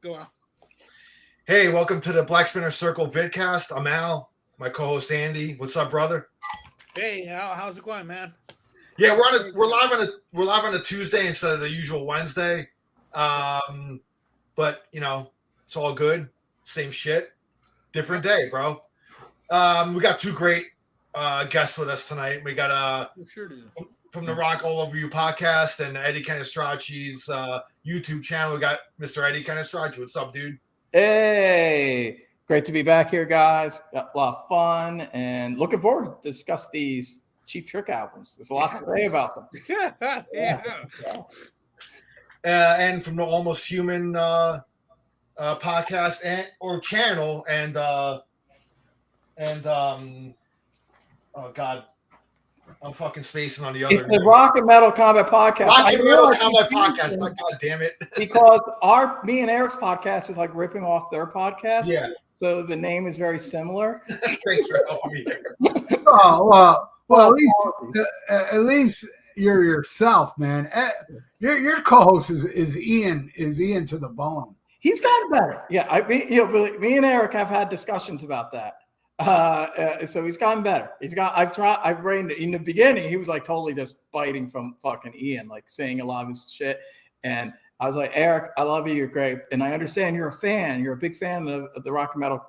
Go on. Hey, welcome to the Black Spinner Circle vidcast. I'm Al, my co-host Andy. What's up, brother? Hey, how's it going, man? Yeah, we're live on a Tuesday instead of the usual Wednesday. But it's all good. Same shit. Different day, bro. We got two great guests with us tonight. We got Sure do. from the Rock All Over You podcast and Eddie Canestracci's YouTube channel. We got Mr. Eddie Canestracci. What's up, dude? Hey, great to be back here, guys. Got a lot of fun and looking forward to discuss these Cheap Trick albums. There's a lot to say about them. Yeah. And from the Almost Human podcast or channel and oh god, I'm fucking spacing on the other. It's the Rock and Metal Combat Podcast. Rock and Metal Combat Podcast. God damn it! Because me and Eric's podcast is like ripping off their podcast. Yeah. So the name is very similar. Thanks for helping me there. Oh well. At least you're yourself, man. Your co-host is Ian. Is Ian to the bone? He's gotten better. Yeah, me and Eric have had discussions about that. So he's gotten better. I've reigned in the beginning. He was like totally just biting from fucking Ian, like saying a lot of his shit. And I was like, Eric, I love you. You're great. And I understand you're a fan. You're a big fan of the Rock and Metal,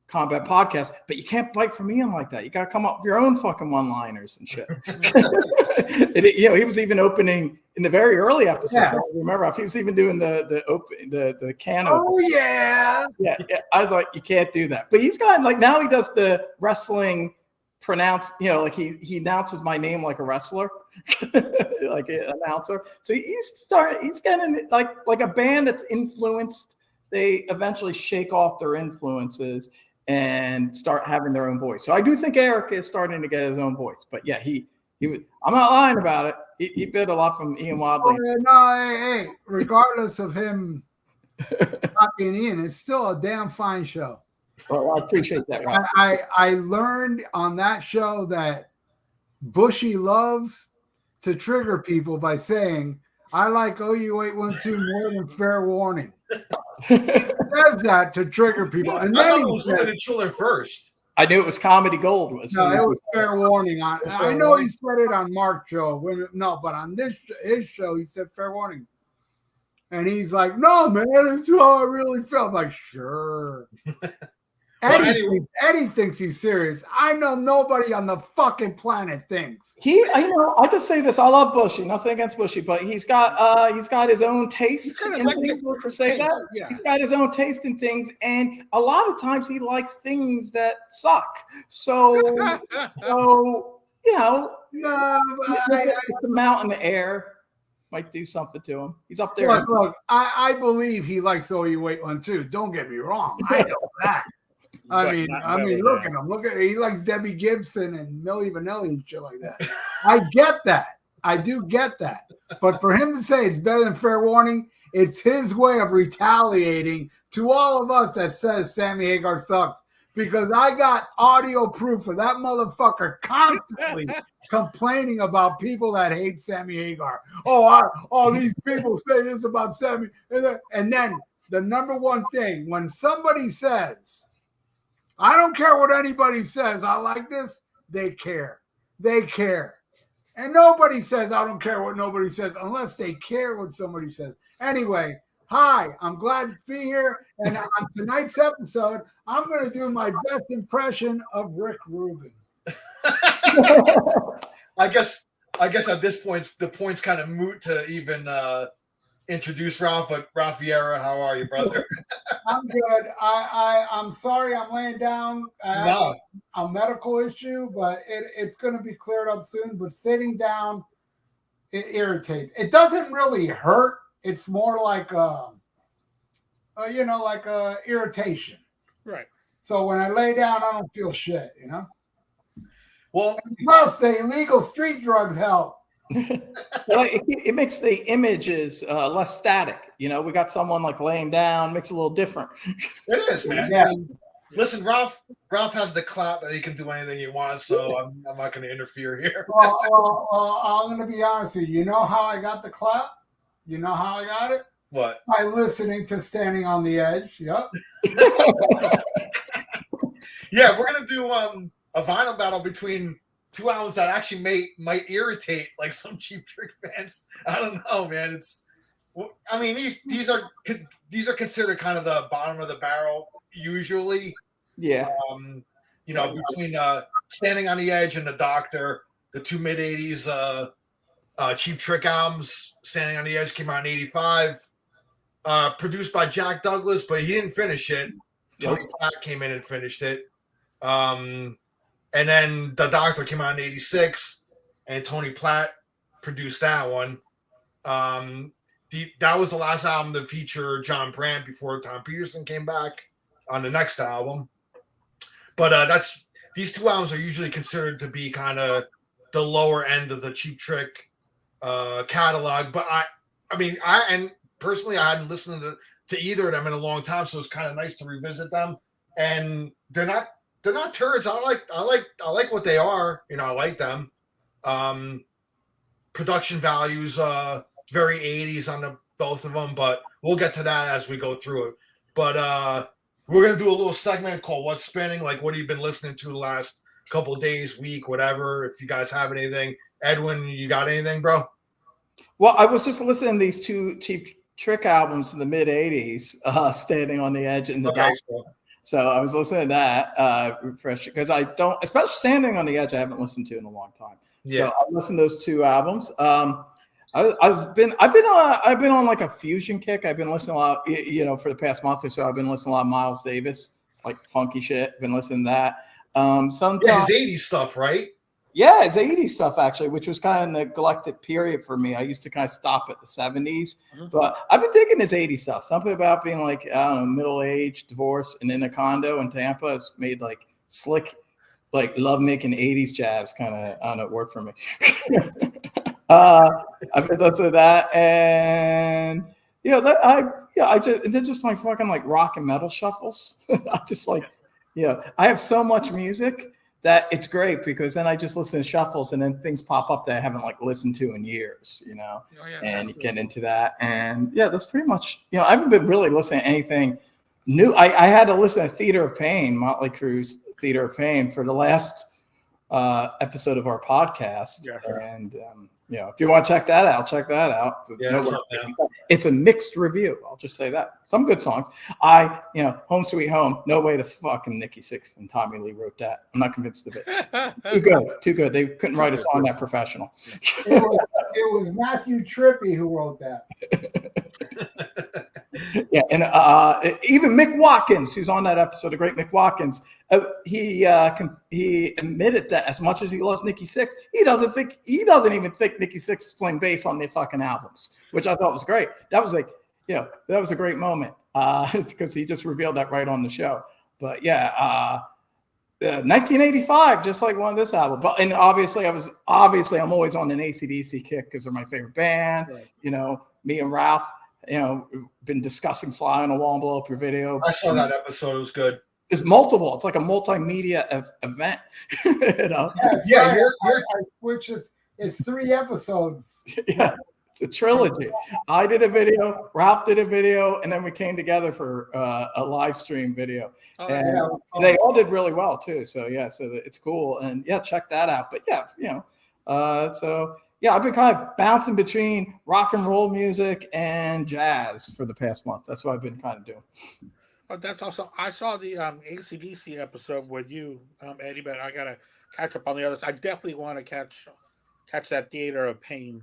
Combat Podcast, but you can't bite from Ian like that. You got to come up with your own fucking one-liners and shit. He was even opening in the very early episode. Yeah. I remember he was even doing the can. Oh yeah. Yeah. I was like, you can't do that. But he's gotten like now he does the wrestling pronounce. Like he announces my name like a wrestler, like an announcer. So he's getting like a band that's influenced. They eventually shake off their influences and start having their own voice. So I do think Eric is starting to get his own voice. But yeah, he was. I'm not lying about it. He bit a lot from Ian Wadley. Hey, regardless of him not being Ian, it's still a damn fine show. Well, I appreciate that. Rob. I learned on that show that Bushy loves to trigger people by saying, I like OU812 more than Fair Warning. He says that to trigger people. And I then thought it he was said, Women and Children first. I knew it was Comedy Gold. no, it was Fair Warning. I know he said it on Mark's show. But on his show, he said Fair Warning. And he's like, no, man, that's how I really felt. I'm like, sure. Eddie thinks he's serious. I know nobody on the fucking planet thinks. I just say this. I love Bushy. Nothing against Bushy, but he's got his own taste in things. Yeah. He's got his own taste in things, and a lot of times he likes things that suck. So No, the mountain air might do something to him. He's up there. look, I believe he likes OU812 too. Don't get me wrong. I know that. I mean, look at him. He likes Debbie Gibson and Milli Vanilli and shit like that. I get that. I do get that. But for him to say it's better than Fair Warning, it's his way of retaliating to all of us that says Sammy Hagar sucks. Because I got audio proof of that motherfucker constantly complaining about people that hate Sammy Hagar. Oh, these people say this about Sammy. And then the number one thing, when somebody says, I don't care what anybody says, I like this, they care. They care. And nobody says, I don't care what nobody says, unless they care what somebody says. Anyway, hi, I'm glad to be here. And on tonight's episode, I'm going to do my best impression of Rick Rubin. I guess at this point, the point's kind of moot to even introduce Ralph. But Ralph Vieira, how are you, brother? I'm good. I'm sorry I'm laying down. No. A medical issue, but it's going to be cleared up soon. But sitting down, it irritates. It doesn't really hurt. It's more like irritation. Right. So when I lay down, I don't feel shit, Well, And plus, the illegal street drugs help. Well, it makes the images less static. We got someone like laying down, makes it a little different. it is, man. Yeah. Listen, Ralph has the clout that he can do anything he wants, so I'm not going to interfere here. Well, I'm going to be honest with you. You know how I got the clout? You know how I got it? What? By listening to Standing on the Edge. Yep. Yeah, we're gonna do a vinyl battle between two albums that actually might irritate like some Cheap Trick fans. I don't know, man. I mean, these are considered kind of the bottom of the barrel usually. Yeah. Between Standing on the Edge and The Doctor, the two mid '80s Cheap Trick albums. Standing on the Edge came out in '85, produced by Jack Douglas, but he didn't finish it. Tony Platt came in and finished it. And then The Doctor came out in '86, and Tony Platt produced that one. That was the last album to feature John Brandt before Tom Peterson came back on the next album. But these two albums are usually considered to be kind of the lower end of the Cheap Trick catalog. But I personally I hadn't listened to either of them in a long time, so it's kind of nice to revisit them. And they're not turds. I like what they are. I like them. Production values very 80s on both of them, but we'll get to that as we go through it. But we're gonna do a little segment called "What's Spinning?" Like, what have you been listening to the last couple of days, week, whatever. If you guys have anything, Edwin, you got anything, bro? Well, I was just listening to these two Cheap Trick albums in the mid '80s, Standing on the Edge and The Doctor. So I was listening to that refresh because I don't, especially Standing on the Edge, I haven't listened to in a long time. Yeah, so I listened to those two albums. I've been on like a fusion kick. I've been listening a lot, for the past month or so. I've been listening a lot of Miles Davis, like funky shit. Been listening to that. Sometimes his 80s stuff, right? Yeah, it's 80s stuff actually, which was kind of a neglected period for me. I used to kind of stop at the 70s, but I've been digging his 80s stuff. Something about being like, I don't know, middle-aged, divorced, and in a condo in Tampa has made like slick, like love making 80s jazz kind of, I don't know, work for me. I've been listening to that, and they're just my fucking like rock and metal shuffles. I just like, I have so much music that it's great because then I just listen to shuffles and then things pop up that I haven't like listened to in years, and you get into that. And that's pretty much, I haven't been really listening to anything new. I had to listen to Theater of Pain, Motley Crue's Theater of Pain for the last episode of our podcast. And, if you want to check that out, check that out. It's a mixed review. I'll just say that. Some good songs. Home Sweet Home, no way to fucking Nikki Sixx and Tommy Lee wrote that. I'm not convinced of it. Too good. They couldn't write a song that professional. It was Matthew Trippy who wrote that. Yeah, and even Mick Watkins, who's on that episode, the great Mick Watkins, he admitted that as much as he loves Nikki Sixx, he doesn't even think Nikki Sixx is playing bass on their fucking albums, which I thought was great. That was like, that was a great moment because he just revealed that right on the show. But 1985, just like one of this album. But and obviously I'm always on an AC/DC kick because they're my favorite band. Right. Me and Ralph, been discussing Fly on a Wall and Blow Up Your Video. I saw that episode. It was good. It's multiple. It's like a multimedia event. Which is it's 3 episodes. Yeah, it's a trilogy. I did a video, Ralph did a video, and then we came together for a live stream video. And they all did really well too. So it's cool. And check that out. But I've been kind of bouncing between rock and roll music and jazz for the past month. That's what I've been kind of doing. Oh, that's also, I saw the AC/DC episode with you, Eddie, but I got to catch up on the others. I definitely want to catch that Theater of Pain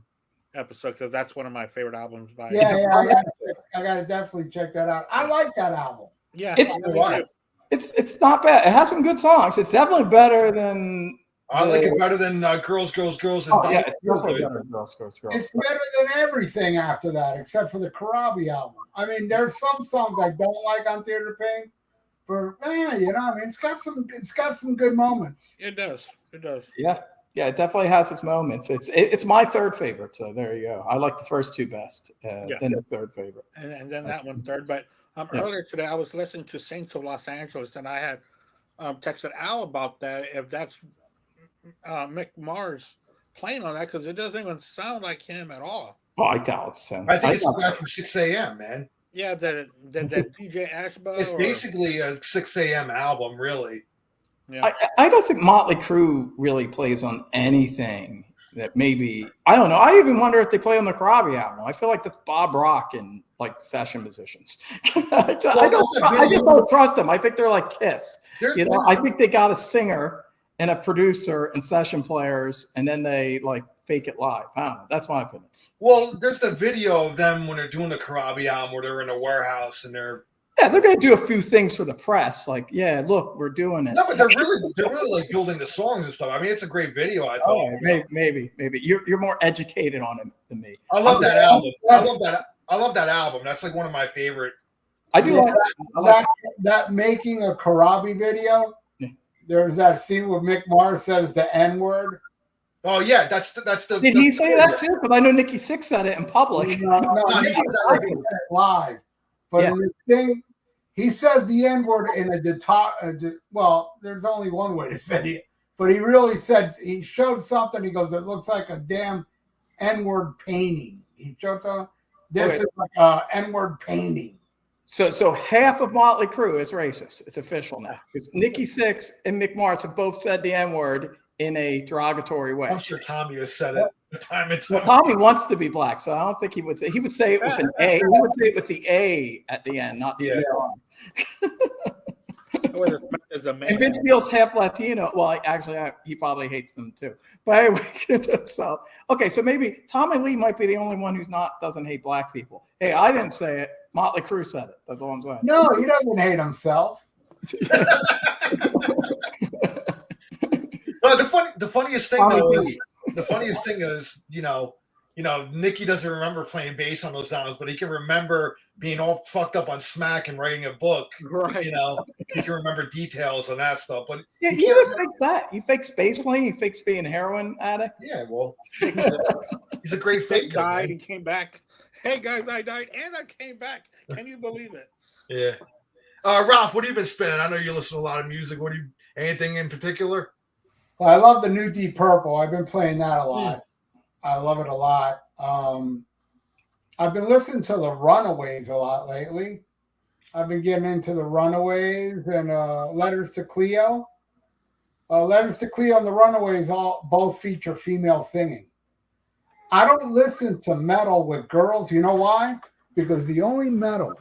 episode because that's one of my favorite albums by I got to definitely check that out. I like that album. Yeah. It's not bad. It has some good songs. It's definitely better than... I like it better than Girls, Girls, Girls. And it's definitely better than Girls, Girls, Girls. It's better than everything after that, except for the Karabi album. I mean, there's some songs I don't like on Theater of Pain, but it's got some good moments. It does. Yeah, it definitely has its moments. It's my third favorite. So there you go. I like the first two best, then the third favorite, and then that one third. But earlier today, I was listening to Saints of Los Angeles, and I had texted Al about that. If that's Mick Mars playing on that, because it doesn't even sound like him at all. Oh, I doubt it's him. I think it's the doubt guy it. from 6 a.m., man. Yeah, that DJ Ashba. It's basically a 6 a.m. album, really. Yeah. I don't think Motley Crue really plays on anything that maybe, I don't know. I even wonder if they play on the Corabi album. I feel like that's Bob Rock and like session musicians. I just don't trust them. I think they're like Kiss. You know, I think they got a singer and a producer and session players, and then they like fake it live. I don't know. That's my opinion. Well, there's the video of them when they're doing the Corabi album where they're in a warehouse and they're going to do a few things for the press. Like, yeah, look, we're doing it. no, but they're really like building the songs and stuff. I mean, it's a great video. I thought. Oh, maybe. You're more educated on it than me. I love that album. I love that album. That's like one of my favorite. I do that making a Corabi video. Yeah. There's that scene where Mick Mars says the N-word. Oh yeah, that's the. Did he say that too? Because I know Nikki Sixx said it in public. No, he said it live. But in the thing, he says the N-word in well, there's only one way to say it. But he really said, he showed something. He goes, it looks like a damn N-word painting. He showed something. This is like a N-word painting. So half of Motley Crue is racist. It's official now. Because Nikki Sixx and Mick Mars have both said the N-word in a derogatory way. I'm sure Tommy has said it time and time. Well, Tommy wants to be black, so I don't think he would say. He would say it with an A. He would say it with the A at the end, not the R. And Vince Neil's half Latino. Well, actually, he probably hates them too. But anyway, so maybe Tommy Lee might be the only one who's doesn't hate black people. Hey, I didn't say it. Motley Crue said it. That's all I'm saying. No, he doesn't hate himself. No, the funniest thing though is Nikki doesn't remember playing bass on those albums, but he can remember being all fucked up on smack and writing a book. Right. You know, he can remember details on that stuff. But yeah, he would fake that. He fakes bass playing. He fakes being a heroin addict. Yeah, well, he's a great faker. Died and came back. Hey guys, I died and I came back. Can you believe it? Yeah. Ralph, what have you been spinning? I know you listen to a lot of music. Anything in particular? Well, I love the new Deep Purple. I've been playing that a lot. I love it a lot. I've been listening to the Runaways a lot lately. I've been getting into the Runaways and Letters to Cleo. Letters to Cleo and the Runaways both feature female singing. I don't listen to metal with girls. You know why? Because the only metal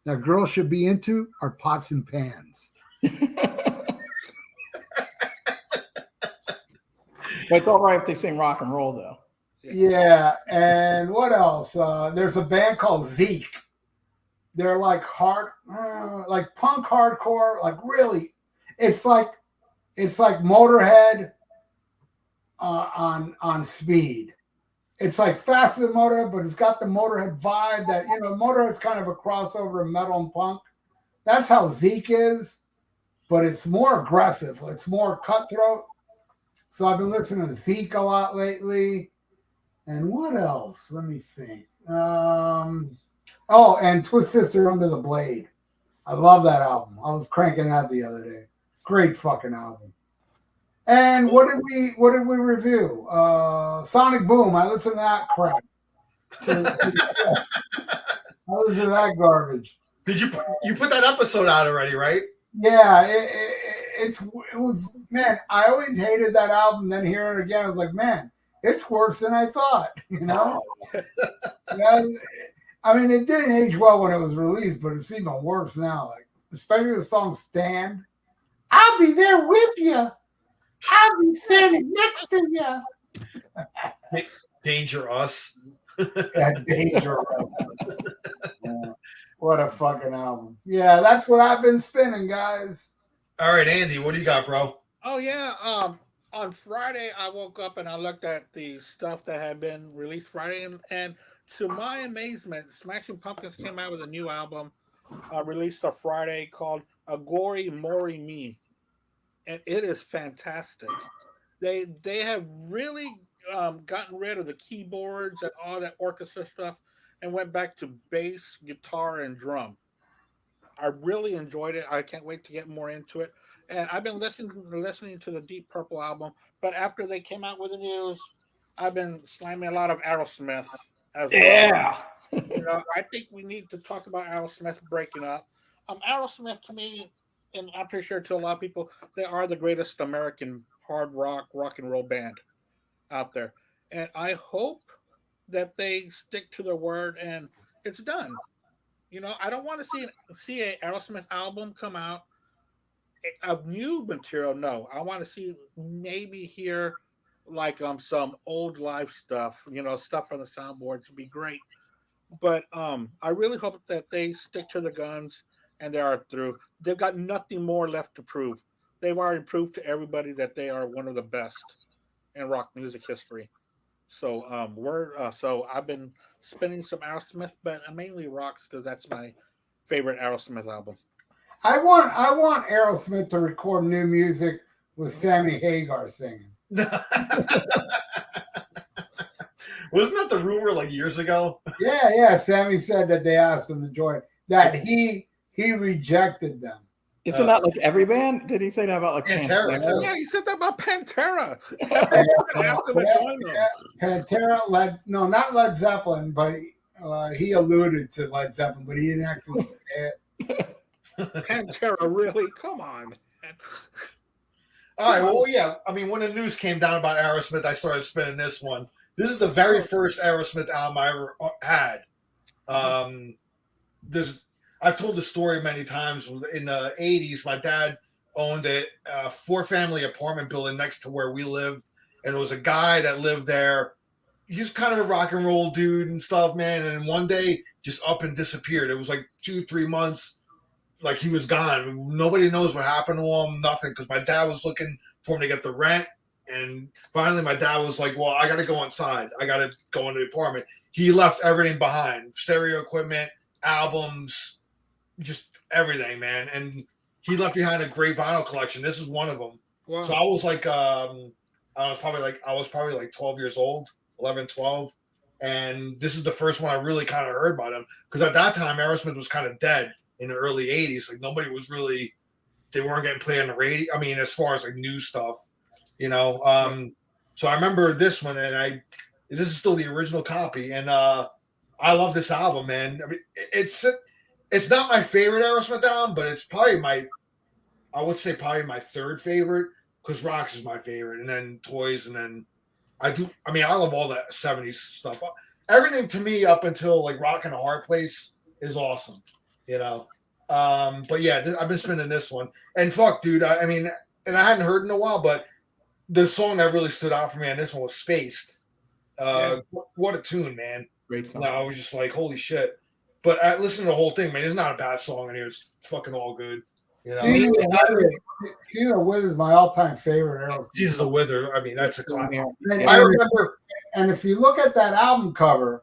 that girls should be into are pots and pans. But it's all right if they sing rock and roll, though. Yeah, and what else? There's a band called Zeke. They're like like punk hardcore, like really. It's like Motorhead on speed. It's like faster than Motorhead, but it's got the Motorhead vibe that Motorhead's kind of a crossover of metal and punk. That's how Zeke is, but it's more aggressive. It's more cutthroat. So I've been listening to Zeke a lot lately. And what else? Let me think. And Twist Sister Under the Blade. I love that album. I was cranking that the other day. Great fucking album. And what did we review? Sonic Boom. I listened to that crap. I listened to that garbage. Did you put that episode out already, right? Yeah, it was, man, I always hated that album. Then hearing it again, I was like, man, it's worse than I thought, Yeah, I mean, it didn't age well when it was released, but it's even worse now. Like, especially the song Stand. I'll be there with you. I'll be standing next to you. Danger Us. Yeah, Danger Us. Yeah. What a fucking album. Yeah, that's what I've been spinning, guys. All right, Andy, what do you got, bro? Oh, yeah. On Friday, I woke up and I looked at the stuff that had been released Friday. And to my amazement, Smashing Pumpkins came out with a new album released on Friday called Agori Mori Me. And it is fantastic. They have really gotten rid of the keyboards and all that orchestra stuff and went back to bass, guitar, and drum. I really enjoyed it. I can't wait to get more into it. And I've been listening to the Deep Purple album, but after they came out with the news, I've been slamming a lot of Aerosmith as well. Yeah. I think we need to talk about Aerosmith breaking up. Aerosmith to me, and I'm pretty sure to a lot of people, they are the greatest American hard rock and roll band out there. And I hope that they stick to their word and it's done. I don't want to see an Aerosmith album come out of new material. No, I want to see maybe hear like some old live stuff. Stuff from the soundboards would be great. But I really hope that they stick to the guns and they are through. They've got nothing more left to prove. They've already proved to everybody that they are one of the best in rock music history. So so I've been spinning some Aerosmith, but mainly rocks because that's my favorite Aerosmith album. I want Aerosmith to record new music with Sammy Hagar singing. Wasn't that the rumor like years ago? Yeah. Sammy said that they asked him to join. That he rejected them. Isn't that like every band? Did he say that about like Pantera? Pantera? Yeah, he said that about Pantera. Pantera, not Led Zeppelin, but he alluded to Led Zeppelin, but he didn't actually say it. Pantera, really? Come on. All right. Well, yeah. I mean, when the news came down about Aerosmith, I started spinning this one. This is the very first Aerosmith album I ever had. I've told the story many times. In the 80s, my dad owned a 4-family apartment building next to where we lived. And it was a guy that lived there. He's kind of a rock and roll dude and stuff, man. And one day, just up and disappeared. It was like 2-3 months. Like he was gone. Nobody knows what happened to him. Nothing. Because my dad was looking for him to get the rent. And finally, my dad was like, well, I got to go inside. I got to go into the apartment. He left everything behind. Stereo equipment, albums, just everything, man. And he left behind a great vinyl collection. This is one of them. Wow. So I was like, I was probably like 12 years old, 11, 12. And this is the first one I really kind of heard about him. Because at that time, Aerosmith was kind of dead in the early 80s. Like nobody was really, they weren't getting played on the radio. I mean, as far as like new stuff. So I remember this one, and this is still the original copy, and I love this album, man. I mean, it's not my favorite Aerosmith album, but it's probably I would say my third favorite, because Rocks is my favorite, and then Toys, and then I love all that 70s stuff. Everything to me up until like Rockin' a Hard Place is awesome, But yeah, I've been spinning this one, and fuck, dude. I mean, and I hadn't heard in a while, but the song that really stood out for me on this one was Spaced. What a tune, man. Great song. No, I was just like, holy shit. But I listened to the whole thing, man. It's not a bad song, and it's fucking all good. Season of Wither is my all-time favorite. Jesus of Wither. I mean, that's a classic. I remember. And if you look at that album cover,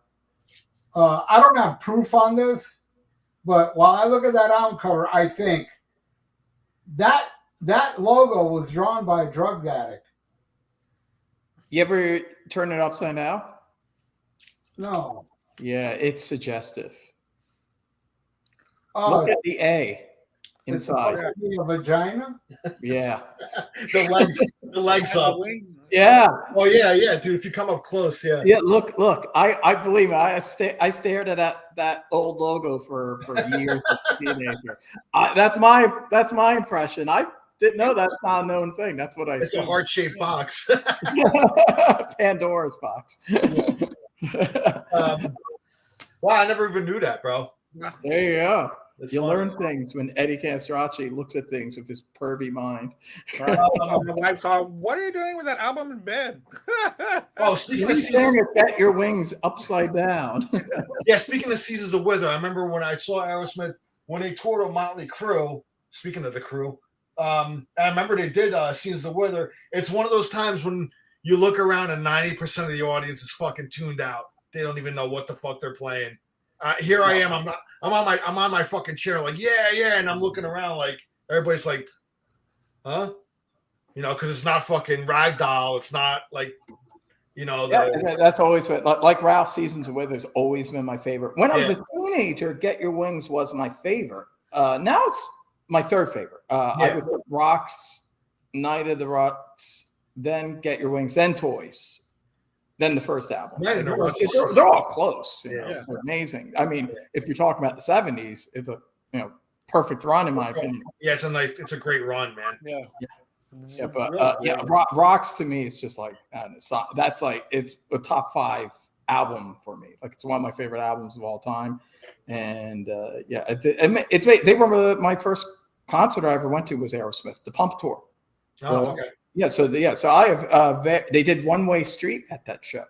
I don't have proof on this, but while I look at that album cover, I think that logo was drawn by a drug addict. You ever turn it upside down? No. Yeah, it's suggestive. Oh, look at the A inside. A vagina? Yeah. the legs up. Yeah. Oh yeah, dude. If you come up close, yeah. Yeah. Look. I believe me. I stared at that old logo for years as a teenager. That's my impression. I didn't know that's not a known thing. That's what I. It's a heart-shaped box. Pandora's box. Wow, I never even knew that, bro. There you go. It's you fun. learn things when Eddie Castracci looks at things with his pervy mind. My wife saw, what are you doing with that album in bed? Speaking of He's staring at your wings upside down. Yeah, speaking of Seasons of Wither, I remember when I saw Aerosmith when they toured with Motley Crue. Speaking of the Crew, I remember they did Seasons of Wither. It's one of those times when you look around and 90% of the audience is fucking tuned out. They don't even know what the fuck they're playing. Here I am. I'm on my fucking chair, like yeah, and I'm looking around like everybody's like, huh? Because it's not fucking Ragdoll. It's not like, that's always been like Ralph Seasons of Wither's always been my favorite. When I was a teenager, Get Your Wings was my favorite. Now it's my third favorite. I would put Rocks, Night of the Ruts, then Get Your Wings, then Toys. than the first album. Yeah, no, that's the first They're all close. You know, Yeah. they're amazing. I mean, if you're talking about the 70s, it's a perfect run in my opinion. Yeah, it's a great run, man. Yeah. Yeah, but Rocks to me is just like that's like it's a top 5 album for me. Like it's one of my favorite albums of all time. And they were my first concert I ever went to was Aerosmith, the Pump Tour. Oh, okay. Yeah, so I have they did One Way Street at that show.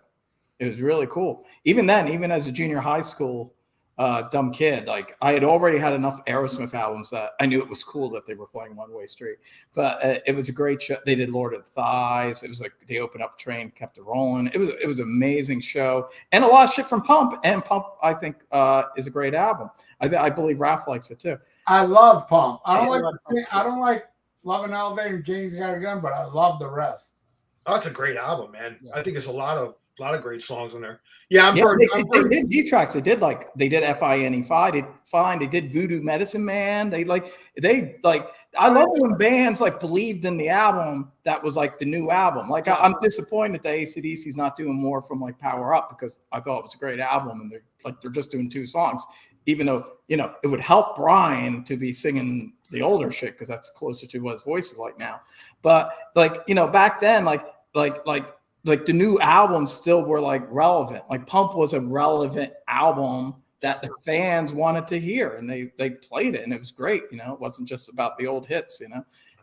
It was really cool. Even as a junior high school dumb kid, like I had already had enough Aerosmith albums that I knew it was cool that they were playing One Way Street. But it was a great show. They did Lord of the Thighs. It was like they opened up Train, kept it rolling. It was an amazing show and a lot of shit from Pump. And Pump, I think, is a great album. I believe Ralph likes it too. I love Pump. I don't like Love and Elevator and James Got a Gun, but I love the rest. Oh, that's a great album, man. I think there's a lot of great songs on there. Yeah, They did D tracks. They did FINE Fine. They did Voodoo Medicine Man. I love when bands like believed in the album that was like the new album. Like I'm disappointed that AC/DC's not doing more from like Power Up because I thought it was a great album and they're just doing 2 songs. Even though it would help Brian to be singing the older shit because that's closer to what his voice is like now. But back then, like the new albums still were like relevant. Like Pump was a relevant album that the fans wanted to hear, and they played it, and it was great. It wasn't just about the old hits.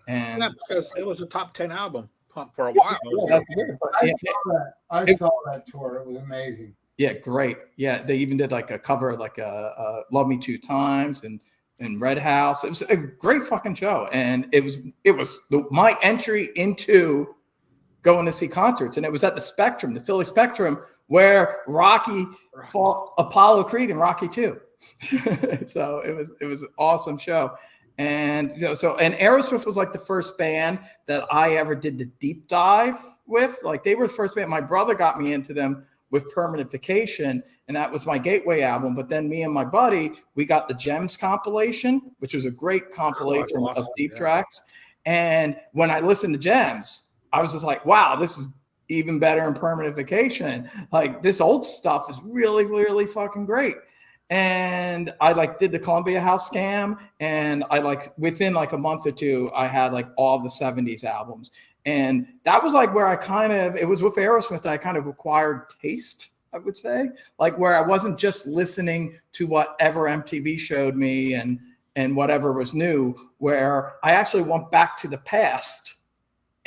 And because it was a top 10 album Pump for a while. I saw that tour. It was amazing. Yeah, great. Yeah, they even did like a cover, like a "Love Me 2 Times" and Red House. It was a great fucking show, and it was my entry into going to see concerts, and it was at the Spectrum, the Philly Spectrum, where Rocky fought Apollo Creed in Rocky 2. So it was an awesome show. And and Aerosmith was like the first band that I ever did the deep dive with. Like they were the first band. My brother got me into them with Permanent Vacation, and that was my gateway album. But then me and my buddy, we got the Gems compilation, which was a great compilation of deep tracks. And when I listened to Gems, I was just like, wow, this is even better in Permanent Vacation. Like this old stuff is really, really fucking great. And I did the Columbia House scam, and I within a month or 2, I had all the 70s albums. And that was where it was with Aerosmith that I kind of acquired taste, I would say, where I wasn't just listening to whatever MTV showed me and whatever was new, where I actually went back to the past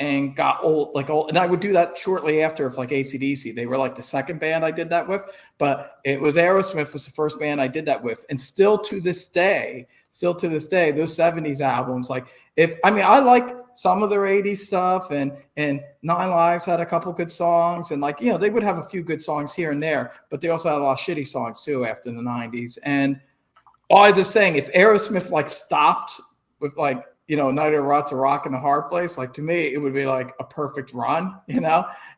and got old. And I would do that shortly after of AC/DC. They were the second band I did that with, but it was Aerosmith was the first band I did that with. And still to this day, those 70s albums, I like some of their 80s stuff, and Nine Lives had a couple good songs, and they would have a few good songs here and there, but they also had a lot of shitty songs too after the 90s. And I was just saying, if Aerosmith stopped with Night of the Ruts or Rock in the Hard Place, to me it would be a perfect run,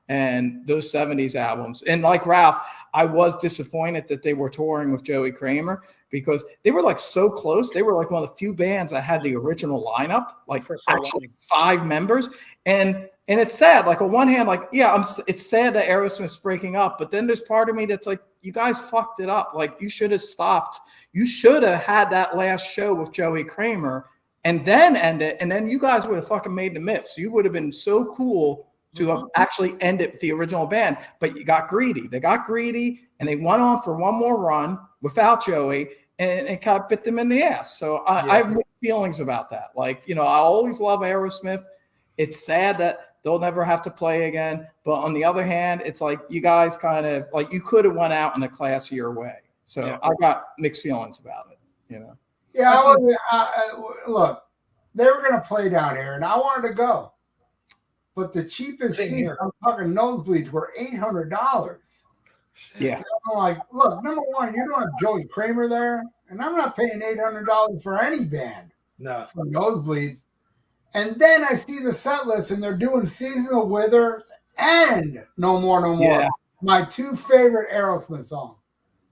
and those 70s albums. And like Ralph, I was disappointed that they were touring with Joey Kramer because they were so close. They were one of the few bands that had the original lineup, actually 5 members. And it's sad. On one hand, it's sad that Aerosmith's breaking up, but then there's part of me that's you guys fucked it up. You should have stopped. You should have had that last show with Joey Kramer and then end it, and then you guys would have fucking made the Myths. You would have been so cool to have actually ended with the original band, but you got greedy. They got greedy, and they went on for one more run without Joey, and it kind of bit them in the ass. So I have mixed feelings about that. I always love Aerosmith. It's sad that they'll never have to play again, but on the other hand, it's you guys kind of you could have went out in a classier way. So I got mixed feelings about it. Yeah, look, they were going to play down here, and I wanted to go. But the cheapest seat, I'm talking nosebleeds, were $800. Yeah. I'm look, number one, you don't have Joey Kramer there, and I'm not paying $800 for any band. No. For nosebleeds. And then I see the set list, and they're doing Seasonal Withers and No More, No More. Yeah. My 2 favorite Aerosmith songs.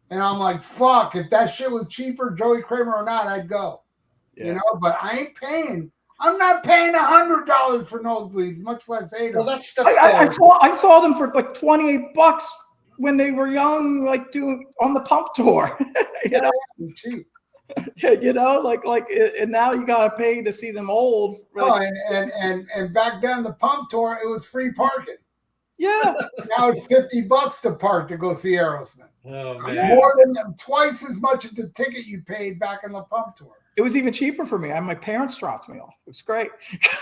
And I'm fuck, if that shit was cheaper, Joey Kramer or not, I'd go. Yeah. But I ain't paying I'm not paying $100 for nosebleeds, much less $8. Well, that's I saw them for like $28 when they were young, like doing on the pump tour. You know, cheap. you know, and now you gotta pay to see them old. Oh, and back then the pump tour, it was free parking. Yeah. Now it's $50 to park to go see Aerosmith. Oh man, More than twice as much as the ticket you paid back in the pump tour. It was even cheaper for me. My parents dropped me off. It was great.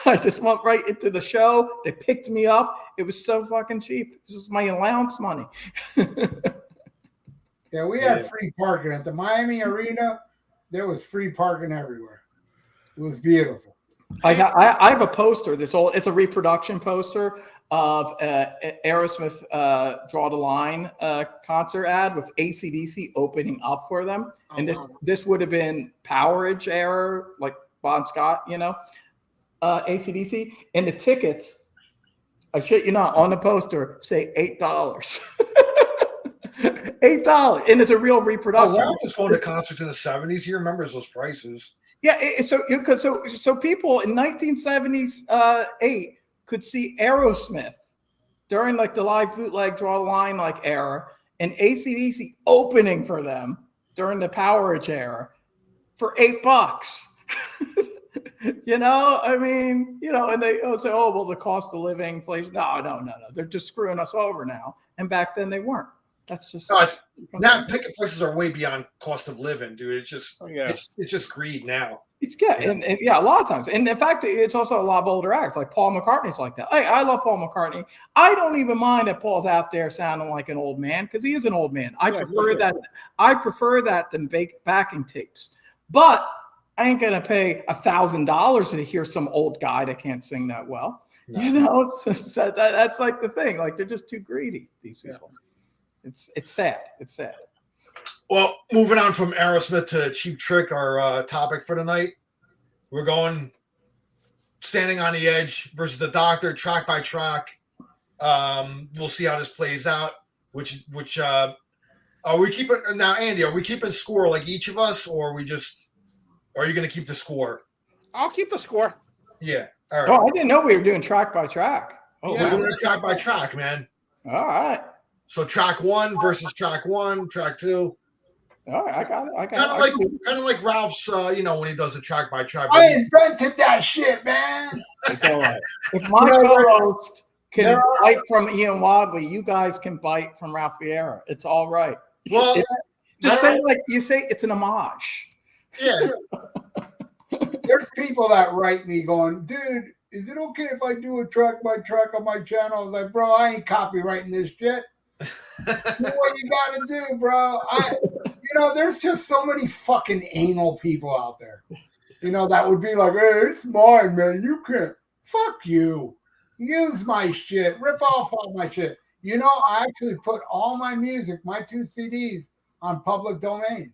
I just went right into the show. They picked me up. It was so fucking cheap. It was just my allowance money. Yeah, we had free parking at the Miami Arena. There was free parking everywhere. It was beautiful. I have a poster. It's a reproduction poster of Aerosmith Draw the Line concert ad with AC/DC opening up for them. And this would have been Powerage era, like Bon Scott, you know, AC/DC. And the tickets, I shit you not, on the poster say $8. $8, and it's a real reproduction. I was going to concerts in the 70s. He remembers those prices. Yeah, so people in 1978 could see Aerosmith during like the live bootleg Draw the Line like era, and AC/DC opening for them during the Powerage era for $8. You know, I mean, you know, and they say, oh, well, the cost of living, inflation. No. They're just screwing us over now. And back then they weren't. That's just now ticket prices are way beyond cost of living, dude. It's just it's just greed now. It's good. And a lot of times. And in fact, it's also a lot of older acts. Like Paul McCartney's like that. I love Paul McCartney. I don't even mind that Paul's out there sounding like an old man, because he is an old man. I prefer that than backing tapes. But I ain't gonna pay $1,000 to hear some old guy that can't sing that well. No. You know, that's like the thing. Like, they're just too greedy, these people. Yeah. It's sad. It's sad. Well, moving on from Aerosmith to Cheap Trick, our topic for tonight, we're going Standing on the Edge versus the Doctor, track by track. We'll see how this plays out. Which are we keeping now, Andy? Are we keeping score like each of us, or are you going to keep the score? I'll keep the score. Yeah. All right. Oh, I didn't know we were doing track by track. Oh, yeah, we're doing track by track, man. All right. So track 1 versus track 1, track 2. All right, I got it. Kind of like Ralph's, when he does a track by track. I invented that shit, man. It's all right. If my co-host can bite from Ian Wadley, you guys can bite from Ralph Vieira. It's all right. Well, just say like you say, it's an homage. Yeah. There's people that write me going, dude, is it okay if I do a track by track on my channel? I was like, bro, I ain't copywriting this shit. Do what you gotta do, bro. There's just so many fucking anal people out there, that would be like, hey, it's mine, man. You can't. Fuck you. Use my shit. Rip off all my shit. I actually put all my music, my 2 CDs, on public domain.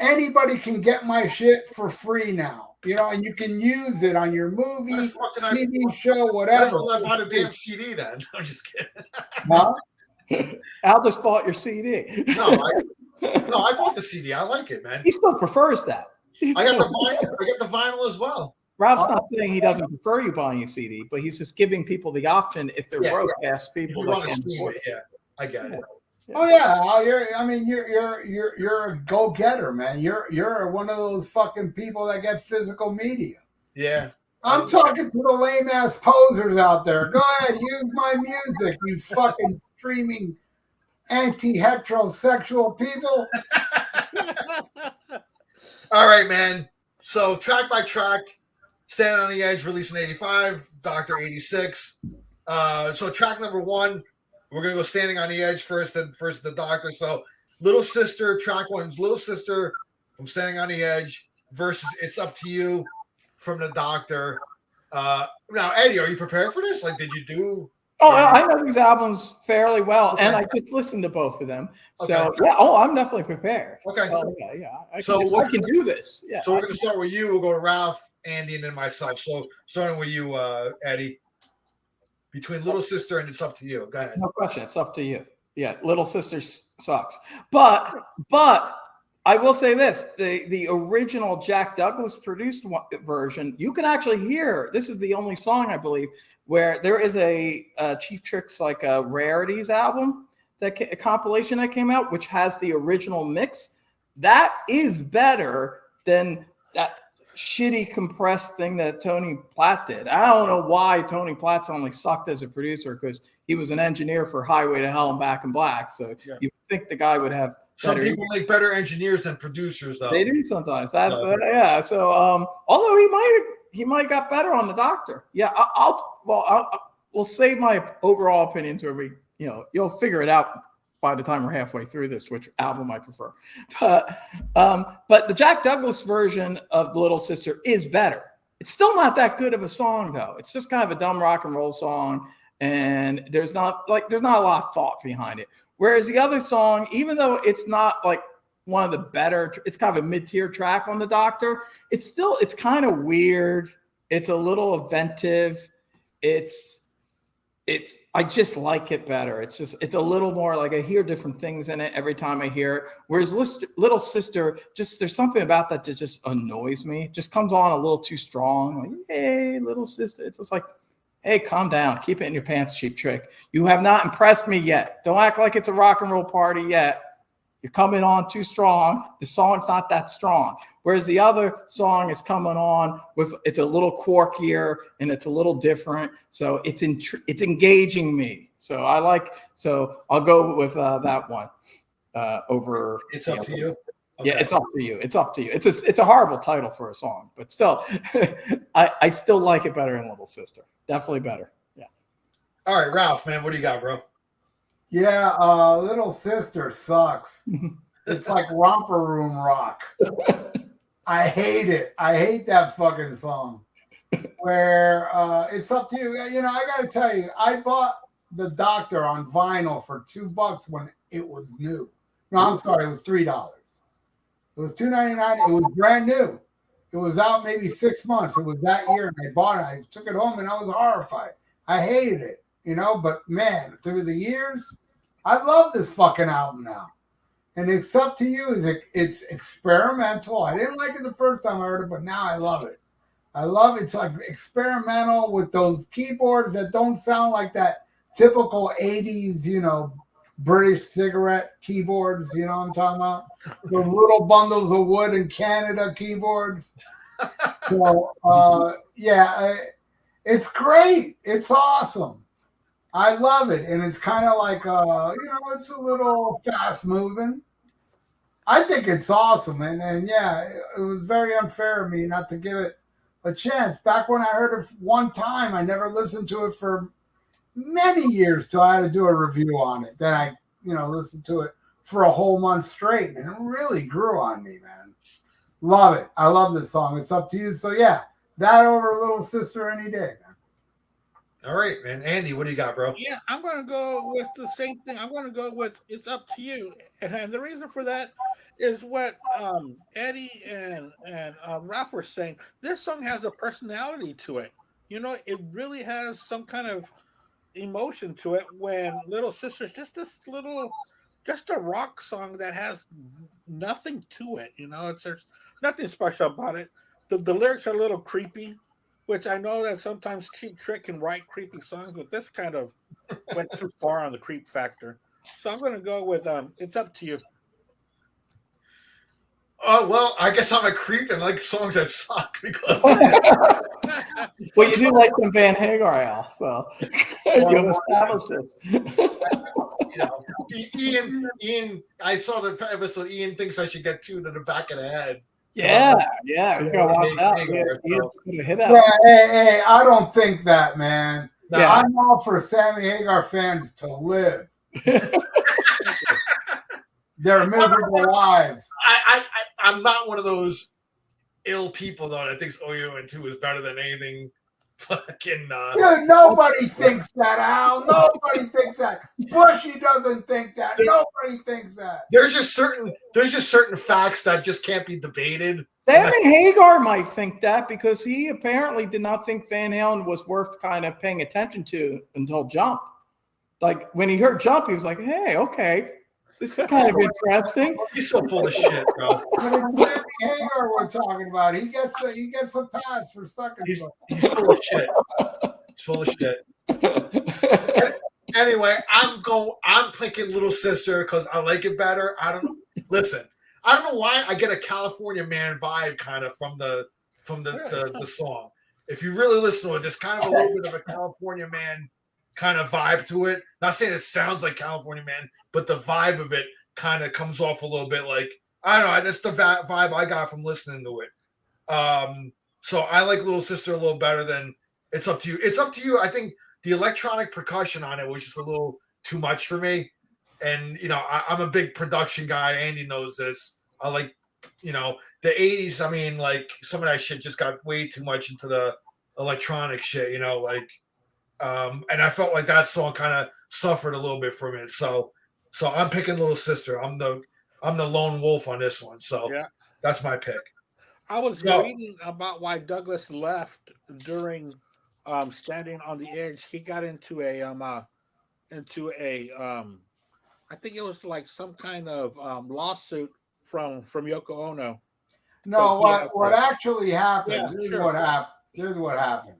Anybody can get my shit for free now. And you can use it on your movie, TV show, whatever. I bought a damn CD then. I'm just kidding. Huh? Al just bought your CD. No, I bought the CD. I like it, man. He still prefers that. I got the vinyl as well. Ralph's not saying he doesn't prefer you buying a CD, but he's just giving people the option if they're broke ass people. If you want to stream it, I get it. Oh yeah, you're a go-getter, man. You're one of those fucking people that get physical media. Yeah. I'm talking to the lame ass posers out there. Go ahead, use my music, you fucking streaming anti-heterosexual people. All right, man. So track by track, Standing on the Edge, released in 85, Doctor 86. So track number 1. We're going to go Standing on the Edge first, then first the Doctor. So Little Sister, track 1's Little Sister from Standing on the Edge versus It's Up to You from the Doctor. Now, Eddie, are you prepared for this? Like, did you do? Oh, I know these albums fairly well, okay. And I just listened to both of them. So, yeah, I'm definitely prepared. Okay. I can do this. Yeah. So we're going to start with you. We'll go to Ralph, Andy, and then myself. So starting with you, Eddie. Between Little Sister and It's Up to You. Go ahead. No question. It's up to you. Yeah, Little Sister sucks. But I will say this: the original Jack Douglas produced version, you can actually hear. This is the only song I believe where there is a Cheap Trick's like a rarities album, a compilation that came out, which has the original mix. That is better than that shitty compressed thing that Tony Platt did. I don't know why Tony Platt's only sucked as a producer, because he was an engineer for Highway to Hell and Back in Black. So you think the guy would have. Some people make better engineers than producers, though. They do sometimes. That's yeah. So although he might got better on the Doctor. Yeah, we'll save my overall opinion to me. You'll figure it out by the time we're halfway through this, which album I prefer. But the Jack Douglas version of Little Sister is better. It's still not that good of a song, though. It's just kind of a dumb rock and roll song, and there's not a lot of thought behind it. Whereas the other song, even though it's not like one of the better, it's kind of a mid-tier track on the Doctor, it's kind of weird. It's a little inventive. I just like it better. It's a little more like I hear different things in it every time I hear it. Whereas Little Sister, there's something about that just annoys me. It just comes on a little too strong. Like, hey, Little Sister. It's just like, hey, calm down. Keep it in your pants, Cheap Trick. You have not impressed me yet. Don't act like it's a rock and roll party yet. You're coming on too strong. The song's not that strong. Whereas the other song is coming on it's a little quirkier and it's a little different. So it's engaging me. So I'll go with that one over. It's up to you. Okay. Yeah, it's up to you. It's up to you. It's a horrible title for a song, but still, I still like it better than Little Sister. Definitely better. Yeah. All right, Ralph, man, what do you got, bro? Yeah, Little Sister sucks. It's like romper room rock. I hate it. I hate that fucking song. Where it's up to you. I got to tell you, I bought the Doctor on vinyl for $2 when it was new. No, I'm sorry, it was $3. It was $2.99. It was brand new. It was out maybe 6 months. It was that year, and I bought it. I took it home, and I was horrified. I hated it, but man, through the years, I love this fucking album now. And It's Up to You. It's experimental. I didn't like it the first time I heard it, but now I love it. I love it. It's like experimental with those keyboards that don't sound like that typical 80s, British cigarette keyboards, you know what I'm talking about? Those little bundles of wood in Canada keyboards. So, it's great. It's awesome. I love it. And it's kind of like, it's a little fast moving. I think it's awesome. And it was very unfair of me not to give it a chance. Back when I heard it one time, I never listened to it for many years till I had to do a review on it. Then I, listened to it for a whole month straight, and it really grew on me, man. Love it. I love this song. It's Up to You. So that over Little Sister any day, man. All right, man. Andy, what do you got, bro? Yeah, I'm going to go with the same thing. I'm going to go with It's Up to You. And the reason for that is what Eddie and Ralph were saying. This song has a personality to it. It really has some kind of emotion to it, when Little Sister's just a rock song that has nothing to it. There's nothing special about it. The lyrics are a little creepy, which I know that sometimes Cheap Trick can write creepy songs, but this kind of went too far on the creep factor. So I'm going to go with It's Up to You. Oh, well, I guess I'm a creep and like songs that suck because. Well, you do like some Van Hagar, Al, so you've established this. Ian, I saw the episode. Ian thinks I should get 2 to the back of the head. Yeah, you gotta watch out. Hit out. Hey, I don't think that, man. Yeah. I'm all for Sammy Hagar fans to live their miserable lives. I'm not one of those ill people though that thinks OU and 2 is better than anything. Fucking Dude, nobody thinks that, Al. Nobody thinks that. Bushy doesn't think that. Nobody thinks that. There's just certain facts that just can't be debated. Sammy Hagar might think that because he apparently did not think Van Halen was worth kind of paying attention to until Jump. Like when he heard Jump, he was like, "Hey, okay, This is kind of interesting. He's so full of shit, bro. But it's Sammy Hagar we're talking about. He gets a pass for sucking. He's full of shit. He's full of shit. Anyway, I'm thinking Little Sister because I like it better. I don't know why I get a California Man vibe kind of from the song. If you really listen to it, there's kind of a little bit of a California Man kind of vibe to it. Not saying it sounds like California Man, but the vibe of it kind of comes off a little bit like, I don't know, that's the vibe I got from listening to it. So I like Little Sister a little better than It's Up to You. It's Up to You. I think the electronic percussion on it was just a little too much for me. And, I'm a big production guy. Andy knows this. I like, the 80s. I mean, like some of that shit just got way too much into the electronic shit, and I felt like that song kind of suffered a little bit from it. So I'm picking Little Sister. I'm the lone wolf on this one. So that's my pick. I was reading about why Douglas left during Standing on the Edge. He got into a I think it was like some kind of lawsuit from Yoko Ono. No, what actually happened? Here's what happened.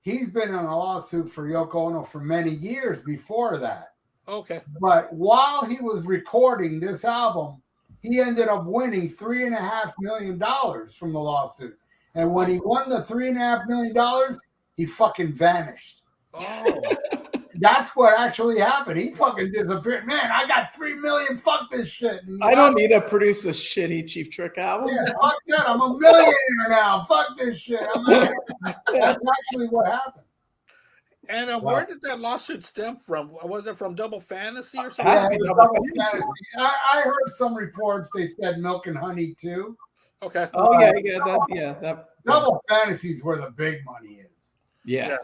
He's been in a lawsuit for Yoko Ono for many years before that. Okay. But while he was recording this album, he ended up winning $3.5 million from the lawsuit. And when he won the $3.5 million, he fucking vanished. Oh. That's what actually happened. He fucking disappeared. Man, I got $3 million. Fuck this shit. I don't need to produce a shitty Cheap Trick album. Yeah, fuck that. I'm a millionaire now. Fuck this shit. That's actually what happened. And where did that lawsuit stem from? Was it from Double Fantasy or something? Yeah, Double Fantasy. I heard some reports. They said Milk and Honey too. Okay. Oh that Double Fantasy is where the big money is. Yeah.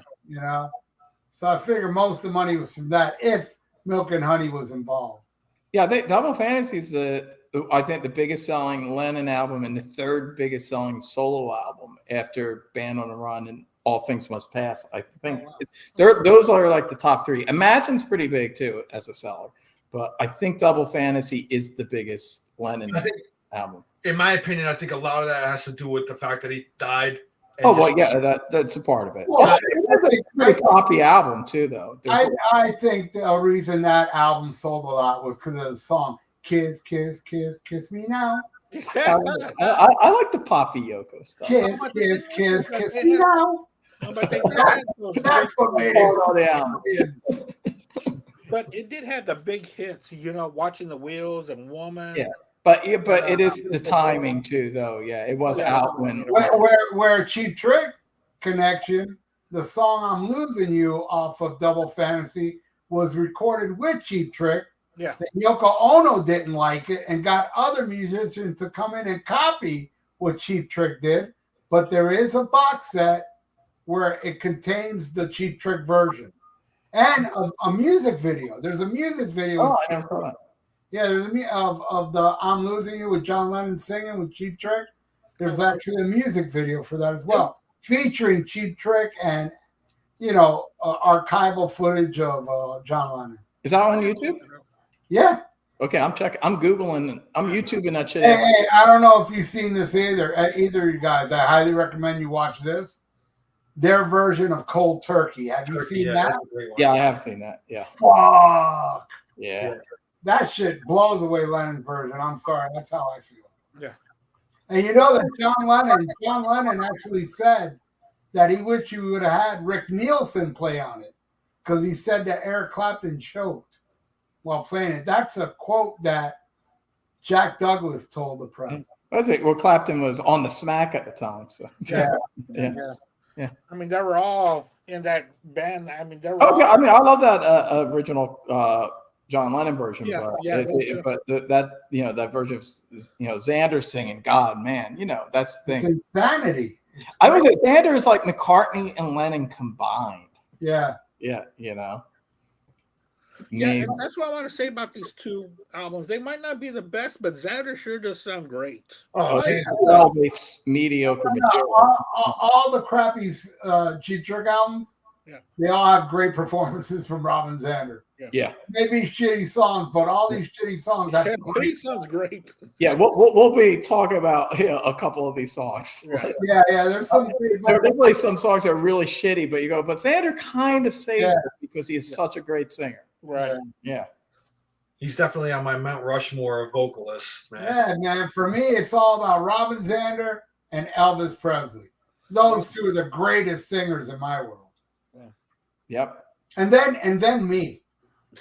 So I figure most of the money was from that if Milk and Honey was involved. Yeah, Double Fantasy is I think the biggest selling Lennon album and the third biggest selling solo album after Band on the Run and All Things Must Pass. I think those are like the top three. Imagine's pretty big too as a seller, but I think Double Fantasy is the biggest Lennon album. In my opinion, I think a lot of that has to do with the fact that he died. That's a part of it. Well, it's a pretty poppy album too, though. I think the reason that album sold a lot was because of the song "Kiss, Kiss, Kiss, Kiss Me Now." I like the poppy Yoko stuff. Kiss, kiss, kiss, kiss me now. That's what made it. But it did have the big hits, Watching the Wheels and Woman. Yeah. But it is the timing too, though. Yeah, it was out when where Cheap Trick connection, the song "I'm Losing You" off of Double Fantasy was recorded with Cheap Trick. Yeah, Yoko Ono didn't like it and got other musicians to come in and copy what Cheap Trick did. But there is a box set where it contains the Cheap Trick version and a music video. There's a music video. Oh, I never thought that. Yeah, there's of the "I'm Losing You" with John Lennon singing with Cheap Trick. There's actually a music video for that as well, featuring Cheap Trick and archival footage of John Lennon. Is that on YouTube? Yeah. Okay, I'm checking. I'm Googling. I'm YouTubing that shit. Hey, I don't know if you've seen this either of you guys. I highly recommend you watch this. Their version of Cold Turkey. Have you seen that? Yeah, I have seen that. Yeah. Fuck. Yeah. That shit blows away Lennon's version. I'm sorry. That's how I feel. Yeah. And that John Lennon actually said that he wished you would have had Rick Nielsen play on it because he said that Eric Clapton choked while playing it. That's a quote that Jack Douglas told the press. That's it. Well, Clapton was on the smack at the time. So Yeah. I mean, they were all in that band. I mean, they were. Okay, I mean, I love that original John Lennon version. Yeah, but that version of Xander singing, God, man, that's the thing. It's insanity. I would say Xander is like McCartney and Lennon combined. Yeah. Yeah, Yeah, and that's what I want to say about these two albums. They might not be the best, but Xander sure does sound great. It's mediocre. All the crappy Cheap Trick albums They all have great performances from Robin Zander. Yeah. Maybe shitty songs, but all these shitty songs have Great sounds great. Yeah, we'll be talking about a couple of these songs. Yeah. Yeah. There's some. There are definitely some songs that are really shitty, but you go, but Xander kind of saves Yeah. it because he is such a great singer. Right. Yeah. He's definitely on my Mount Rushmore of vocalists, man. Yeah, man. For me, it's all about Robin Zander and Elvis Presley. Those two are the greatest singers in my world. Yep. And then me.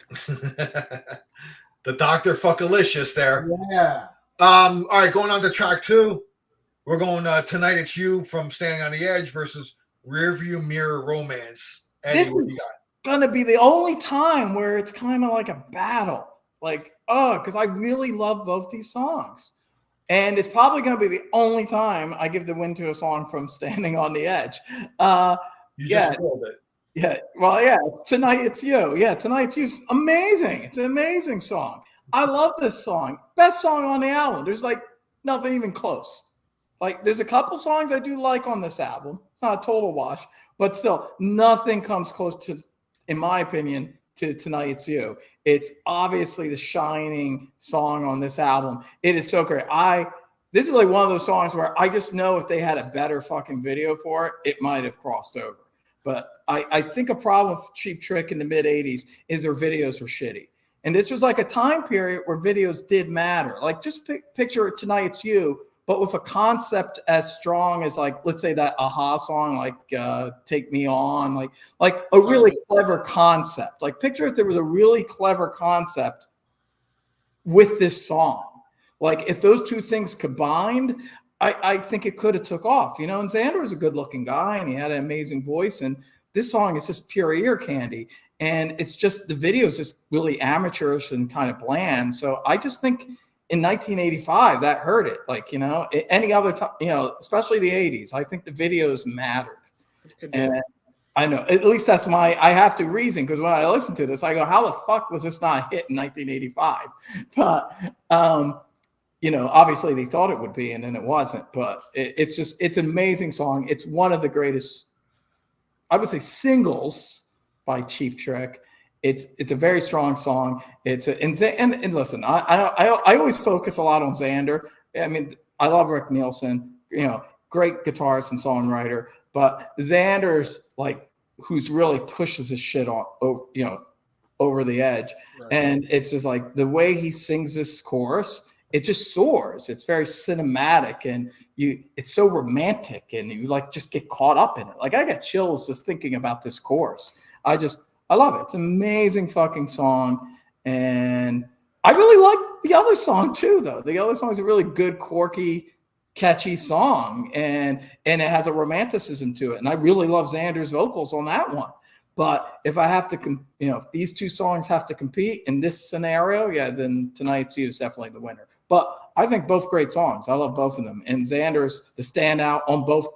The Dr. Fuckalicious there. Yeah. All right, going on to track 2. We're going Tonight It's You from Standing on the Edge versus Rearview Mirror Romance. Eddie, This what is do you got? gonna be the only time where it's kind of like a battle. Like, because I really love both these songs. And it's probably gonna be the only time I give the win to a song from Standing on the Edge. You yeah. just spoiled it. Yeah, well, yeah, Tonight It's You. Yeah, Tonight It's You's amazing. It's an amazing song. I love this song. Best song on the album. There's like nothing even close. Like, there's a couple songs I do like on this album. It's not a total wash, but still, nothing comes close to, in my opinion, to Tonight It's You. It's obviously the shining song on this album. It is so great. This is like one of those songs where I just know if they had a better fucking video for it, it might have crossed over. But I think a problem with Cheap Trick in the mid 80s is their videos were shitty. And this was like a time period where videos did matter. Like, just picture Tonight It's You, but with a concept as strong as, like, let's say that Aha song, like Take Me On, like a really clever concept. Like, picture if there was a really clever concept with this song. Like, if those two things combined, I think it could have took off, and Xander was a good looking guy and he had an amazing voice. And this song is just pure ear candy. And it's just, the video is just really amateurish and kind of bland. So I just think in 1985, that hurt it. Like, any other time, especially the 80s, I think the videos mattered. And I know, at least that's I have to reason, because when I listen to this, I go, how the fuck was this not a hit in 1985? But, obviously they thought it would be, and then it wasn't. But it's an amazing song. It's one of the greatest, I would say, singles by Cheap Trick. It's a very strong song. And listen, I always focus a lot on Xander. I mean, I love Rick Nielsen, great guitarist and songwriter, but Xander's like, who's really pushes his shit on, over the edge. Right. And it's just like the way he sings this chorus, it just soars. It's very cinematic, and it's so romantic, and you like just get caught up in it. Like, I got chills just thinking about this chorus. I love it. It's an amazing fucking song. And I really like the other song too, though. The other song is a really good, quirky, catchy song, and it has a romanticism to it. And I really love Xander's vocals on that one. But if I have to, if these two songs have to compete in this scenario, then Tonight It's You is definitely the winner. But I think both great songs. I love both of them. And Xander's the standout on both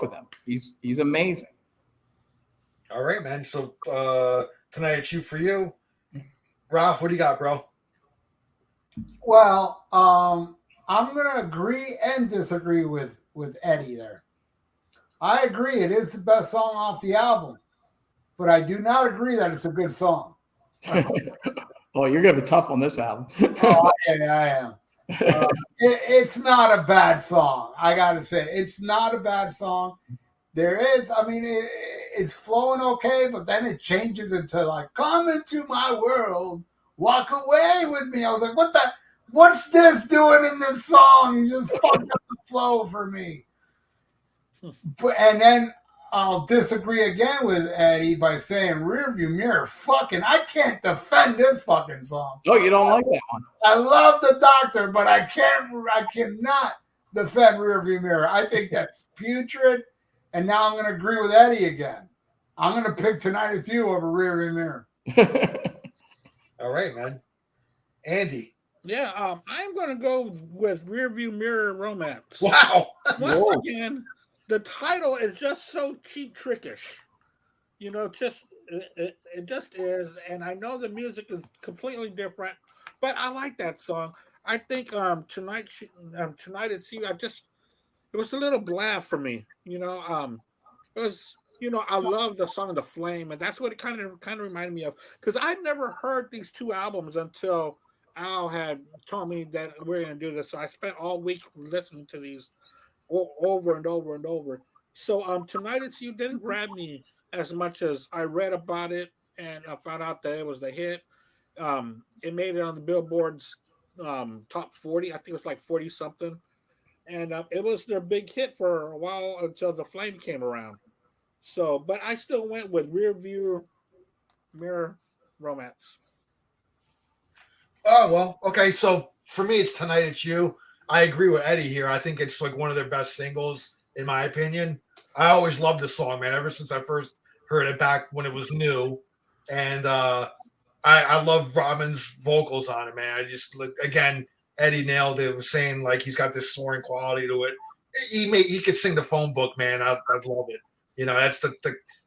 of them. He's amazing. All right, man. So Tonight It's You for you. Ralph, what do you got, bro? Well, I'm going to agree and disagree with Eddie there. I agree it is the best song off the album, but I do not agree that it's a good song. Well, you're going to be tough on this album. Oh, yeah, I am. It's not a bad song. I got to say, it's not a bad song. There is, it's flowing okay, but then it changes into like, come into my world, walk away with me. I was like, what's this doing in this song? You just fucked up the flow for me. And then I'll disagree again with Eddie by saying Rearview Mirror. I can't defend this fucking song. Oh, you don't like that one? I love the Doctor, but I cannot defend Rearview Mirror. I think that's putrid. And now I'm going to agree with Eddie again. I'm going to pick Tonight It's You over Rearview Mirror. All right, man. Andy. Yeah, I'm going to go with Rearview Mirror Romance. Wow. Once again, the title is just so Cheap Trickish. It just is. And I know the music is completely different, but I like that song. I think Tonight It's You, it was a little bland for me. It was, I love the song "The Flame," and that's what it kind of reminded me of, because I'd never heard these two albums until Al had told me that we're going to do this. So I spent all week listening to these over and over and over. So Tonight It's You didn't grab me as much as I read about it and I found out that it was the hit. It made it on the Billboard's top 40. I think it was like 40 something. And it was their big hit for a while until The Flame came around. So, but I still went with Rear View Mirror Romance. Oh, well, okay. So for me, it's Tonight It's You. I agree with Eddie here. I think it's like one of their best singles, in my opinion. I always loved the song, man, ever since I first heard it back when it was new. And I love Robin's vocals on it, man. I just, again, Eddie nailed it. Was saying like he's got this soaring quality to it. He could sing the phone book, man. I love it. That's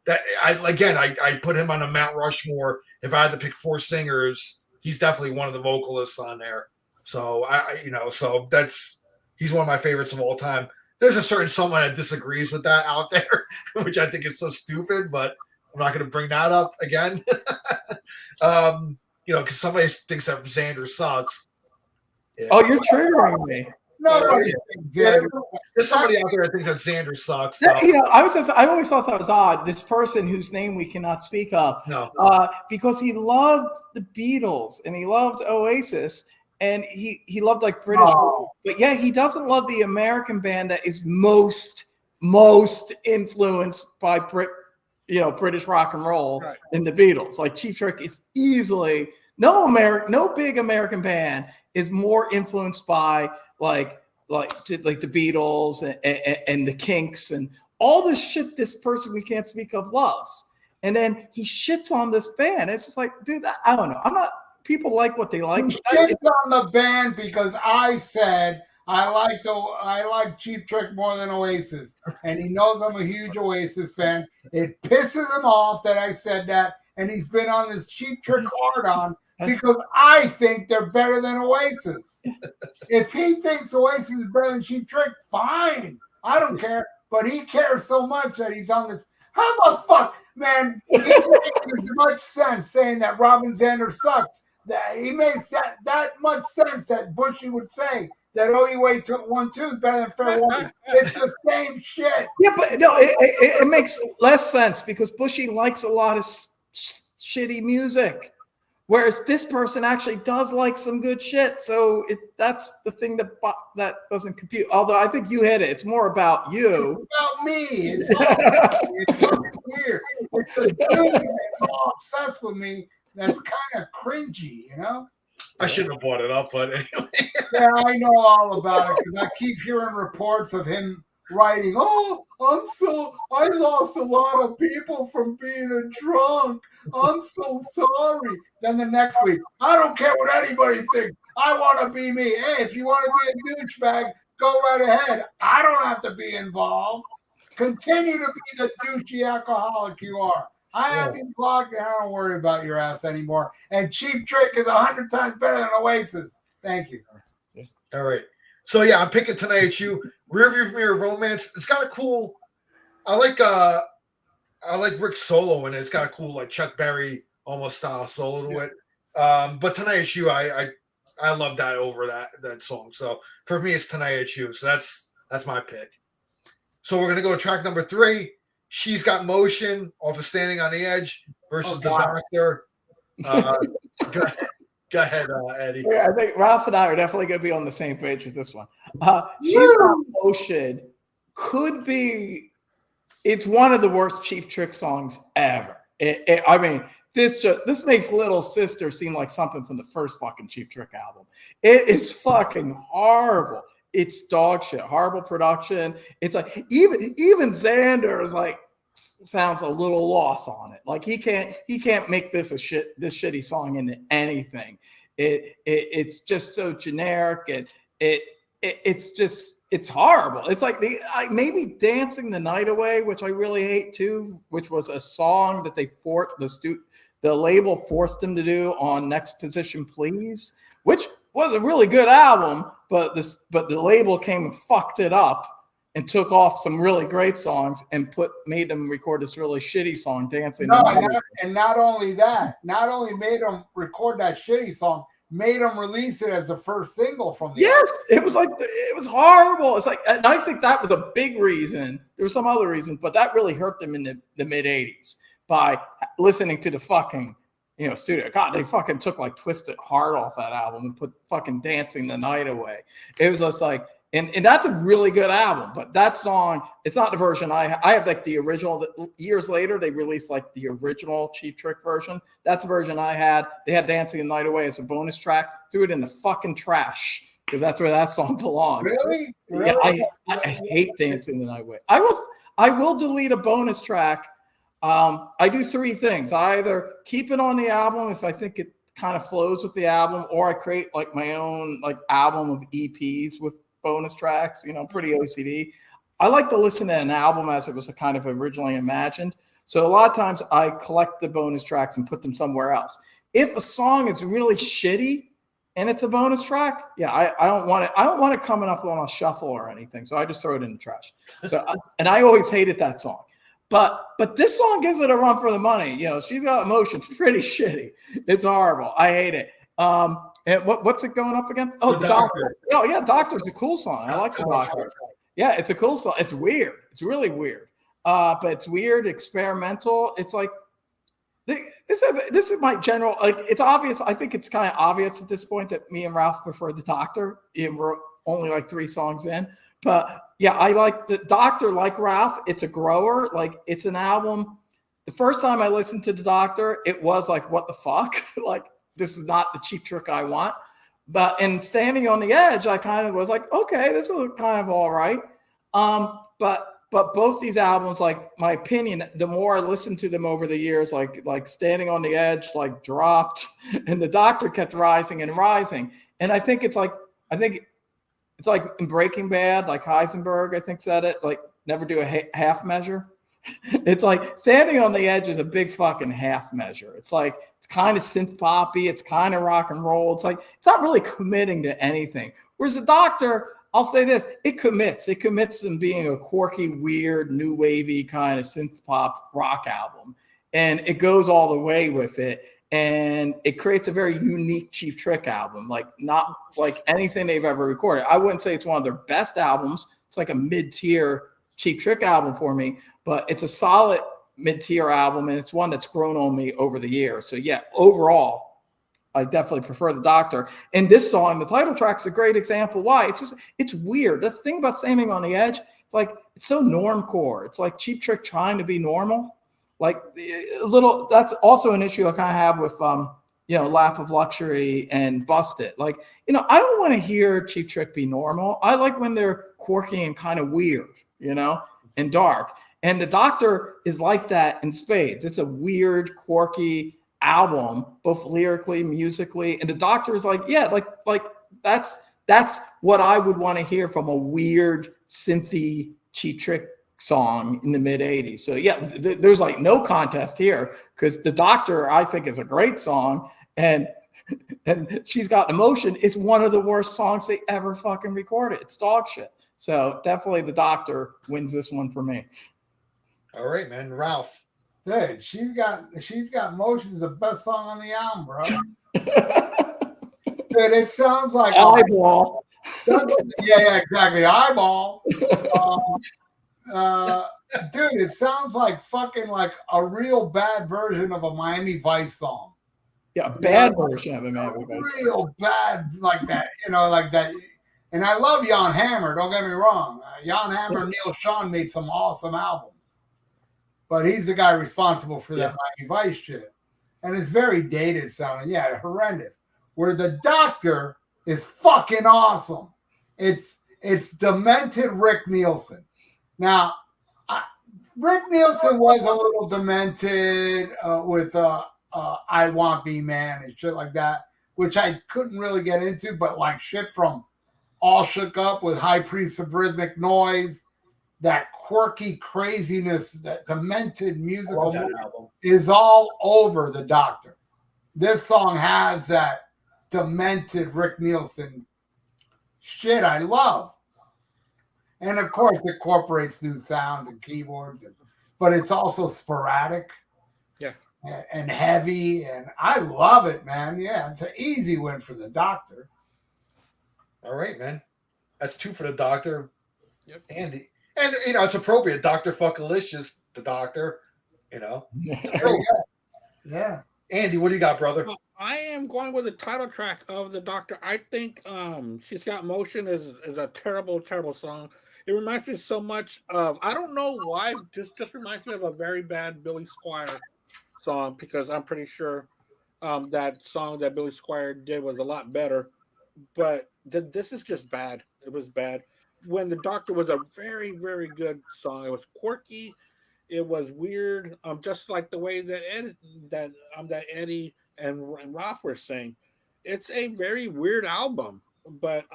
I put him on a Mount Rushmore. If I had to pick 4 singers, he's definitely one of the vocalists on there. So he's one of my favorites of all time. There's a certain someone that disagrees with that out there, which I think is so stupid, but I'm not going to bring that up again. Because somebody thinks that Xander sucks. Yeah. Oh, you're triggering me. No, there's somebody out there that thinks that Xander sucks. So. I always thought that was odd. This person whose name we cannot speak of, because he loved the Beatles and he loved Oasis and he loved like British, but yeah, he doesn't love the American band that is most influenced by British rock and roll in the Beatles. Like Cheap Trick is easily no big American band is more influenced by like the Beatles and the Kinks and all this shit this person we can't speak of loves. And then he shits on this band. It's just like, dude, I don't know. People like what they like. He shits on the band because I said I like Cheap Trick more than Oasis. And he knows I'm a huge Oasis fan. It pisses him off that I said that. And he's been on this Cheap Trick hard on because I think they're better than Oasis. If he thinks Oasis is better than Cheap Trick, fine. I don't care. But he cares so much that he's on this. How the fuck, man? It makes much sense saying that Robin Zander sucks. That he makes that much sense that Bushy would say that OUA 1-2 is better than Fair Warning. It's the same shit. Yeah, but no, it makes less sense because Bushy likes a lot of shitty music. Whereas this person actually does like some good shit, so that's the thing that doesn't compute. Although I think you hit it. It's more about you. It's about me. It's not weird. It's a dude that's so obsessed with me that's kind of cringy, I shouldn't have brought it up, but anyway. Yeah, I know all about it because I keep hearing reports of him writing, I lost a lot of people from being a drunk. I'm so sorry. Then the next week, I don't care what anybody thinks. I want to be me. Hey, if you want to be a douchebag, go right ahead. I don't have to be involved. Continue to be the douchey alcoholic you are. I have you blocked and I don't worry about your ass anymore. And Cheap Trick is 100 times better than Oasis. Thank you. All right. So yeah, I'm picking Tonight It's You. Rearview Mirror Romance. It's got a cool. I like Rick's solo in it. It's got a cool like Chuck Berry almost style solo to it. But Tonight It's You, I love that over that song. So for me, it's Tonight It's You. So that's my pick. So we're gonna go to track number 3. She's Got Motion off of Standing on the Edge versus The Doctor. Go ahead, Eddie. Yeah, I think Ralph and I are definitely going to be on the same page with this one. She's Got Motion could be. It's one of the worst Cheap Trick songs ever. I mean, this makes Little Sister seem like something from the first fucking Cheap Trick album. It is fucking horrible. It's dog shit. Horrible production. It's like even Xander is like sounds a little lost on it. Like he can't make this shitty song into anything. It's just so generic and it's horrible. It's like maybe Dancing the Night Away, which I really hate too, which was a song that the label forced them to do on Next Position Please, which was a really good album, but the label came and fucked it up. and took off some really great songs and made them record this really shitty song, Dancing. No, and not only that, not only made them record that shitty song, made them release it as the first single from the Yes, it was horrible. It's like, and I think that was a big reason. There were some other reasons, but that really hurt them in the mid 80s by listening to the fucking, studio. God, they fucking took like Twisted Heart off that album and put fucking Dancing the Night Away. It was just like, and that's a really good album, but that song, it's not the version I have, like the original. Years later, they released like the original Cheap Trick version. That's the version I had. They had Dancing the Night Away as a bonus track. Threw it in the fucking trash because that's where that song belongs. Really? Yeah, I hate Dancing the Night Away. I will delete a bonus track. I do three things. I either keep it on the album if I think it kind of flows with the album, or I create like my own like album of EPs with bonus tracks. Pretty OCD. I like to listen to an album as it was kind of originally imagined. So a lot of times I collect the bonus tracks and put them somewhere else. If a song is really shitty and it's a bonus track, yeah, I don't want it. I don't want it coming up on a shuffle or anything. So I just throw it in the trash. So and I always hated that song. But this song gives it a run for the money. She's Got Emotions, pretty shitty. It's horrible. I hate it. And what's it going up against? Oh, the Doctor. Oh, yeah, Doctor's a cool song. I like the Doctor. Yeah, it's a cool song. It's weird. It's really weird. But it's weird, experimental. It's like this is my general. Like, it's obvious. I think it's kind of obvious at this point that me and Ralph prefer the Doctor. We're only like 3 songs in, but yeah, I like the Doctor. Like Ralph, it's a grower. Like, it's an album. The first time I listened to the Doctor, it was like, what the fuck? Like, this is not the Cheap Trick I want. But in Standing on the Edge, I kind of was like, okay, this is kind of all right. But both these albums, like, my opinion, the more I listened to them over the years, like Standing on the Edge, like, dropped, and the Doctor kept rising and rising. And I think it's like in Breaking Bad, like Heisenberg, I think said it, like, never do a half measure. It's like Standing on the Edge is a big fucking half measure. It's like, it's kind of synth poppy, it's kind of rock and roll. It's like, it's not really committing to anything. Whereas the Doctor, I'll say this, it commits in being a quirky, weird, new wavy kind of synth pop rock album. And it goes all the way with it. And it creates a very unique Cheap Trick album, like not like anything they've ever recorded. I wouldn't say it's one of their best albums. It's like a mid-tier Cheap Trick album for me, but it's a solid mid-tier album, and it's one that's grown on me over the years. So yeah, overall, I definitely prefer the Doctor. And this song, the title track's a great example. Why? It's weird. The thing about Standing on the Edge, it's so normcore. It's like Cheap Trick trying to be normal. Like a little, that's also an issue I kind of have with, Lap of Luxury and Busted. Like, I don't want to hear Cheap Trick be normal. I like when they're quirky and kind of weird, and dark. And the Doctor is like that in spades. It's a weird, quirky album, both lyrically, musically. And the Doctor is like, yeah, like that's what I would want to hear from a weird, synthy Cheap Trick song in the mid 80s. So yeah, there's like no contest here, because the Doctor, I think, is a great song, and She's Got Emotion is one of the worst songs they ever fucking recorded. It's dog shit. So definitely the Doctor wins this one for me. All right, man. Ralph. Dude, She's Got Emotion is the best song on the album, bro. Dude, it sounds like Eyeball. Yeah, exactly. Eyeball. Dude, it sounds like fucking like a real bad version of a Miami Vice song. Yeah, a bad version of a Miami Vice. Real bad, like that, like that. And I love Jan Hammer, don't get me wrong. Jan Hammer and Neil Sean made some awesome albums. But he's the guy responsible for that Miami Vice shit. And it's very dated sounding. Yeah, horrendous. Where the Doctor is fucking awesome. It's demented Rick Nielsen. Now, Rick Nielsen was a little demented with I Want B-Man and shit like that, which I couldn't really get into, but like shit from All Shook Up with High Priest of Rhythmic Noise, that quirky craziness, that demented musical album is all over the Doctor. This song has that demented Rick Nielsen shit I love. And of course, it incorporates new sounds and keyboards, but it's also sporadic. Yeah. And heavy, and I love it, man. Yeah, it's an easy win for the Doctor. All right, man. That's 2 for the Doctor. Yep. Andy. And, it's appropriate. Dr. Fuckalicious, the Doctor, Yeah. Andy, what do you got, brother? Well, I am going with the title track of the Doctor. I think She's Got Motion is a terrible, terrible song. It reminds me so much of, I don't know why, just reminds me of a very bad Billy Squier song, because I'm pretty sure that song that Billy Squier did was a lot better. But this is just bad. It was bad. When the Doctor was a very, very good song. It was quirky. It was weird. Just like the way that Eddie and Ralph were saying. It's a very weird album. But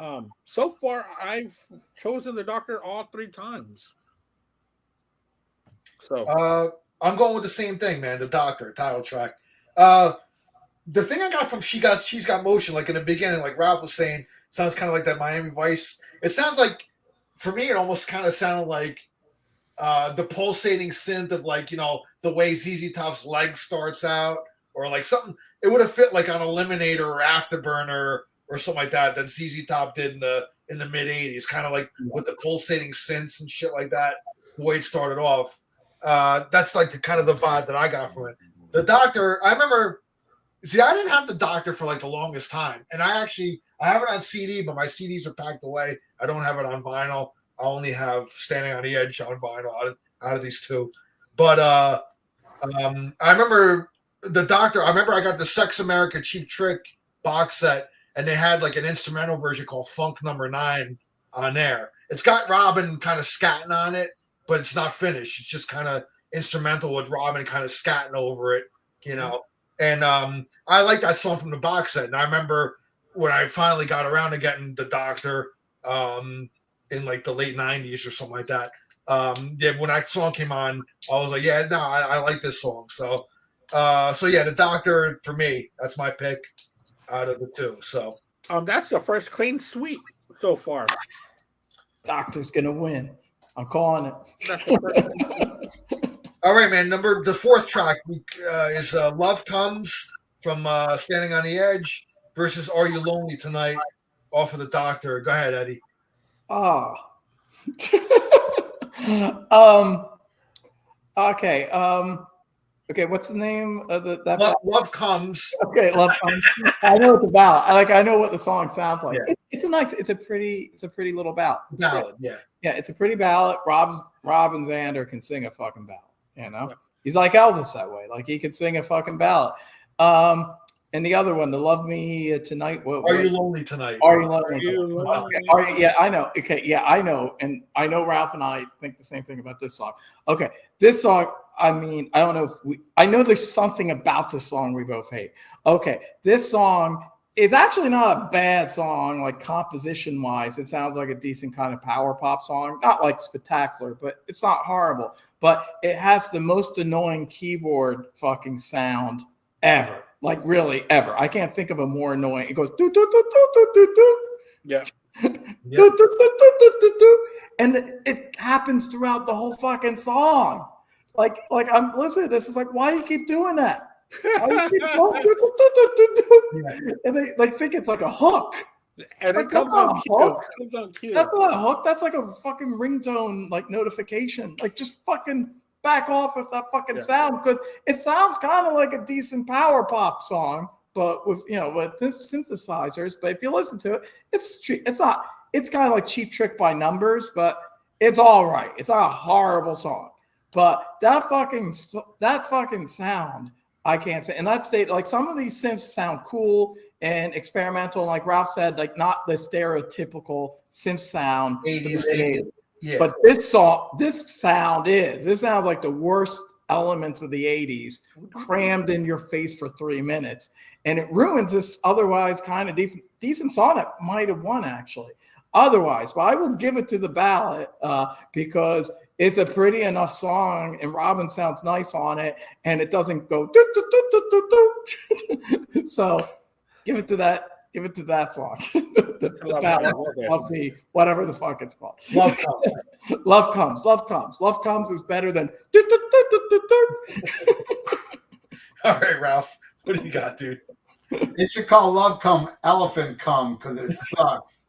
so far, I've chosen the Doctor all 3 times. So I'm going with the same thing, man. The Doctor title track. The thing I got from She's Got Motion, like in the beginning, like Ralph was saying, sounds kind of like that Miami Vice. It sounds like, for me, it almost kind of sounded like the pulsating synth of, like, the way ZZ Top's leg starts out, or like something. It would have fit like on Eliminator or Afterburner or something like that ZZ Top did in the mid '80s, kind of like with the pulsating synths and shit like that. The way it started off, that's like the kind of the vibe that I got from it. The Doctor, I remember. See, I didn't have the Doctor for like the longest time, and I have it on CD, but my CDs are packed away. I don't have it on vinyl. I only have Standing on the Edge on vinyl out of these 2. But I remember the Doctor. I remember I got the Sex America Cheap Trick box set, and they had like an instrumental version called Funk Number 9 on there. It's got Robin kind of scatting on it, but it's not finished. It's just kind of instrumental with Robin kind of scatting over it, And I like that song from the box set. And I remember when I finally got around to getting the Doctor in like the late 90s or something like that. When that song came on, I was like, yeah, no, I like this song. So yeah, the Doctor, for me, that's my pick out of the 2. So that's the first clean sweep so far. Doctor's gonna win. I'm calling it. That's the first all right, man. The 4th track is Love Comes from Standing on the Edge versus Are You Lonely Tonight off of the Doctor. Go ahead, Eddie. Oh. Okay. Okay, what's the name of that? Love Comes. Okay, Love Comes. I know it's a ballad. I know what the song sounds like. Yeah. It's a pretty little ballad. Ballad, yeah. Yeah, it's a pretty ballad. Rob and Xander can sing a fucking ballad. He's like Elvis that way. Like, he could sing a fucking ballad. And the other one, the Love Me Tonight. Are You Lonely Tonight? Are You Lonely? Okay. Yeah, I know. Okay, yeah, I know. And I know Ralph and I think the same thing about this song. Okay, this song, I mean, I don't know if I know there's something about this song we both hate. Okay, this song is actually not a bad song, like composition-wise. It sounds like a decent kind of power pop song. Not like spectacular, but it's not horrible. But it has the most annoying keyboard fucking sound ever. Like, really, ever. I can't think of a more annoying. It goes do do do do do do do. Yeah. Do, do, do, do, do, do. And it happens throughout the whole fucking song. Like I'm listening to this. It's like, why do you keep doing that? Why do you keep going, do, do, do, do, do? And they think it's like a hook. And like, it comes on cue. That's not a hook. That's like a fucking ringtone, like notification. Like, just fucking back off with that fucking sound, because it sounds kind of like a decent power pop song, but with with synthesizers. But if you listen to it, it's not. It's kind of like Cheap Trick by numbers, but it's all right. It's not a horrible song, but that fucking sound, I can't say. And that's like, some of these synths sound cool and experimental, like Ralph said, like not the stereotypical synth sound. 80s. Yeah. But this sound sounds like the worst elements of the 80s crammed in your face for 3 minutes. And it ruins this otherwise kind of decent song that might have won, actually. Otherwise, but I will give it to the ballad because it's a pretty enough song, and Robin sounds nice on it, and it doesn't go do, do, do, do, do, do. So give it to that Give it to that song. the ballad of the whatever the fuck it's called. Love Comes. Love Comes. Love Comes. Love Comes is better than. All right, Ralph. What do you got, dude? It should call Love Come Elephant Come because it sucks.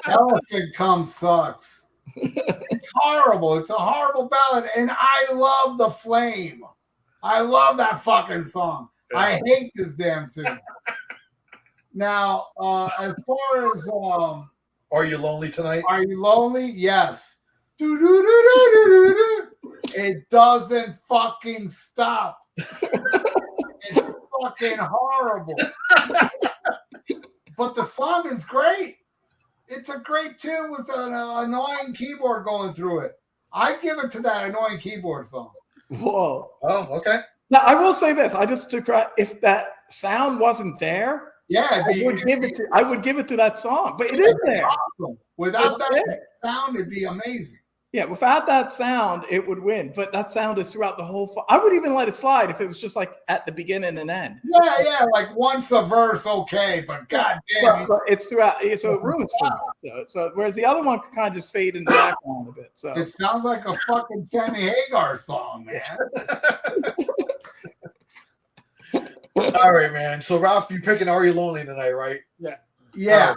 Elephant Come sucks. It's horrible. It's a horrible ballad, and I love The Flame. I love that fucking song. I hate this damn tune. Now, as far as Are You Lonely Tonight? Are You Lonely? Yes. It doesn't fucking stop. It's fucking horrible. But the song is great. It's a great tune with an annoying keyboard going through it. I give it to that annoying keyboard song. Whoa. Oh, okay. Now I will say this: I just took if that sound wasn't there, Yeah, I would give it to that song. But it is there. Awesome. Without that sound, it'd be amazing. Yeah, without that sound, it would win. But that sound is throughout the whole. I would even let it slide if it was just like at the beginning and end. Yeah, like once a verse, okay, but goddamn, But it's throughout, so it ruins for me. So whereas the other one could kind of just fade in the background a bit. So it sounds like a fucking Sammy Hagar song, man. All right, man. So, Ralph, you picking Are You Lonely Tonight, right? Yeah.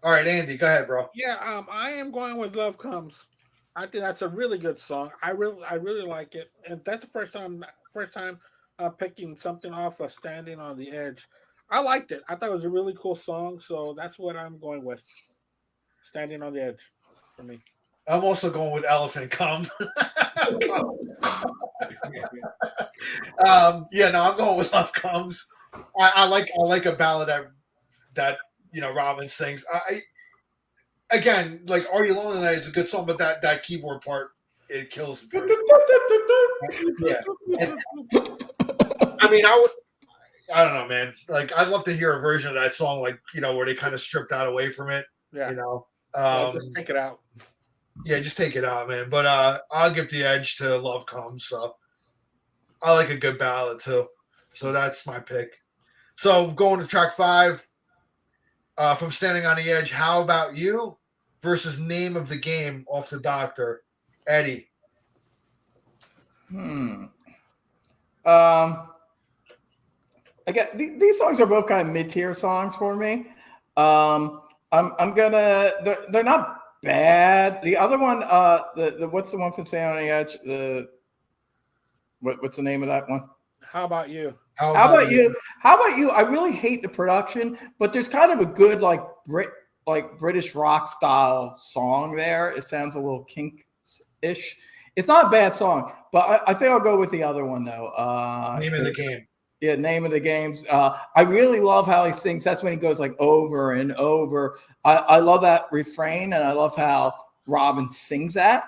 All right, Andy, go ahead, bro. Yeah, I am going with Love Comes. I think that's a really good song. I really like it, and that's the first time picking something off of Standing on the Edge. I liked it. I thought it was a really cool song, so that's what I'm going with. Standing on the Edge for me. I'm also going with Elephant Come. I'm going with Love Comes. I like a ballad that Robin sings. Again, like Are You Lonely Tonight is a good song, but that keyboard part, it kills it. Yeah. I mean, I don't know, man. Like, I'd love to hear a version of that song, like, where they kind of stripped that away from it. Yeah. Just take it out. Yeah, just take it out, man. But I'll give the edge to Love Comes. So I like a good ballad too. So that's my pick. So going to track 5 from Standing on the Edge. How About You versus Name of the Game off the Doctor. Eddie. Again, these songs are both kind of mid-tier songs for me. I'm gonna. They're not bad. The other one, the what's the one from Standing on the Edge? What's the name of that one? How About You? How about you? How about you? I really hate the production, but there's kind of a good British rock style song there. It sounds a little Kink-ish. It's not a bad song, but I think I'll go with the other one though. Name of the Game. Yeah, Name of the Games. I really love how he sings. That's when he goes like over and over. I love that refrain, and I love how Robin sings that.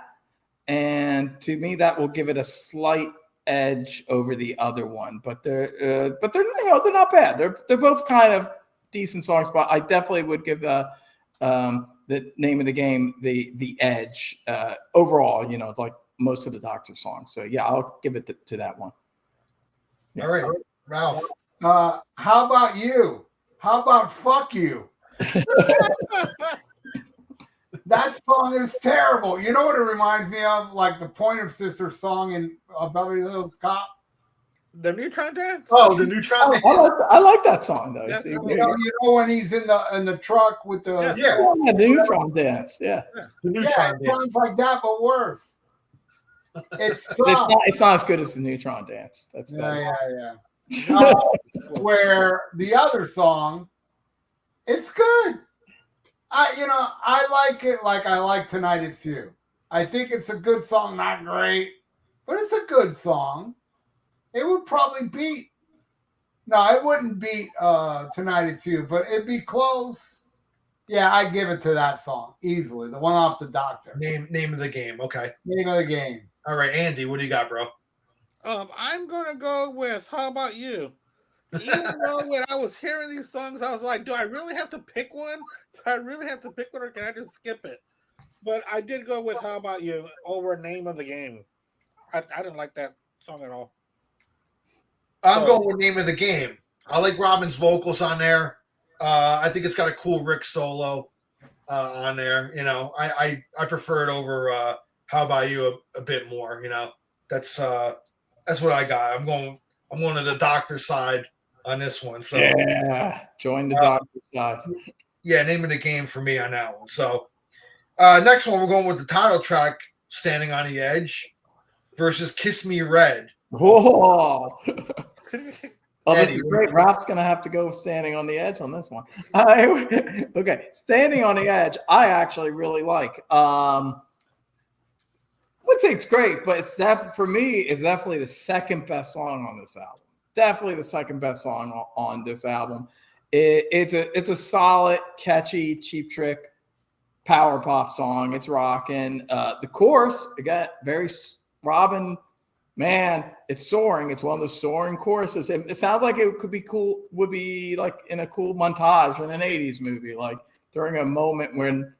And to me, that will give it a slight edge over the other one. But they're not bad. They're both kind of decent songs. But I definitely would give the Name of the Game the edge overall. Like most of the Doctor songs. So yeah, I'll give it to that one. Yeah. All right. Ralph. How About You? How about Fuck You? That song is terrible. You know what it reminds me of? Like the Pointer Sisters song in Beverly Hills Cop. The Neutron Dance? Oh, the Neutron Dance. I like that song though. Yes, You know when he's in the truck with the the Neutron Dance. Yeah. The Neutron it sounds like that, but worse. It's not as good as the Neutron Dance. That's better. Yeah. Where the other song, it's good. I like it like I like Tonight It's You. I think it's a good song, not great, but it's a good song. It would probably beat. No, it wouldn't beat Tonight It's You, but it'd be close. Yeah, I give it to that song easily. The one off the Doctor. Name of the Game. Okay. Name of the Game. All right, Andy, what do you got, bro? I'm gonna go with How About You. Even though when I was hearing these songs, I was like, do I really have to pick one? Do I really have to pick one, or can I just skip it? But I did go with How About You over Name of the Game. I didn't like that song at all. I'm going with Name of the Game. I like Robin's vocals on there. I think it's got a cool Rick solo on there. You know, I prefer it over How About You a bit more. You know, that's what I got. I'm going to the doctor's side on this one. So yeah, join the doctor's side. Yeah, name of the game for me on that one. So next one, we're going with the title track, Standing on the Edge, versus Kiss Me Red. Whoa. Oh, this Eddie, is great. Ralph's going to have to go Standing on the Edge on this one. Okay, Standing on the Edge, I actually really like. I would say it's great, but for me, it's definitely the second best song on this album. Definitely the second best song on this album. It's a solid, catchy, Cheap Trick power pop song. It's rocking. The chorus, again, very Robin. Man, it's soaring. It's one of those soaring choruses. It sounds like it could be cool, would be like in a cool montage in an 80s movie, like during a moment when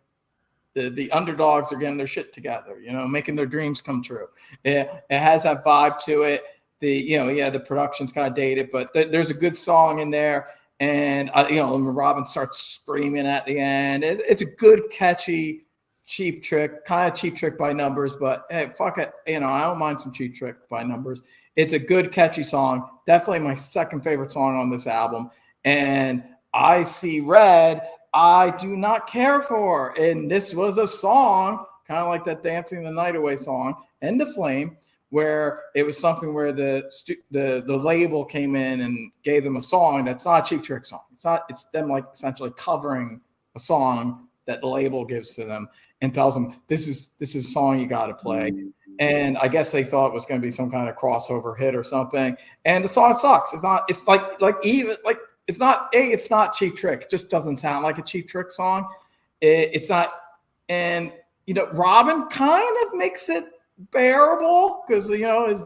the underdogs are getting their shit together, you know, making their dreams come true. It has that vibe to it. The production's kind of dated, but there's a good song in there. And, when Robin starts screaming at the end, it's a good, catchy, Cheap Trick, kind of Cheap Trick by numbers, but hey, fuck it. I don't mind some Cheap Trick by numbers. It's a good, catchy song. Definitely my second favorite song on this album. And I See Red, I do not care for. And this was a song, kind of like that Dancing the Night Away song, End of Flame, where it was something where the label came in and gave them a song that's not a Cheap Trick song. It's them like essentially covering a song that the label gives to them and tells them this is a song you got to play. And I guess they thought it was going to be some kind of crossover hit or something. And the song sucks. It's not. It's it's not Cheap Trick. It just doesn't sound like a Cheap Trick song. It's not. And Robin kind of makes it bearable because his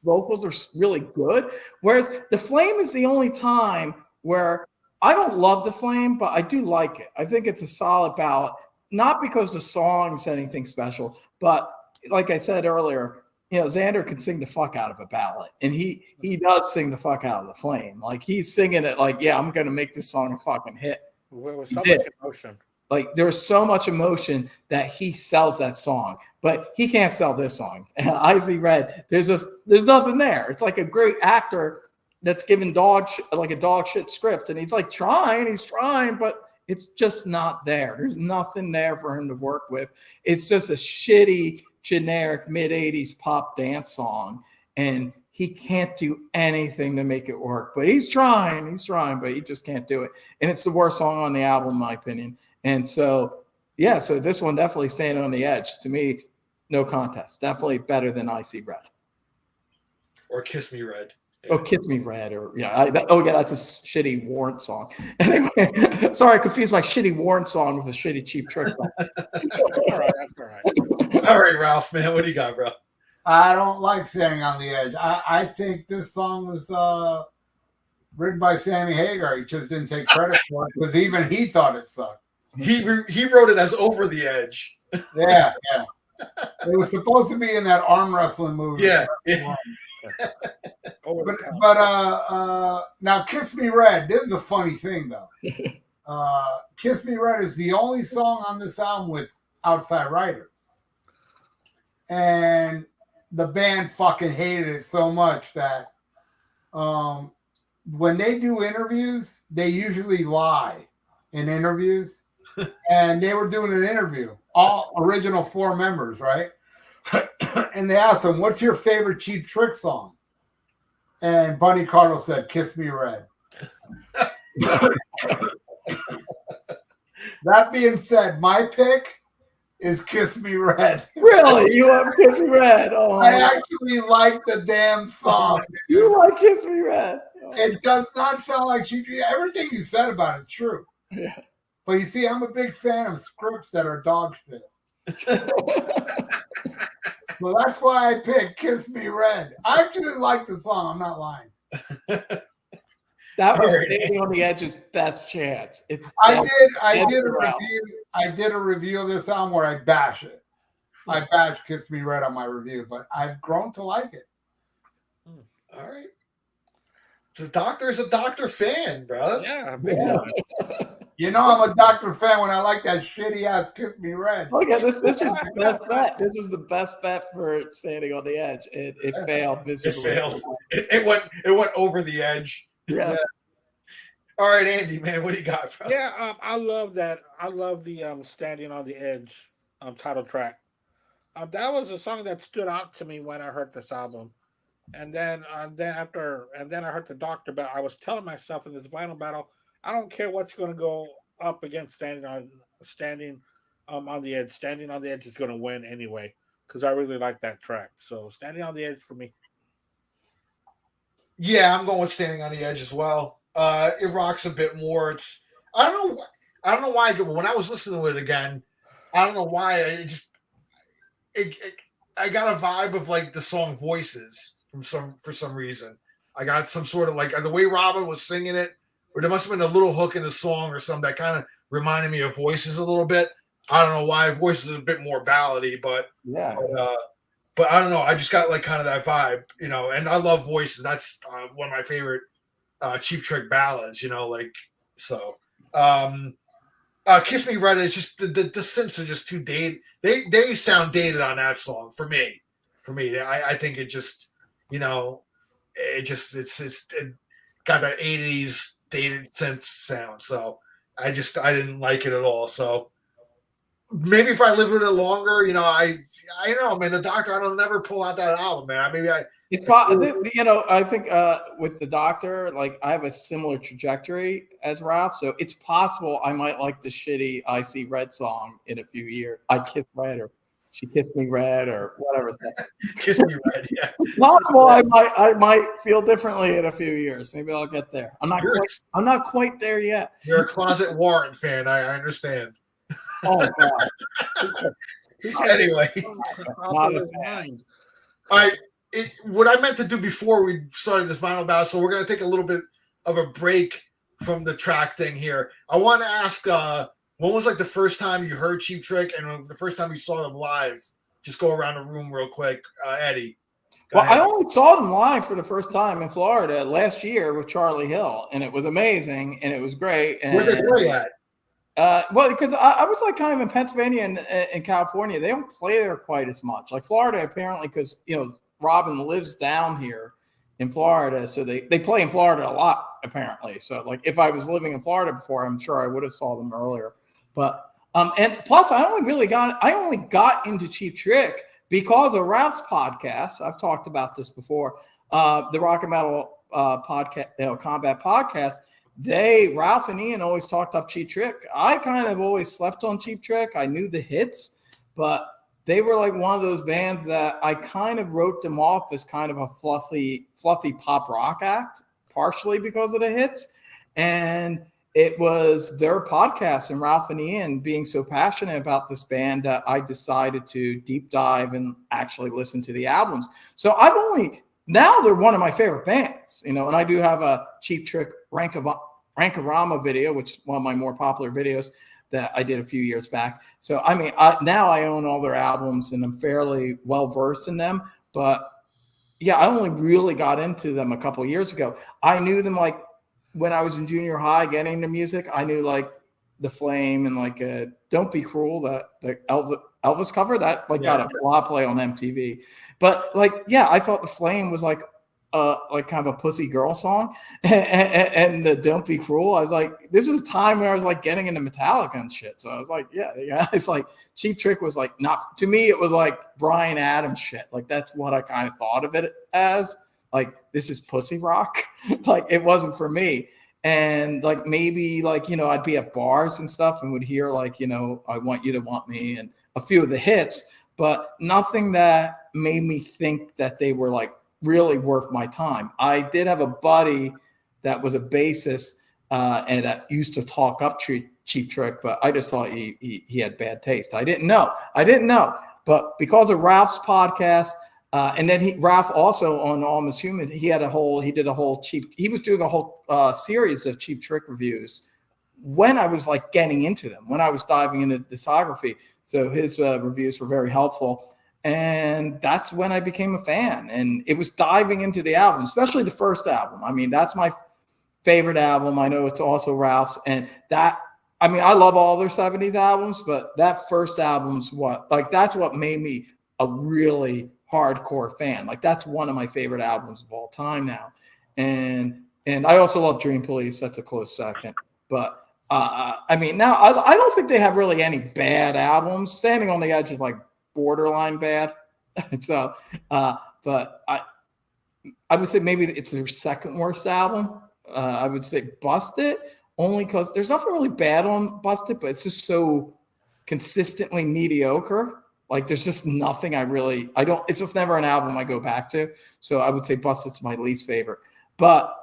vocals are really good, whereas The Flame is the only time where I don't love The Flame, but I do like it. I think it's a solid ballad, not because the song's anything special, but like I said earlier, Xander can sing the fuck out of a ballad, and he does sing the fuck out of The Flame. Like he's singing it like, yeah, I'm gonna make this song a fucking hit. With so much emotion. Like there's so much emotion that he sells that song, but he can't sell this song. I See Red, there's nothing there. It's like a great actor that's given a dog shit script, and he's trying, but it's just not there. There's nothing there for him to work with. It's just a shitty, generic mid-'80s pop dance song, and he can't do anything to make it work. But he's trying, but he just can't do it. And it's the worst song on the album, in my opinion. And so this one definitely Standing on the Edge. To me, no contest. Definitely better than I See Red. Or Kiss Me Red. Oh, Kiss Me Red. That's a shitty Warrant song. Anyway, sorry, I confused my shitty Warrant song with a shitty Cheap Trick song. That's all right. All right, Ralph, man. What do you got, bro? I don't like Standing on the Edge. I think this song was written by Sammy Hagar. He just didn't take credit for it because even he thought it sucked. He wrote it as Over the Edge. Yeah. It was supposed to be in that arm wrestling movie. Yeah. But now Kiss Me Red. This is a funny thing though. Kiss Me Red is the only song on this album with outside writers, and the band fucking hated it so much that when they do interviews, they usually lie in interviews. And they were doing an interview, all original 4 members, right? And they asked them, "What's your favorite Cheap Trick song?" And Bunny Carter said, "Kiss Me Red." That being said, my pick is Kiss Me Red. Really? You love Kiss Me Red? Oh, I actually like the damn song. You like Kiss Me Red? It does not sound like everything you said about it's true. Yeah. But you see, I'm a big fan of scripts that are dog shit. Well, that's why I picked Kiss Me Red. I actually like the song. I'm not lying. That was Standing on the Edge's best chance. I did a review of this album where I bash it. I bash Kiss Me Red on my review, but I've grown to like it. All right. The Doctor is a Doctor fan, bro. Yeah, You know I'm a Doctor fan when I like that shitty ass Kiss Me Red. Oh yeah, this was the best bet. This was the best bet for Standing on the Edge. It failed It miserably. failed. It went over the edge. Yeah. All right, Andy, man, what do you got, bro? Yeah, I love that. I love the Standing on the Edge title track. That was a song that stood out to me when I heard this album. And then I heard the Doctor, but I was telling myself in this vinyl battle, I don't care what's going to go up against Standing on the Edge. Standing on the Edge is going to win anyway because I really like that track. So Standing on the Edge for me. Yeah, I'm going with Standing on the Edge as well. It rocks a bit more. I don't know why. When I was listening to it again, I don't know why. I got a vibe of like the song Voices for some reason. I got some sort of like the way Robin was singing it, or there must have been a little hook in the song or something that kind of reminded me of Voices a little bit. I don't know why. Voices is a bit more ballady, but Yeah. but I don't know. I just got like kind of that vibe, and I love Voices. That's one of my favorite Cheap Trick ballads, like so. Kiss Me Red is just the synths are just too dated. They sound dated on that song for me. I think it just it got that 80s dated synth sound. So I didn't like it at all. So maybe if I lived with it longer, I know, man. The Doctor, I don't never pull out that album, man. It's I think with the Doctor, like I have a similar trajectory as Ralph, so it's possible I might like the shitty "I See Red" song in a few years. I Kissed Red, or She Kissed Me Red, or whatever. Kiss Me Red, yeah. It's possible I might feel differently in a few years. Maybe I'll get there. I'm not quite there yet. You're a closet Warren fan. I understand. Oh God. Anyway, All right. What I meant to do before we started this vinyl battle, so we're going to take a little bit of a break from the track thing here. I want to ask, when was like the first time you heard Cheap Trick and the first time you saw them live? Just go around the room real quick, Eddie. Well, I only saw them live for the first time in Florida last year with Charlie Hill, and it was amazing and it was great. And, where they play at? Well, because I was like kind of in Pennsylvania and California, they don't play there quite as much. Like Florida, apparently, because Robin lives down here in Florida, so they play in Florida a lot, apparently. So like if I was living in Florida before, I'm sure I would have saw them earlier. But and plus I only got into Cheap Trick because of Ralph's podcast. I've talked about this before. The Rock and Metal podcast, Combat podcast. Ralph and Ian always talked up Cheap Trick. I kind of always slept on Cheap Trick. I knew the hits, but they were like one of those bands that I kind of wrote them off as kind of a fluffy pop rock act, partially because of the hits. And it was their podcast and Ralph and Ian being so passionate about this band that I decided to deep dive and actually listen to the albums. So now they're one of my favorite bands, and I do have a Cheap Trick Rankorama video, which is one of my more popular videos that I did a few years back. So, now I own all their albums and I'm fairly well versed in them. But yeah, I only really got into them a couple of years ago. I knew them like when I was in junior high getting into music. I knew like The Flame and like Don't Be Cruel, the Elvis cover that got a lot of play on MTV. But I thought The Flame was like kind of a pussy girl song, and the Don't Be Cruel. I was like, this was a time where I was like getting into Metallica and shit. So I was like, yeah. It's like Cheap Trick was like not to me. It was like Bryan Adams shit. Like that's what I kind of thought of it as. Like this is pussy rock. Like it wasn't for me. And like maybe like I'd be at bars and stuff and would hear like I Want You to Want Me and a few of the hits, but nothing that made me think that they were like really worth my time. I did have a buddy that was a bassist and that used to talk up Cheap Trick, but I just thought he had bad taste. I didn't know, but because of Ralph's podcast, and then Ralph also on Almost Human, he was doing a whole series of Cheap Trick reviews when I was like getting into them, when I was diving into discography. So his reviews were very helpful. And that's when I became a fan. And it was diving into the album, especially the first album. I mean, that's my favorite album. I know it's also Ralph's. And that, I mean, I love all their 70s albums, but that first album's that's what made me a really hardcore fan. Like, that's one of my favorite albums of all time now. And I also love Dream Police. That's a close second. But I mean, now I don't think they have really any bad albums. Standing on the Edge is like borderline bad. So, but I would say maybe it's their second worst album. I would say Bust It, only because there's nothing really bad on Bust It, but it's just so consistently mediocre. Like, there's just nothing it's just never an album I go back to. So I would say Bust It's my least favorite. But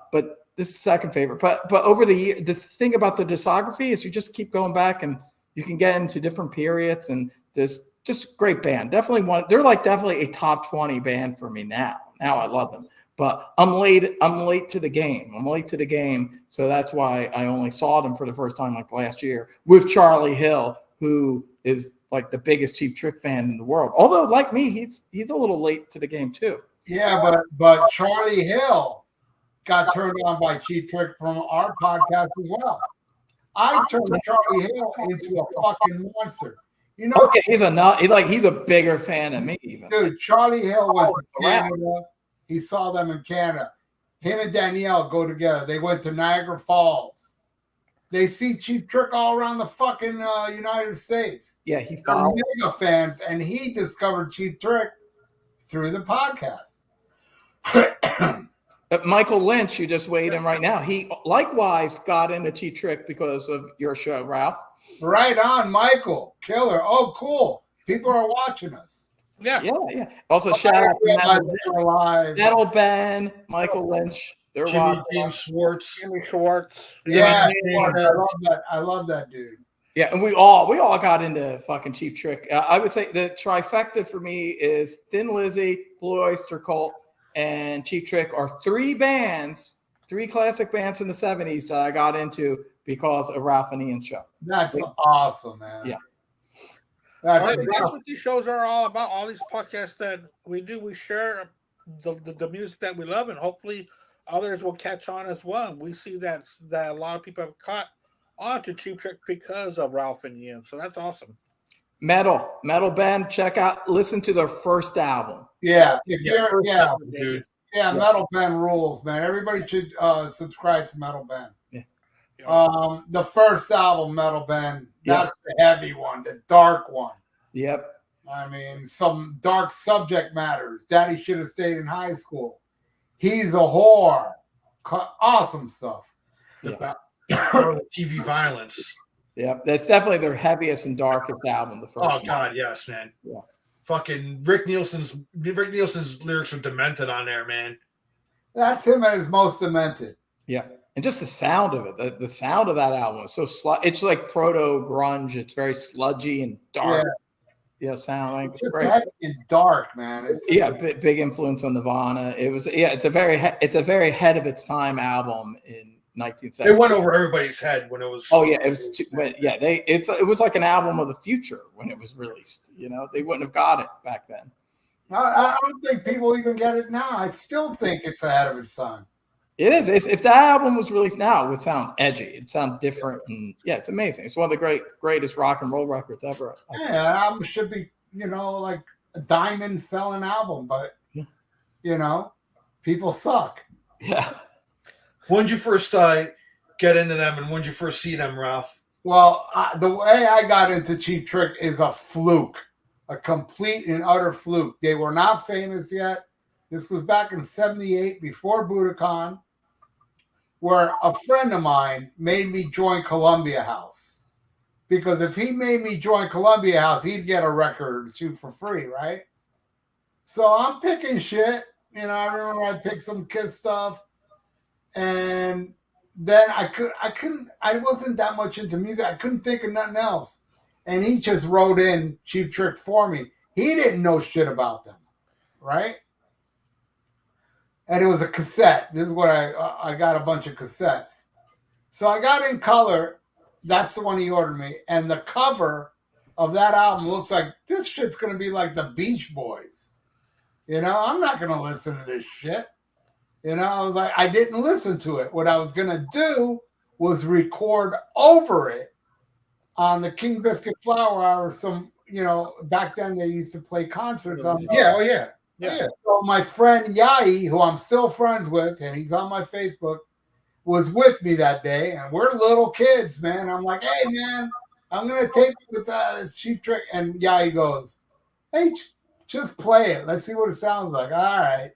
this is second favorite. But over the year, the thing about the discography is you just keep going back and you can get into different periods, and there's just great band. They're like definitely a top 20 band for me now. Now I love them. But I'm late to the game. So that's why I only saw them for the first time like last year with Charlie Hill, who is like the biggest Cheap Trick fan in the world. Although, like me, he's a little late to the game too. Yeah, but Charlie Hill got turned on by Cheap Trick from our podcast as well. I turned Charlie Hill into a fucking monster. You know, okay, he's a bigger fan than me even. Dude, Charlie Hill went to Canada. He saw them in Canada. Him and Danielle go together. They went to Niagara Falls. They see Cheap Trick all around the fucking United States. Yeah, he They're followed. mega fans, and he discovered Cheap Trick through the podcast. Michael Lynch, you just weighed in right now. He likewise got into Cheap Trick because of your show, Ralph. Right on, Michael. Killer. Oh, cool. People are watching us. Yeah. Also, shout out to Metal Ben, Michael Lynch. They're Jimmy watching. Jimmy Schwartz. Yeah, I love that dude. Yeah, and we all got into fucking Cheap Trick. I would say the trifecta for me is Thin Lizzy, Blue Oyster Cult, and Cheap Trick are three classic bands from the 70s that I got into because of Ralph and Ian's show. That's awesome, man. Yeah. That's what these shows are all about. All these podcasts that we do, we share the music that we love, and hopefully others will catch on as well. We see that a lot of people have caught on to Cheap Trick because of Ralph and Ian. So that's awesome. Metal band, listen to their first album. Yeah, dude. Yeah, Metal Band rules, man. Everybody should subscribe to Metal Band. Yeah. The first album, Metal Band, that's the heavy one, the dark one. Yep. I mean, some dark subject matters. Daddy should have stayed in high school. He's a whore. Awesome stuff. TV violence. Yeah, that's definitely their heaviest and darkest album. The first. Oh God, yes, man. Yeah. Fucking Rick Nielsen's lyrics are demented on there, man. That's him at his most demented. Yeah, and just the sound of it. The sound of that album is so it's like proto grunge. It's very sludgy and dark. Yeah, sounding great. It's dark, man. Big influence on Nirvana. It's a very ahead of its time album in 1970. It went over everybody's head when it was. Oh yeah, it was. It was like an album of the future when it was released. You know, they wouldn't have got it back then. I don't think people even get it now. I still think it's ahead of its time. It is. If that album was released now, it would sound edgy. It'd sound different, and it's amazing. It's one of the greatest rock and roll records ever. Yeah, an album should be, like a diamond selling album, but people suck. Yeah. When did you first get into them, and when did you first see them, Ralph? Well, the way I got into Cheap Trick is a fluke, a complete and utter fluke. They were not famous yet. This was back in '78, before Budokan, where a friend of mine made me join Columbia House. Because if he made me join Columbia House, he'd get a record or two for free, right? So I'm picking shit. I remember I picked some Kiss stuff. And then I wasn't that much into music. I couldn't think of nothing else. And he just wrote in Cheap Trick for me. He didn't know shit about them, right? And it was a cassette. This is what I got, a bunch of cassettes. So I got In Color. That's the one he ordered me. And the cover of that album looks like this shit's gonna be like the Beach Boys. You know, I'm not gonna listen to this shit. You know, I was like, I didn't listen to it. What I was gonna do was record over it on the King Biscuit Flower Hour. Some, you know, back then they used to play concerts on. Yeah, oh yeah. Yeah. So my friend Yai, who I'm still friends with, and he's on my Facebook, was with me that day, and we're little kids, man. I'm like, hey, man, I'm gonna take you with Cheap Trick, and Yai goes, hey, just play it. Let's see what it sounds like. All right,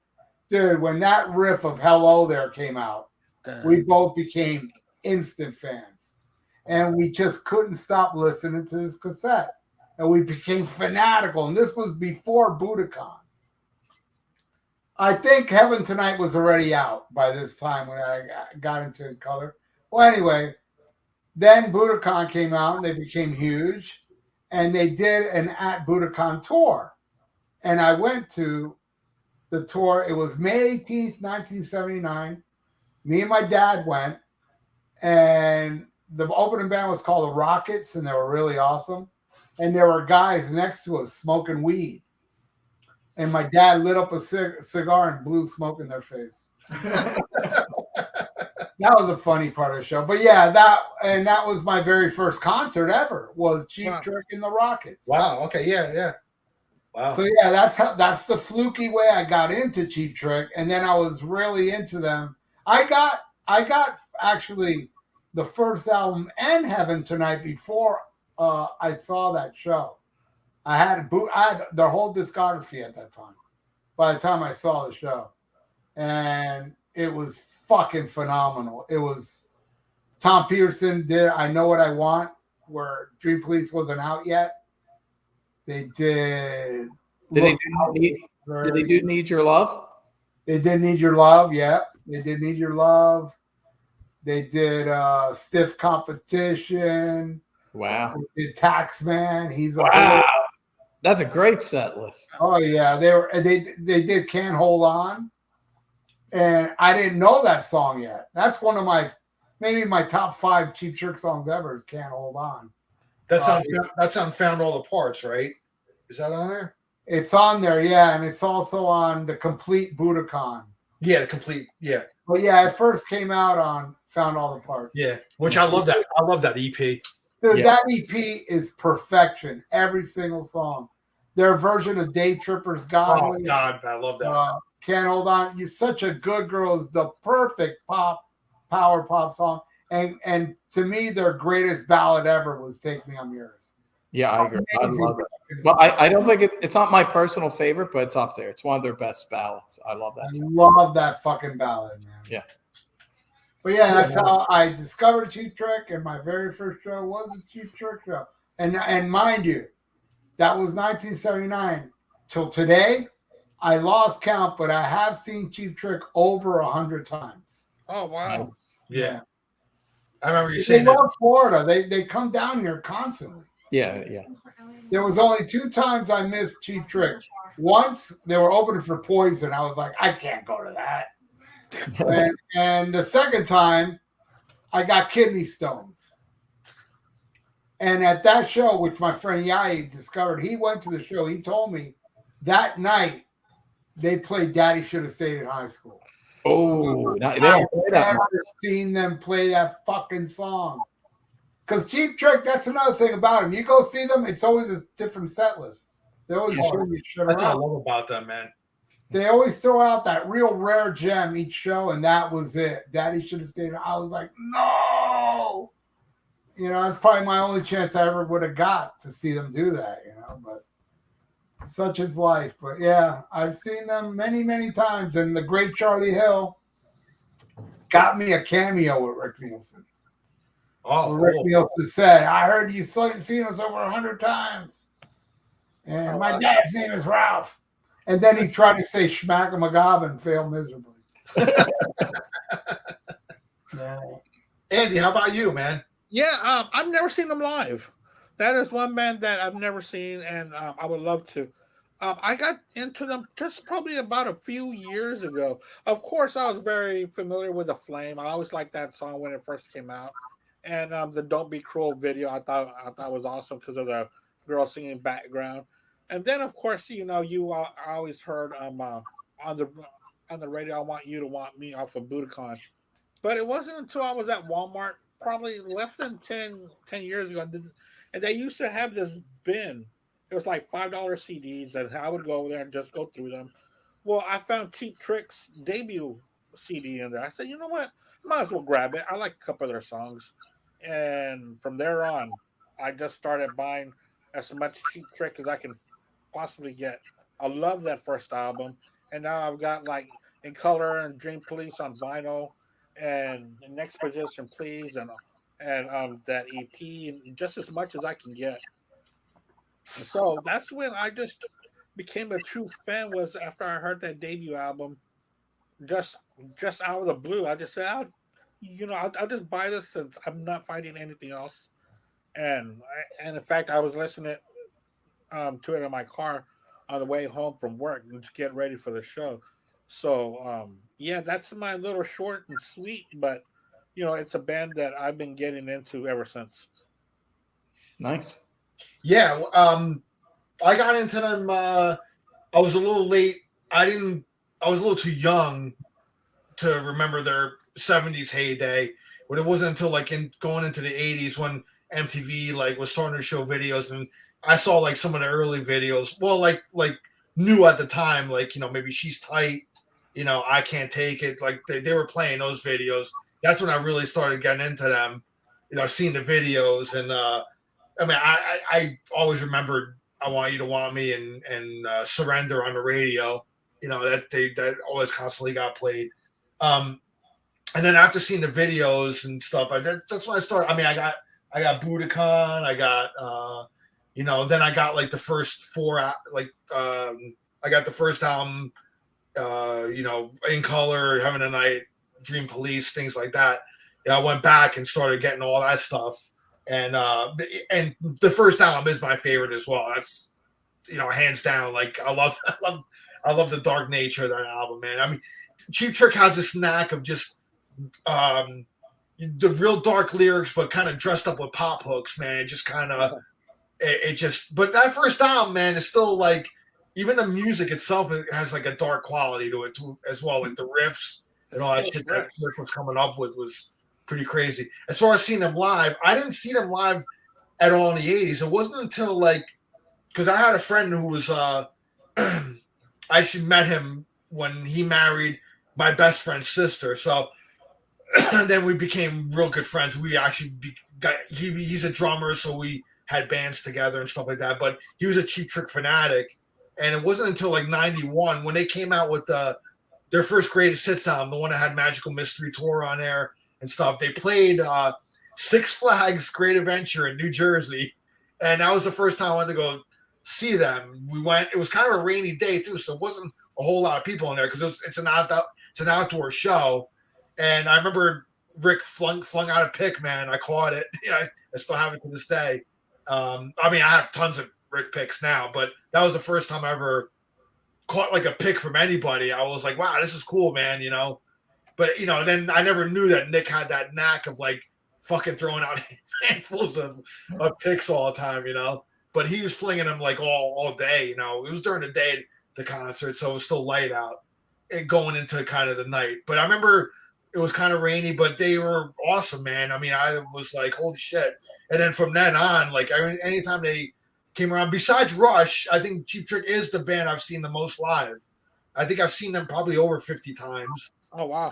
dude. When that riff of "Hello There" came out, we both became instant fans, and we just couldn't stop listening to this cassette, and we became fanatical. And this was before Budokan. I think Heaven Tonight was already out by this time when I got into color. Well, anyway, then Budokan came out and they became huge, and they did an At Budokan tour. And I went to the tour. It was May 18th, 1979. Me and my dad went, and the opening band was called the Rockets, and they were really awesome. And there were guys next to us smoking weed. And my dad lit up a cigar and blew smoke in their face. That was a funny part of the show. But yeah, that was my very first concert ever, was Cheap Trick and the Rockets. Wow. Okay. Yeah. Yeah. Wow. So yeah, that's the fluky way I got into Cheap Trick, and then I was really into them. I got actually the first album and Heaven Tonight before I saw that show. I had their whole discography at that time. By the time I saw the show, and it was fucking phenomenal. It was Tom Peterson did "I Know What I Want," where Dream Police wasn't out yet. They did. Did they do "Need Your Love"? They did "Need Your Love." Yeah, they did "Need Your Love." They did "Stiff Competition." Wow. They did "Taxman." He's wow. That's a great set list. Oh yeah, they did "Can't Hold On," and I didn't know that song yet. That's one of maybe my top 5 Cheap Trick songs ever is "Can't Hold On." That's on Found All the Parts, right? Is that on there? It's on there, yeah, and it's also on the Complete Budokan. Yeah, the complete, yeah. Well, yeah, it first came out on Found All the Parts. Yeah, which I love that. I love that EP. Dude, that EP is perfection. Every single song. Their version of Day Trippers Godly. Oh, God, I love that. Can't Hold On. You're Such a Good Girl is the perfect power pop song. And to me, their greatest ballad ever was Take Me, I'm Yours. Yeah, I agree. I love it. Well, I don't think it's not my personal favorite, but it's up there. It's one of their best ballads. I love that song. Love that fucking ballad, man. Yeah. But yeah, that's how I discovered Cheap Trick, and my very first show was a Cheap Trick show. And mind you, that was 1979. Till today, I lost count, but I have seen Cheap Trick over 100 times. Oh wow! Yeah, I remember you saying they love Florida. They come down here constantly. Yeah, yeah. There was only 2 times I missed Cheap Trick. Once they were opening for Poison. I was like, I can't go to that. and the second time, I got kidney stones. And at that show, which my friend Yai discovered, he went to the show. He told me that night they played Daddy Should Have Stayed in High School. Oh, I've never seen them play that fucking song. Because Cheap Trick, that's another thing about them. You go see them, it's always a different set list. They always show you shit That's what I around. love about them, man. They always throw out that real rare gem each show, and that was it. Daddy Should Have Stayed. I was like, no. You know, that's probably my only chance I ever would have got to see them do that, you know, but such is life. But yeah, I've seen them many, many times. And the great Charlie Hill got me a cameo with Rick Nielsen. Oh, Rick Nielsen said, I heard you've seen us over 100 times. And my dad's name is Ralph. And then he tried to say Schmack-a-Magab and failed miserably. Yeah. Andy, how about you, man? Yeah, I've never seen them live. That is one band that I've never seen, and I would love to. I got into them just probably about a few years ago. Of course, I was very familiar with The Flame. I always liked that song when it first came out. And the Don't Be Cruel video, I thought was awesome because of the girl singing background. And then, of course, I always heard on the on the radio, "I Want You to Want Me" off of Budokan. But it wasn't until I was at Walmart, probably less than 10 years ago, and they used to have this bin. It was like $5 CDs, and I would go over there and just go through them. Well, I found Cheap Trick's debut CD in there. I said, you know what? Might as well grab it. I like a couple of their songs. And from there on, I just started buying as much Cheap Trick as I can possibly get. I love that first album. And now I've got like In Color and Dream Police on vinyl and the Next Position Please and that EP and just as much as I can get. And so that's when I just became a true fan was after I heard that debut album just just out of the blue. I just said, I'll just buy this since I'm not finding anything else. And in fact, I was listening to it in my car on the way home from work and to get ready for the show. So yeah, that's my little short and sweet, but it's a band that I've been getting into ever since. Nice. Yeah, I got into them. I was a little late. I was a little too young to remember their '70s heyday, but it wasn't until like going into the '80s when MTV like was starting to show videos, and I saw like some of the early videos. Well, like new at the time, like maybe She's Tight, I Can't Take It. Like they were playing those videos. That's when I really started getting into them. Seeing the videos, and I mean, I always remembered "I Want You to Want Me" and "Surrender" on the radio. That always constantly got played. And then after seeing the videos and stuff, that's when I started. I mean, I got Budokan. I got then I got like the first four. I got the first album. In Color, Heaven and Night, Dream Police, things like that. I went back and started getting all that stuff. And the first album is my favorite as well. That's hands down. Like I love the dark nature of that album, man. I mean, Cheap Trick has this knack of just the real dark lyrics, but kind of dressed up with pop hooks, man. It just kind of but that first album, man, is still like even the music itself, it has like a dark quality to it too, as well. Like the riffs and all that shit that Rick was coming up with was pretty crazy. As far as seeing them live, I didn't see them live at all in the 80s. It wasn't until because I had a friend who was I actually met him when he married my best friend's sister. So then we became real good friends. We actually he's a drummer, so we had bands together and stuff like that. But he was a Cheap Trick fanatic. And it wasn't until like 91 when they came out with their first Greatest Hits album, the one that had Magical Mystery Tour on there and stuff. They played Six Flags Great Adventure in New Jersey. And that was the first time I went to go see them. We went, it was kind of a rainy day too, so it wasn't a whole lot of people in there because it's an outdoor show. And I remember Rick flung out a pick, man. I caught it. I still have it to this day. I mean, I have tons of Rick picks now, but that was the first time I ever caught like a pick from anybody. I was like, wow, this is cool, man, But then I never knew that Nick had that knack of like fucking throwing out handfuls of picks all the time, But he was flinging them like all day, It was during the day the concert, so it was still light out and going into kind of the night. But I remember it was kind of rainy, but they were awesome, man. I mean, I was like, holy shit. And then from then on, like anytime they came around, besides Rush, I think Cheap Trick is the band I've seen the most live. I think I've seen them probably over 50 times. Oh, wow.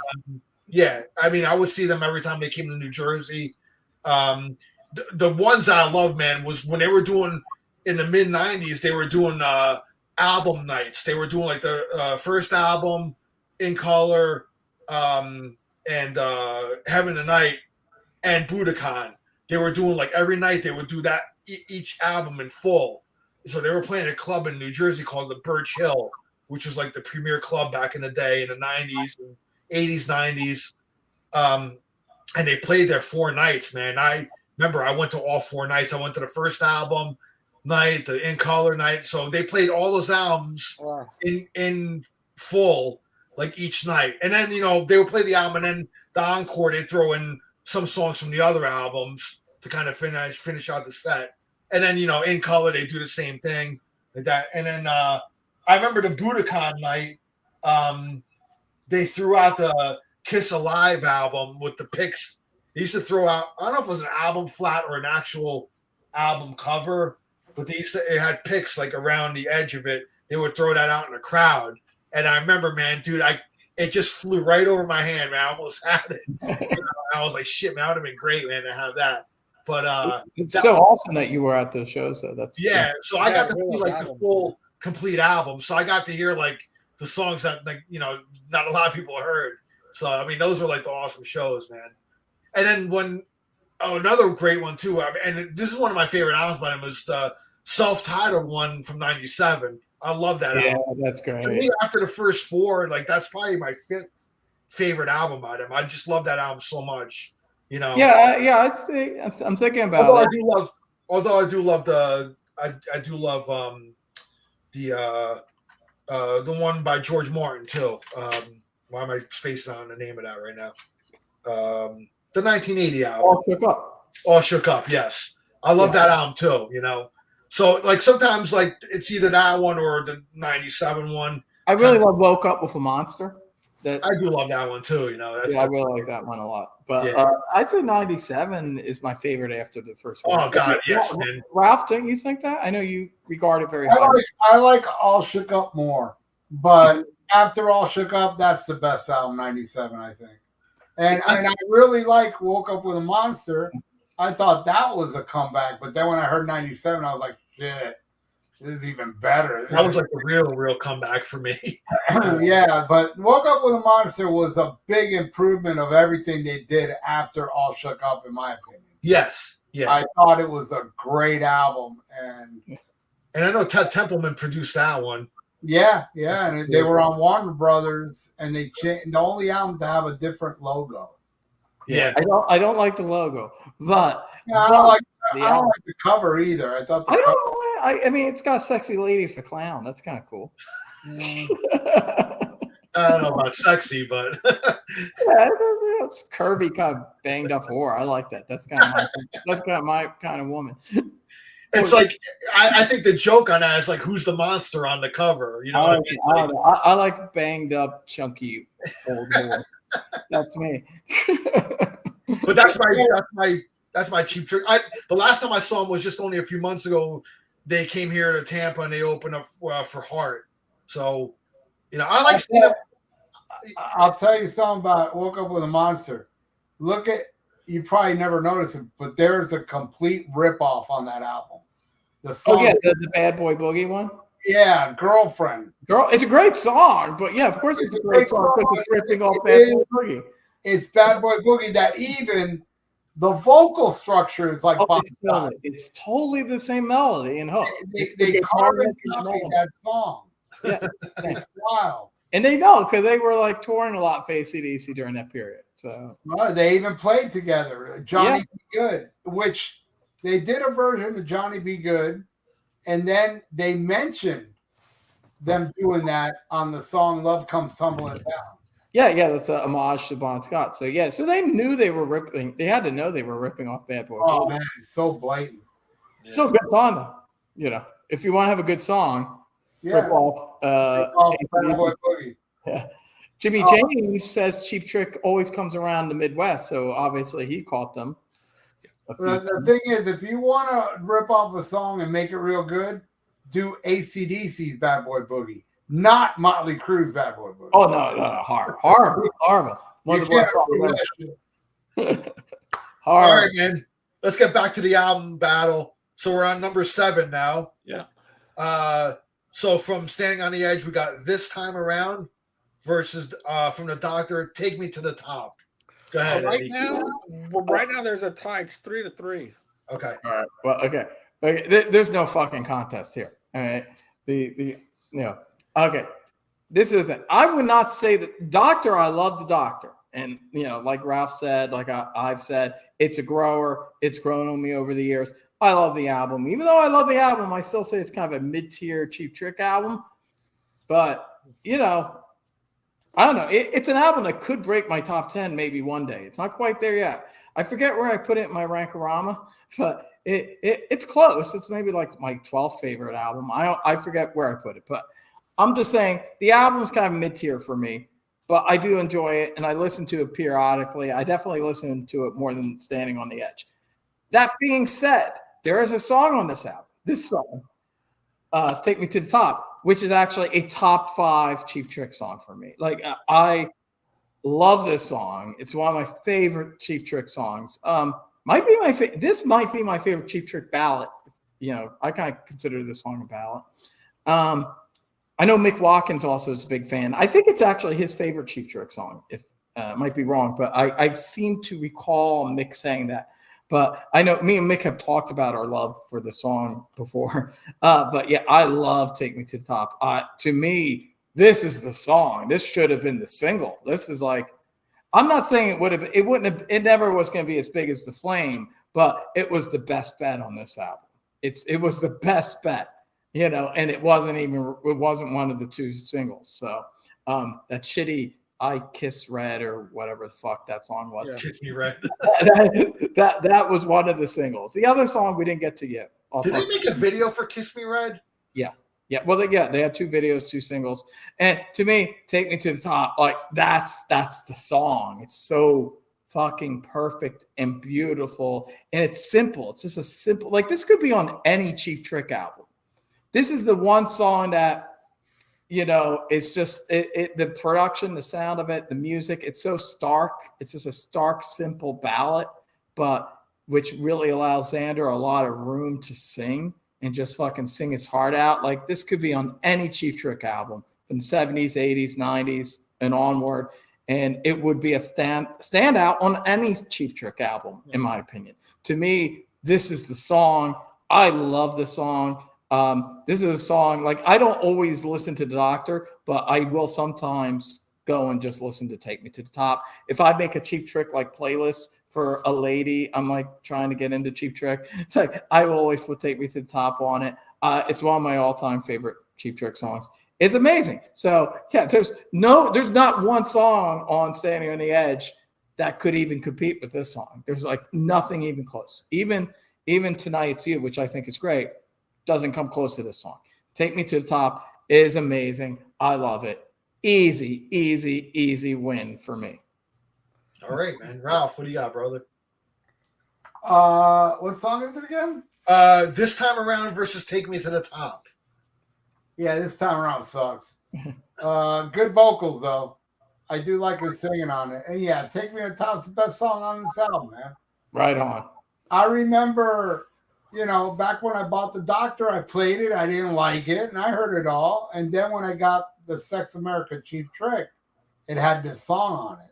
Yeah. I mean, I would see them every time they came to New Jersey. The ones that I love, man, was when they were doing in the mid 90s, they were doing album nights. They were doing like the first album, In Color, and Heaven and Night, and Budokan. They were doing like every night they would do that each album in full. So they were playing a club in New Jersey called the Birch Hill, which was like the premier club back in the day in the 90s, 80s, 90s. And they played there 4 nights, man. I remember I went to all 4 nights. I went to the first album night, the In Color night. So they played all those albums in full, like each night. And then, they would play the album, and then the encore, they'd throw in some songs from the other albums to kind of finish out the set. And then In Color they do the same thing like that. And then I remember the Budokan night. They threw out the Kiss Alive album with the pics. They used to throw out, I don't know if it was an album flat or an actual album cover, but it had pics like around the edge of it. They would throw that out in the crowd. And I remember, man, dude, it just flew right over my hand, man. I almost had it. I was like, shit, man, that would have been great, man, to have that. But it's so awesome that you were at those shows, though. That's so I got to see like the full complete album. So I got to hear like the songs that not a lot of people heard. So I mean, those were like the awesome shows, man. And then another great one too. And this is one of my favorite albums by him was the self-titled one from '97. I love that album. Yeah, that's great. For me, after the first four, like that's probably my fifth favorite album by him. I just love that album so much. Yeah. I'd say I'm thinking about it. Although I do love the one by George Martin too. Why am I spacing on the name of that right now? The 1980 album. All Shook Up. Yes, I love that album too. So like sometimes like it's either that one or the 97 one. I really love Woke Up with a Monster. I do love that one too. I really like that one a lot. But I'd say 97 is my favorite after the first one. Oh God, yes, man. Ralph, don't you think that? I know you regard it very highly. I like All Shook Up more, but after All Shook Up, that's the best album, 97, I think. And I really like Woke Up with a Monster. I thought that was a comeback, but then when I heard 97, I was like, shit, this is even better. That was like a real comeback for me. Yeah, but Woke Up with a Monster was a big improvement of everything they did after All Shook Up, in my opinion. Yes. Yeah. I thought it was a great album. And I know Ted Templeman produced that one. Yeah, and they were on Warner Brothers, and they changed the only album to have a different logo. Yeah, I don't like the logo, but I don't like the cover either. I thought I mean, it's got "Sexy Lady" for Clown. That's kind of cool. I don't know about sexy, but it's curvy, kind of banged up whore. I like that. That's kind of my kind of woman. It's like I think the joke on that is like, who's the monster on the cover? I like banged up, chunky old whore. That's me. But that's my Cheap Trick. The last time I saw them was just only a few months ago. They came here to Tampa and they opened up for Heart. So, I like seeing them. I'll tell you something about Woke Up with a Monster. You probably never noticed it, but there's a complete ripoff on that album. The song, the Bad Boy Boogie one. Yeah, Girlfriend. It's a great song, but yeah, of course it's a great song because it's ripping off Bad Boy Boogie. It's Bad Boy Boogie that even the vocal structure is like it's totally the same melody and hook. They carbon copied that song. Yeah, it's wild. And they know because they were like touring a lot for AC/DC during that period. So they even played together. Johnny Be Good, which they did a version of Johnny Be Good, and then they mentioned them doing that on the song "Love Comes Tumbling Down." Yeah, that's a homage to Bon Scott. So so they knew they were ripping. They had to know they were ripping off Bad Boy. Oh man, it's so blatant. Still a good song though. If you want to have a good song. Rip off Bad Boy Boogie. Yeah. Jimmy James says Cheap Trick always comes around the Midwest, so obviously he caught them. The thing is, if you want to rip off a song and make it real good, do AC/DC's Bad Boy Boogie, not Motley Crue's Bad Boy Boogie. Oh no, horrible. You can't do that shit. All right, man. Let's get back to the album battle. So we're on number 7 now. Yeah. So from Standing on the Edge, we got This Time Around versus from the Doctor, Take Me to the Top. Go ahead. Right now there's a tie. It's 3-3. Okay. All right. Well, okay. There's no fucking contest here. All right. Okay. This is the thing. I would not say that Doctor. I love the Doctor, and like Ralph said, like I've said, it's a grower. It's grown on me over the years. I love the album. Even though I love the album, I still say it's kind of a mid-tier Cheap Trick album. But, I don't know. It's an album that could break my top 10 maybe one day. It's not quite there yet. I forget where I put it in my Rankorama, but it's close. It's maybe like my 12th favorite album. I forget where I put it, but I'm just saying the album's kind of mid-tier for me, but I do enjoy it and I listen to it periodically. I definitely listen to it more than Standing on the Edge. That being said, there is a song on this album, this song, Take Me to the Top, which is actually a top 5 Cheap Trick song for me. Like I love this song. It's one of my favorite Cheap Trick songs. Might be this might be my favorite Cheap Trick ballad. You know, I kind of consider this song a ballad. I know Mick Watkins also is a big fan. I think it's actually his favorite Cheap Trick song. If might be wrong, but I seem to recall Mick saying that. But I know me and Mick have talked about our love for the song before. But yeah, I love Take Me to the Top. To me, this is the song. This should have been the single. This is like, I'm not saying it never was going to be as big as The Flame, but it was the best bet on this album. It was the best bet, you know, and it wasn't one of the 2 singles. So that shitty I Kiss Red or whatever the fuck that song was. Yeah. Kiss Me Red. that was one of the singles. The other song we didn't get to yet. Did they make a video for Kiss Me Red? Yeah. Yeah. Well, they had 2 videos, 2 singles. And to me, Take Me to the Top, like that's the song. It's so fucking perfect and beautiful. And it's simple. It's just a simple, like this could be on any Cheap Trick album. This is the one song that, you know, it's just the production, the sound of it, the music, it's so stark. It's just a stark, simple ballad, but which really allows Xander a lot of room to sing and just fucking sing his heart out. Like this could be on any Cheap Trick album from the 70s, 80s, 90s, and onward. And it would be a standout on any Cheap Trick album, in my opinion. To me, this is the song. I love the song. This is a song, like I don't always listen to the Doctor, but I will sometimes go and just listen to Take Me to the Top. If I make a Cheap Trick like playlist for a lady, I'm like trying to get into Cheap Trick, it's like I will always put Take Me to the Top on it. It's one of my all-time favorite Cheap Trick songs. It's amazing. So yeah, there's not one song on Standing on the Edge that could even compete with this song. There's like nothing even close. Even Tonight It's You, which I think is great, doesn't come close to this song. Take Me to the Top is amazing. I love it. Easy win for me. All right, man. Ralph, what do you got, brother? What song is it again? This Time Around versus Take Me to the Top. Yeah, This Time Around sucks. Good vocals though. I do like her singing on it. And yeah, Take Me to the Top's the best song on this album, man. Right on. I remember, you know, back when I bought the Doctor, I played it. I didn't like it, and I heard it all. And then when I got the Sex America Cheap Trick, it had this song on it.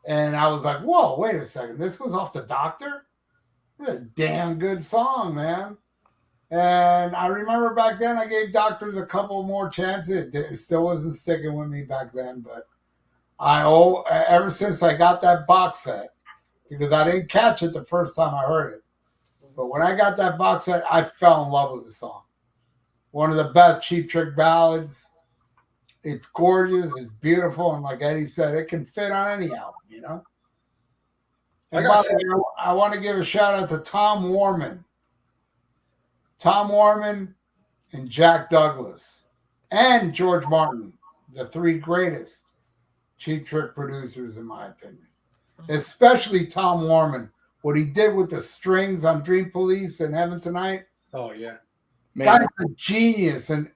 And I was like, whoa, wait a second. This was off the Doctor? This is a damn good song, man. And I remember back then I gave Doctors a couple more chances. It still wasn't sticking with me back then, but ever since I got that box set, because I didn't catch it the first time I heard it. But when I got that box set, I fell in love with the song. One of the best Cheap Trick ballads. It's gorgeous. It's beautiful. And like Eddie said, it can fit on any album, you know? And by the way, I want to give a shout out to Tom Warman. Tom Warman and Jack Douglas and George Martin, the 3 greatest Cheap Trick producers, in my opinion. Especially Tom Warman. What he did with the strings on Dream Police and Heaven Tonight. Oh, yeah. Guy's a genius. And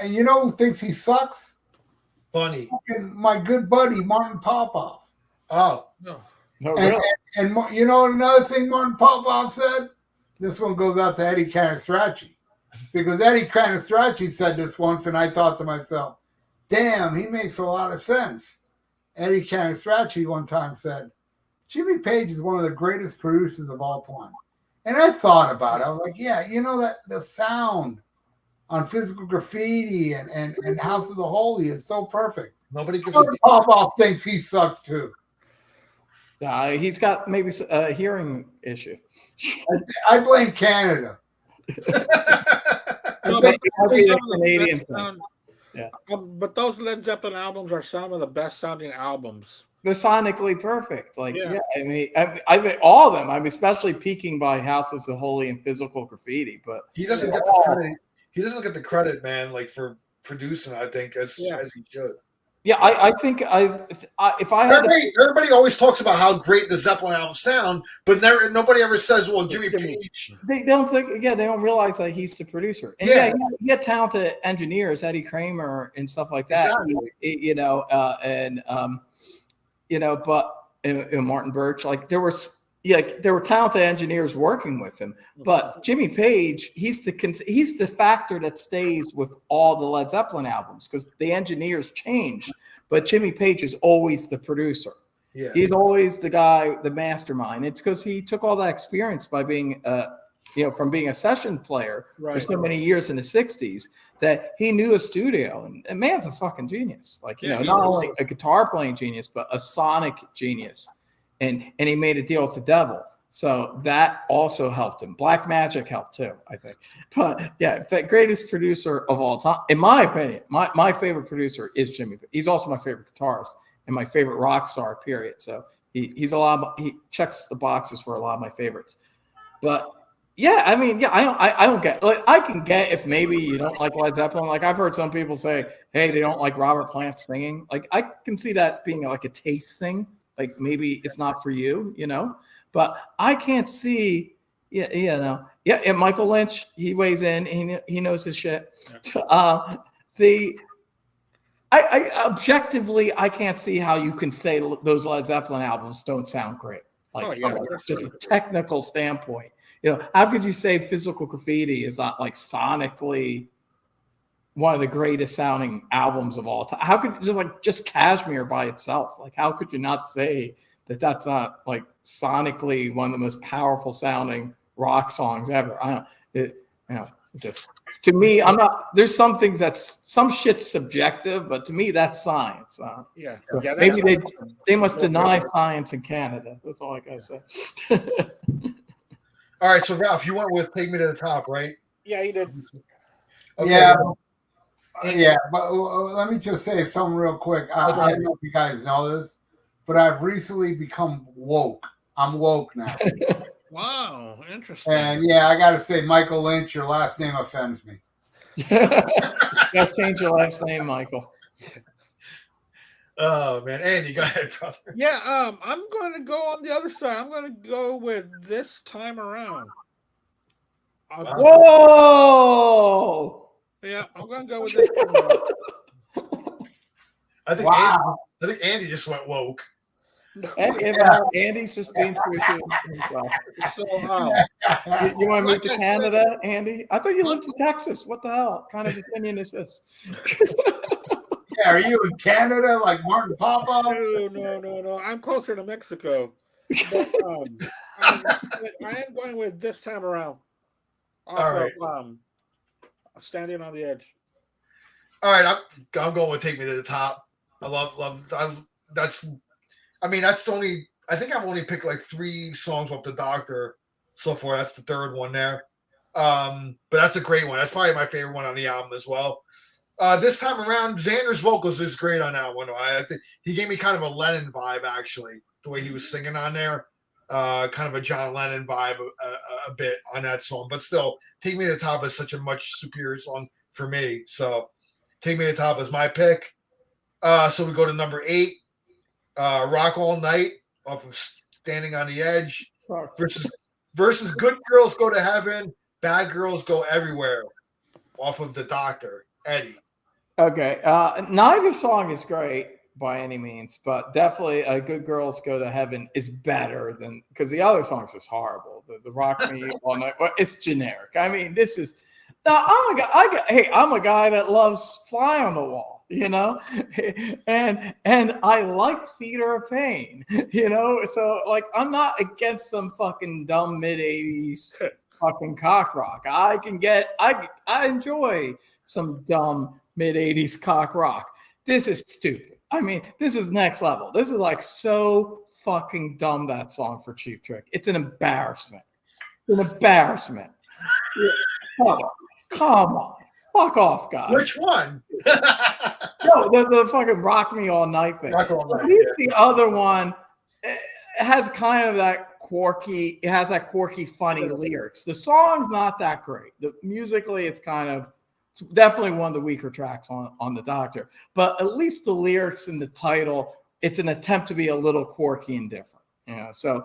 you know who thinks he sucks? Funny. My good buddy, Martin Popoff. Oh. No. No, really? And you know another thing Martin Popoff said? This one goes out to Eddie Canistracci. Because Eddie Canistracci said this once, and I thought to myself, damn, he makes a lot of sense. Eddie Canistracci one time said, Jimmy Page is one of the greatest producers of all time. And I thought about it. I was like, yeah, you know, that the sound on Physical Graffiti and House of the Holy is so perfect. Nobody can Popoff thinks he sucks too. He's got maybe a hearing issue. I blame Canada. No, Maybe but the some of the Canadian best thing. sound- Yeah. but those Led Zeppelin albums are some of the best sounding albums they're sonically perfect. Like, Yeah. I mean, all of them. I'm especially peaking by Houses of Holy and Physical Graffiti, but He doesn't get the credit. He doesn't get the credit, man. Like for producing, I think as he should. yeah, I think if I had everybody always talks about how great the Zeppelin albums sound, but nobody ever says, "Well, Jimmy Page." they don't think, they don't realize that he's the producer. And he had talented engineers, Eddie Kramer and stuff like that. Exactly. But Martin Birch, like there were talented engineers working with him. But Jimmy Page, he's the factor that stays with all the Led Zeppelin albums because the engineers change, but Jimmy Page is always the producer. Yeah. He's always the guy, the mastermind. It's because he took all that experience by being, from being a session player for so many years in the 60s that he knew a studio. And man's a fucking genius. Like, not only a guitar playing genius, but a sonic genius. And he made a deal with the devil. So that also helped him. Black Magic helped too, I think. But yeah, the greatest producer of all time, in my opinion, my favorite producer is Jimmy. He's also my favorite guitarist and my favorite rock star, period. So he checks the boxes for a lot of my favorites. But yeah, I mean, I don't get, like, I can get if maybe you don't like Led Zeppelin. Like I've heard some people say, hey, they don't like Robert Plant singing. Like I can see that being like a taste thing. Like maybe it's not for you, but I can't see, and Michael Lynch, he weighs in, he knows his shit. I objectively, I can't see how you can say those Led Zeppelin albums don't sound great. Like from just a technical standpoint, how could you say Physical Graffiti is not like sonically one of the greatest sounding albums of all time? How could just Kashmir by itself? Like, how could you not say that that's not like sonically one of the most powerful sounding rock songs ever? I don't, just to me, there's some things some shit's subjective, but to me, that's science. Maybe they must deny science in Canada. That's all I gotta say. All right. So Ralph, you went with Take Me to the Top, right? Yeah, he did. Okay. Yeah, but let me just say something real quick. I don't know if you guys know this, but I've recently become woke. I'm woke now. Wow, interesting. And I got to say, Michael Lynch, your last name offends me. Gotta change your last name, Michael. Oh man, Andy, go ahead, brother. Yeah, I'm going to go on the other side. I'm going to go with This Time Around. Whoa! Yeah, I'm going to go with This Time Around. I think Andy just went woke. Andy's just being true to himself. So, you want to move to Canada, Andy? I thought you lived in Texas. What the hell? What kind of opinion is this? Yeah, are you in Canada like Martin Papa? No. I'm closer to Mexico. But, I am going with This Time Around. All right. Standing on the Edge. All right, I'm going with Take Me to the Top. I love that's the only, I think I've only picked like 3 songs off the Doctor so far. That's the third one there. But that's a great one. That's probably my favorite one on the album as well. This time around, Xander's vocals is great on that one. I think he gave me kind of a Lennon vibe, actually, the way he was singing on there. Kind of a John Lennon vibe a bit on that song. But still, Take Me to the Top is such a much superior song for me. So Take Me to the Top is my pick. So we go to number 8. Rock All Night off of Standing on the Edge versus Good Girls Go to Heaven, Bad Girls Go Everywhere off of the Doctor. Eddie. Okay. Neither song is great by any means, but definitely Good Girls Go to Heaven is better than, because the other songs is horrible. The Rock Me All Night, it's generic. I mean, this is, I'm a guy that loves Fly on the Wall. And I like Theater of Pain, so like I'm not against some fucking dumb mid-80s fucking cock rock. I enjoy some dumb mid-80s cock rock. This is stupid. I mean, this is next level. This is like so fucking dumb, that song for Cheap Trick. It's an embarrassment. It's an embarrassment. Come on. Fuck off, guys. Which one? No, the fucking Rock Me All Night thing. Rock All Night, At least yeah. the other one, it has kind of that quirky, funny lyrics. The song's not that great. Musically, it's definitely one of the weaker tracks on the Doctor. But at least the lyrics and the title, it's an attempt to be a little quirky and different. So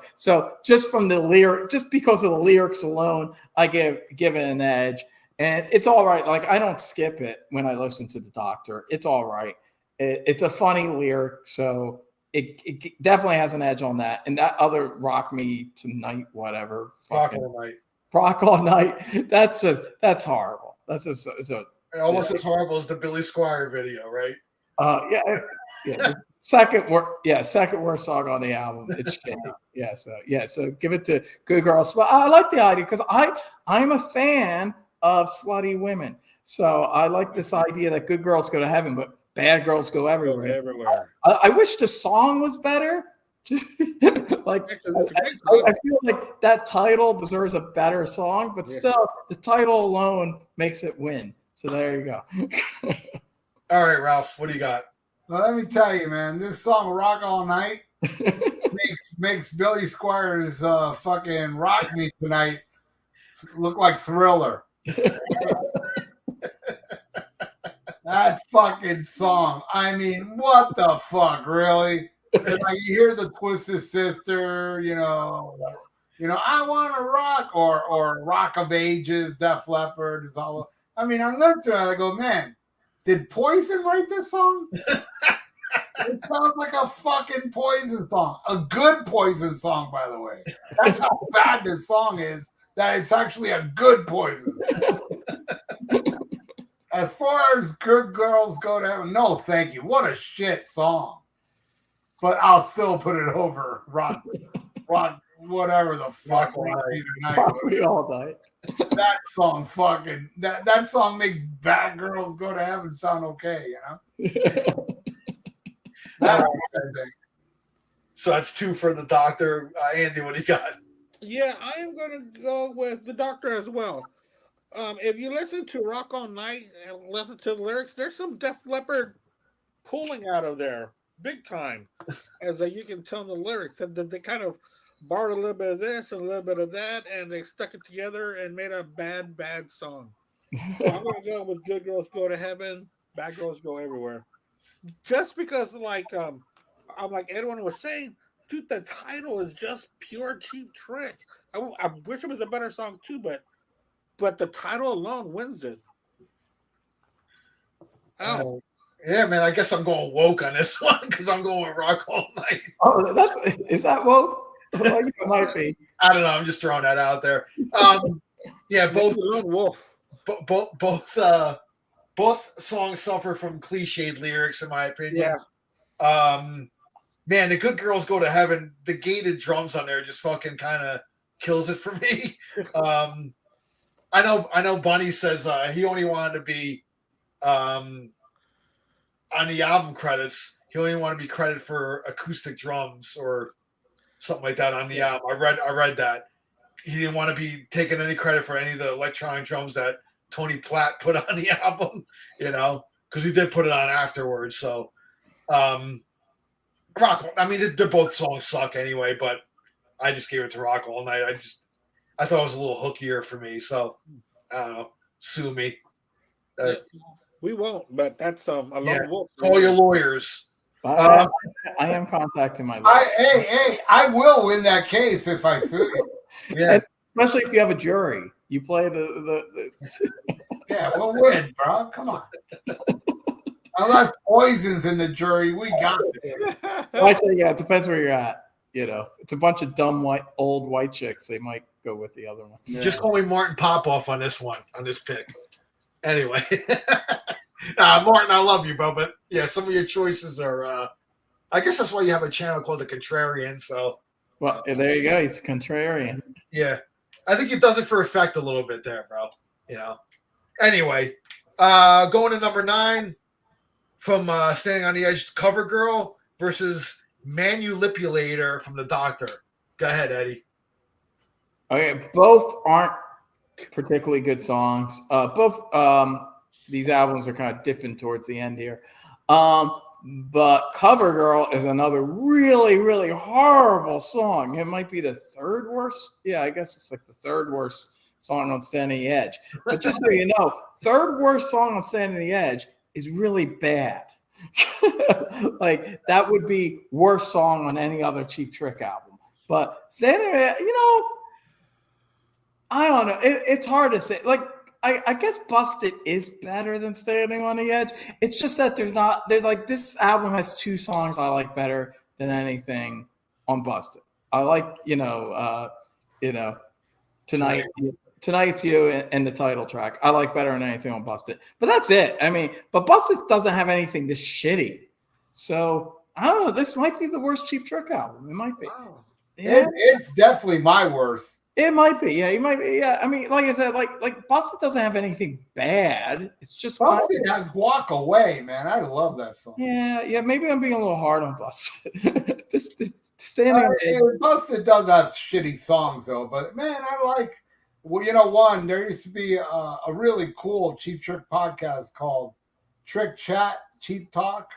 just from the lyric, just because of the lyrics alone, I give it an edge. And it's all right. Like, I don't skip it when I listen to the Doctor. It's all right. It's a funny lyric, so it definitely has an edge on that. And that other Rock Me Tonight, whatever. Rock All Night. Rock All Night. That's horrible. That's just Almost as horrible as the Billy Squire video, right? Yeah. Second worst song on the album. It's shitty. So give it to Good Girls. But I like the idea because I'm a fan of slutty women. So I like this idea that good girls go to heaven, but bad girls go everywhere. I wish the song was better. Like I feel like that title deserves a better song, but still the title alone makes it win. So there you go. All right, Ralph, what do you got? Well, let me tell you, man, this song "Rock All Night" makes Billy Squires fucking "Rock Me Tonight" look like Thriller. That fucking song. I mean, what the fuck, really? It's like you hear the Twisted Sister, I want to rock, or Rock of Ages, Def Leppard is all. I mean, I looked at it, I go, man, did Poison write this song? It sounds like a fucking Poison song. A good Poison song, by the way. That's how bad this song is, that it's actually a good Poison. As far as Good Girls Go to Heaven, no, thank you. What a shit song. But I'll still put it over Rock, whatever the fuck. Rock Me All Night. That song fucking, that song makes Bad Girls Go to Heaven sound okay, That's So that's 2 for the Doctor. Andy, what do you got? Yeah, I am going to go with the Doctor as well. If you listen to Rock All Night and listen to the lyrics, there's some Def Leppard pulling out of there, big time, as you can tell in the lyrics. And they kind of borrowed a little bit of this and a little bit of that, and they stuck it together and made a bad song. So I'm going to go with Good Girls Go to Heaven, Bad Girls Go Everywhere. Just because, like Edwin was saying, dude, the title is just pure cheap trick. I wish it was a better song too, but the title alone wins it. Oh. Yeah, man, I guess I'm going woke on this one because I'm going with Rock All Night. Oh, is that woke? Well, it might be. I don't know. I'm just throwing that out there. Yeah, both songs suffer from cliched lyrics, in my opinion. Yeah. Man, the Good Girls Go to Heaven. The gated drums on there just fucking kind of kills it for me. I know. Bunny says he only wanted to be on the album credits. He only wanted to be credited for acoustic drums or something like that on the album. I read that he didn't want to be taking any credit for any of the electronic drums that Tony Platt put on the album, because he did put it on afterwards. So, Rock. I mean, they're both songs suck anyway, but I just gave it to Rock All Night. I thought it was a little hookier for me. So, I don't know. Sue me. We won't, but that's a lone wolf. Call your lawyers. I am contacting my lawyer. Hey, I will win that case if I sue you. Yeah. Especially if you have a jury. You play the Yeah, we'll win, bro. Come on. Unless Poison's in the jury, we got it. Actually, yeah, it depends where you're at. It's a bunch of dumb old white chicks. They might go with the other one. Yeah. Just call me Martin Popoff on this pick. Anyway. Martin, I love you, bro. But yeah, some of your choices are I guess that's why you have a channel called The Contrarian. So well, there you go. He's a contrarian. Yeah. I think it does it for effect a little bit there, bro. Anyway, going to number 9 from Standing on the Edge, Cover Girl versus Manipulator from the Doctor. Go ahead, Eddie. Okay, both aren't particularly good songs. Both these albums are kind of dipping towards the end here. But Cover Girl is another really, really horrible song. It might be the third worst. Yeah, I guess it's like the third worst song on Standing the Edge. But just so you know, third worst song on Standing the Edge is really bad. Like that would be worst song on any other Cheap Trick album. But Standing the Edge, I don't know. It's hard to say. Like, I guess Busted is better than Standing on the Edge. It's just that there's like this album has two songs I like better than anything on Busted. I like, Tonight's You and the title track. I like better than anything on Busted. But that's it. I mean, but Busted doesn't have anything this shitty. So I don't know. This might be the worst Cheap Trick album. It might be. Wow. Yeah. It's definitely my worst. It might be, yeah. You might be, yeah. I mean, like I said, like Busted doesn't have anything bad. It's just Busted has Walk Away, man. I love that song. yeah. Maybe I'm being a little hard on Busted. this Busted does have shitty songs though, but man, I like. Well, there used to be a really cool Cheap Trick podcast called Trick Chat, Cheap Talk,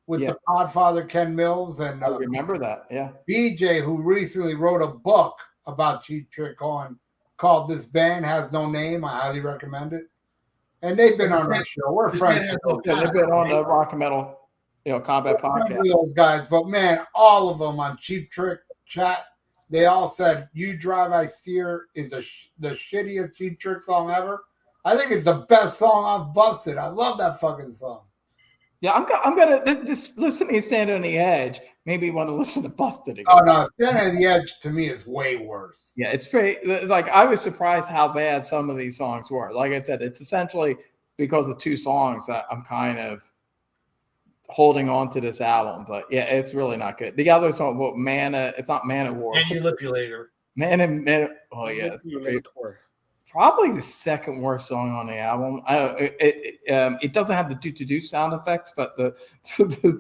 with the Podfather Ken Mills and I remember that, yeah. BJ, who recently wrote a book about Cheap Trick called This Band Has No Name. I highly recommend it. And they've been on our show. We're friends. Yeah, they've been on the Rock and Metal, Combat podcast. Those guys, but man, all of them on Cheap Trick Chat, they all said "You Drive, I Steer" is the shittiest Cheap Trick song ever. I think it's the best song I've Busted. I love that fucking song. Yeah, I'm gonna listen to Stand on the Edge. Maybe want to listen to Busted again. Oh no, Stand on the Edge to me is way worse. Yeah, it's like I was surprised how bad some of these songs were. Like I said, it's essentially because of two songs that I'm kind of holding on to this album. But yeah, it's really not good. The other song, it's not Man War. Manipulator. Man. Oh yeah. Probably the second worst song on the album. It doesn't have the do sound effects, but the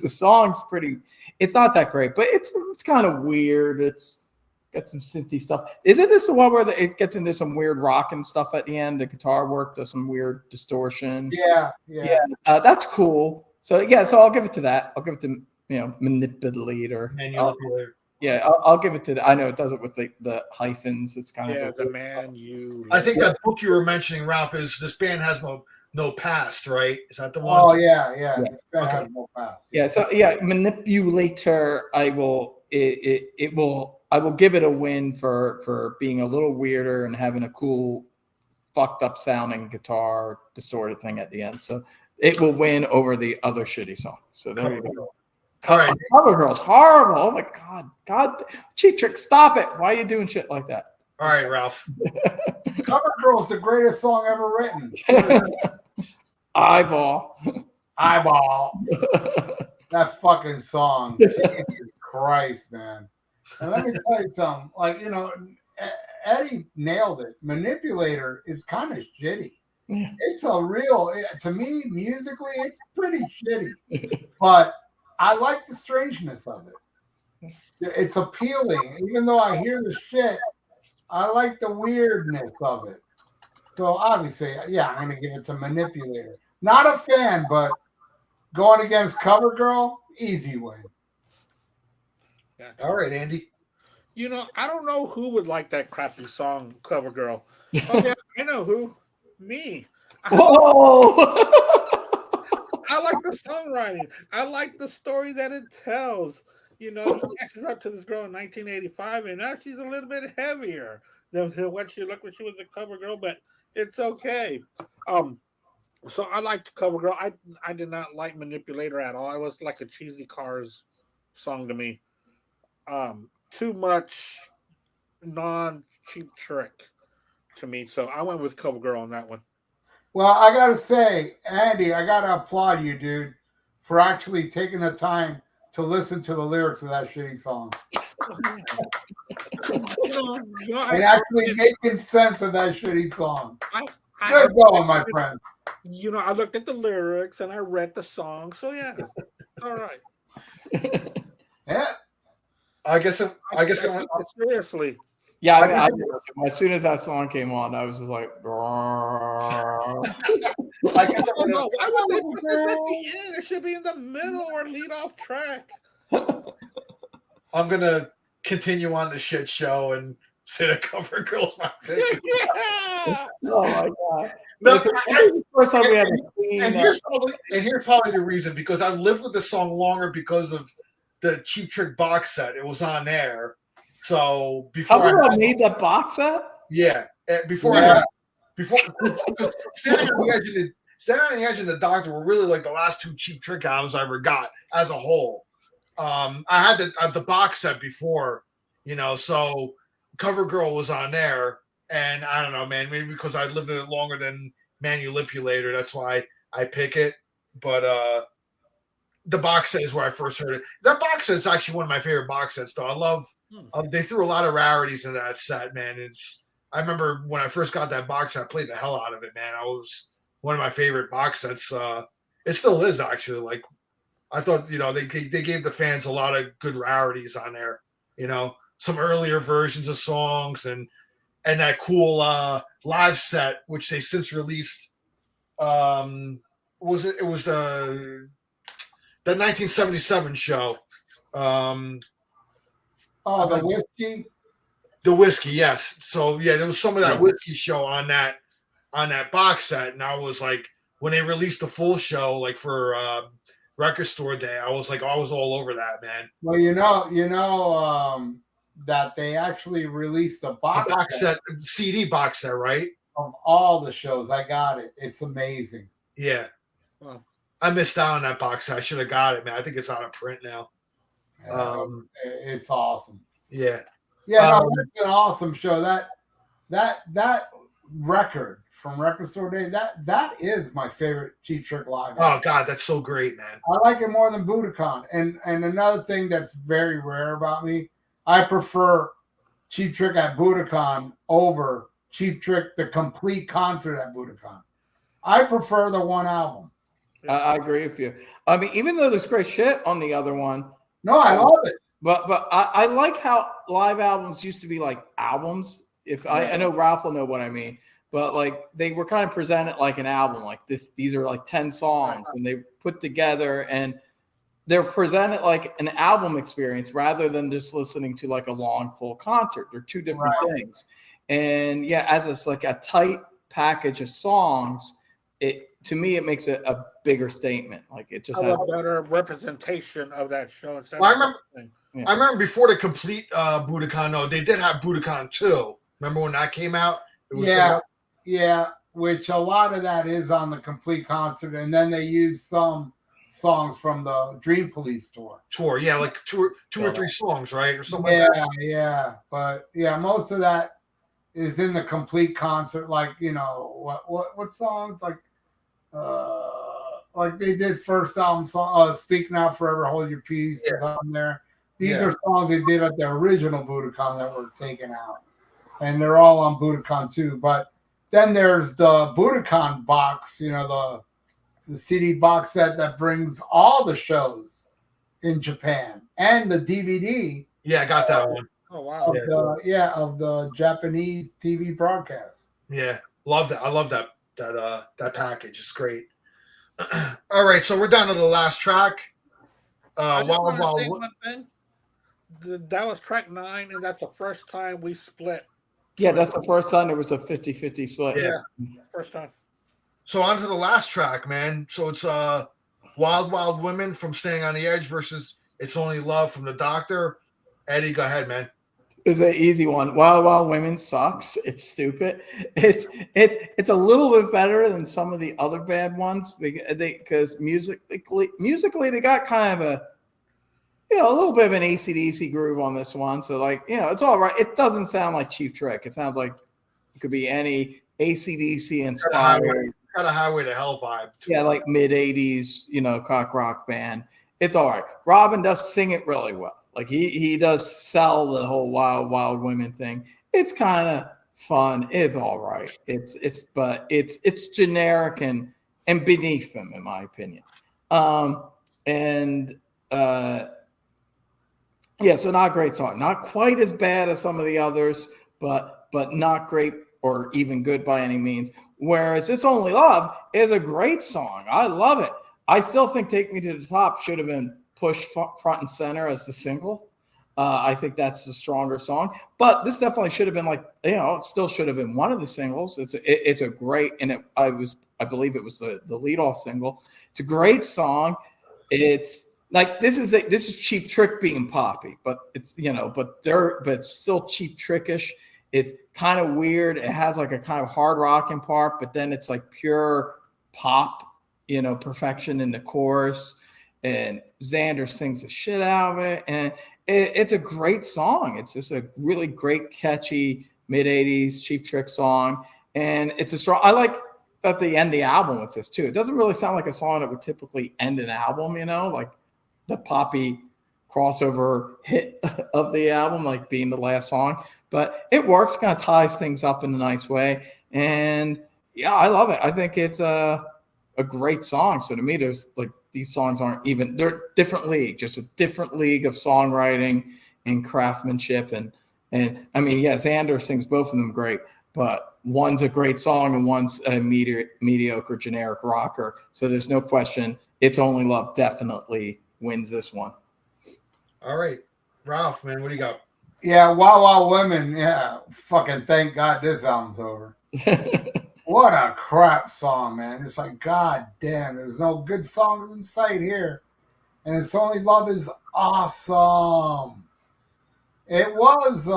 song's pretty. It's not that great, but it's kind of weird. It's got some synthy stuff. Isn't this the one where it gets into some weird rock and stuff at the end? The guitar work does some weird distortion. Yeah. That's cool. So I'll give it to that. I'll give it to Manipulator. Yeah, I'll give it to. I know it does it with the hyphens. It's kind of the man you. I think that book you were mentioning, Ralph, is This Band Has No Past, right? Is that the one? Oh yeah. This band has no past. Yeah. So Manipulator. I will give it a win for being a little weirder and having a cool, fucked up sounding guitar distorted thing at the end. So it will win over the other shitty song. So there you go. All right. Cover Girl's horrible. Oh my God, Cheap Trick, stop it! Why are you doing shit like that? All right, Ralph. Cover Girl's the greatest song ever written. Eyeball. That fucking song. Jesus Christ, man. And let me tell you something. Like, Eddie nailed it. Manipulator is kind of shitty. Yeah. It's to me, musically, it's pretty shitty. But I like the strangeness of it. It's appealing. Even though I hear the shit, I like the weirdness of it. So obviously, I'm going to give it to Manipulator. Not a fan, but going against Cover Girl, easy win. Yeah. All right, Andy. I don't know who would like that crappy song, Cover Girl. Oh, yeah, I know who. Me. Whoa! I like the songwriting. I like the story that it tells. He catches up to this girl in 1985, and now she's a little bit heavier than what she looked when she was a Cover Girl, but it's okay. So I liked Cover Girl. I did not like Manipulator at all. It was like a cheesy Cars song to me. Too much non-Cheap Trick to me. So I went with Cover Girl on that one. Well, I got to say, Andy, I got to applaud you, dude, for actually taking the time to listen to the lyrics of that shitty song. And actually making sense of that shitty song. Good going, my friend. I looked at the lyrics and I read the song. So, yeah, all right. Yeah. I guess. Seriously. Yeah, I mean, as soon as that song came on, I was just like, I guess Oh, no, why would they put this at the end? It should be in the middle or lead off track. I'm gonna continue on the shit show and say the Cover Girl's my favorite. Yeah. oh my god. No, This is the first time we had a Queen. and here's probably the reason, because I've lived with the song longer because of the Cheap Trick box set. It was on there. So before I made that box set? yeah, before because Standing on the Edge and the Doctor were really like the last two Cheap Trick albums I ever got as a whole. I had the box set before, so Cover Girl was on there, and I don't know, man, maybe because I lived in it longer than Manipulator, that's why I pick it. But the box set is where I first heard it. That box set is actually one of my favorite box sets, though. I love. They threw a lot of rarities in that set, man. I remember when I first got that box set, I played the hell out of it, man. I was one of my favorite box sets. It still is, actually. Like, I thought, they gave the fans a lot of good rarities on there. Some earlier versions of songs and that cool live set, which they since released. It was the 1977 show. The whiskey. The whiskey, yes. So yeah, there was some of that whiskey show on that box set, and I was like, when they released the full show, like for Record Store Day, I was like, I was all over that, man. Well, that they actually released a box set, CD box set, right? Of all the shows. I got it. It's amazing. Yeah. Well, I missed out on that box set. I should have got it, man. I think it's out of print now. It's awesome. Yeah. Yeah, it's an awesome show. That record from Record Store Day, that is my favorite Cheap Trick live. Oh God, that's so great, man. I like it more than Budokan. And another thing that's very rare about me, I prefer Cheap Trick at Budokan over Cheap Trick the complete concert at Budokan. I prefer the one album. I agree with you. I mean, even though there's great shit on the other one. No, I love it. But I like how live albums used to be like albums. I know Ralph will know what I mean, but like they were kind of presented like an album, like this. These are like 10 songs, and they put together, and they're presented like an album experience rather than just listening to like a long full concert. They're two different things. And yeah, as it's like a tight package of songs, to me it makes a bigger statement. Like it just has a better representation of that show. I remember before the complete Budokan, though, they did have Budokan 2. Remember when that came out? Yeah, which a lot of that is on the complete concert, and then they used some songs from the Dream Police tour. Yeah, like two or three songs, right, or something. Yeah, like that. yeah, but yeah, most of that is in the complete concert. Like what songs like they did first album song, Speak Now Forever Hold Your Peace is on there. These are songs they did at the original Budokan that were taken out. And they're all on Budokan too. But then there's the Budokan box, the CD box set that brings all the shows in Japan and the DVD. Yeah, I got that one. Oh wow. Of the Japanese TV broadcast. Yeah. Love that. I love that package. It's great. All right, so we're down to the last track. One thing. That was track 9, and that's the first time we split. Yeah, that's the first time there was a 50-50 split. Yeah, first time. So on to the last track, man. So it's Wild Wild Women from Staying on the Edge versus It's Only Love from the Doctor. Eddie, go ahead, man. It's an easy one. Wild Wild Women sucks. It's stupid. It's a little bit better than some of the other bad ones because musically they got kind of a little bit of an AC/DC groove on this one. So it's all right. It doesn't sound like Cheap Trick. It sounds like it could be any AC/DC inspired. Got a Highway to Hell vibe. Yeah, like mid 80s, cock rock band. It's all right. Robin does sing it really well. Like he does sell the whole Wild Wild Women thing. It's kind of fun. It's all right. It's generic and beneath them in my opinion. So not a great song. Not quite as bad as some of the others, but not great or even good by any means. Whereas It's Only Love is a great song. I love it. I still think Take Me to the Top should have been pushed front and center as the single. I think that's the stronger song, but this definitely should have been like, it still should have been one of the singles. It's a great, and I believe it was the lead off single. It's a great song. It's like, this is Cheap Trick being poppy, but it's, but it's still Cheap Trickish. It's kind of weird. It has like a kind of hard rocking part, but then it's like pure pop, perfection in the chorus. And Xander sings the shit out of it. And it's a great song. It's just a really great, catchy mid-'80s Cheap Trick song. And it's I like that they end the album with this too. It doesn't really sound like a song that would typically end an album, like the poppy crossover hit of the album, like being the last song. But it works, kind of ties things up in a nice way. And yeah, I love it. I think it's a great song. So to me, there's like, these songs aren't even, they're different league, just a different league of songwriting and craftsmanship. And I mean, yeah, Xander sings both of them great, but one's a great song and one's a mediocre generic rocker. So there's no question, It's Only Love definitely wins this one. All right. Ralph, man, what do you got? Yeah, Wow Wow Women. Yeah, fucking thank God this album's over. What a crap song, man. It's like, God damn, there's no good songs in sight here. And It's Only Love is awesome. It was,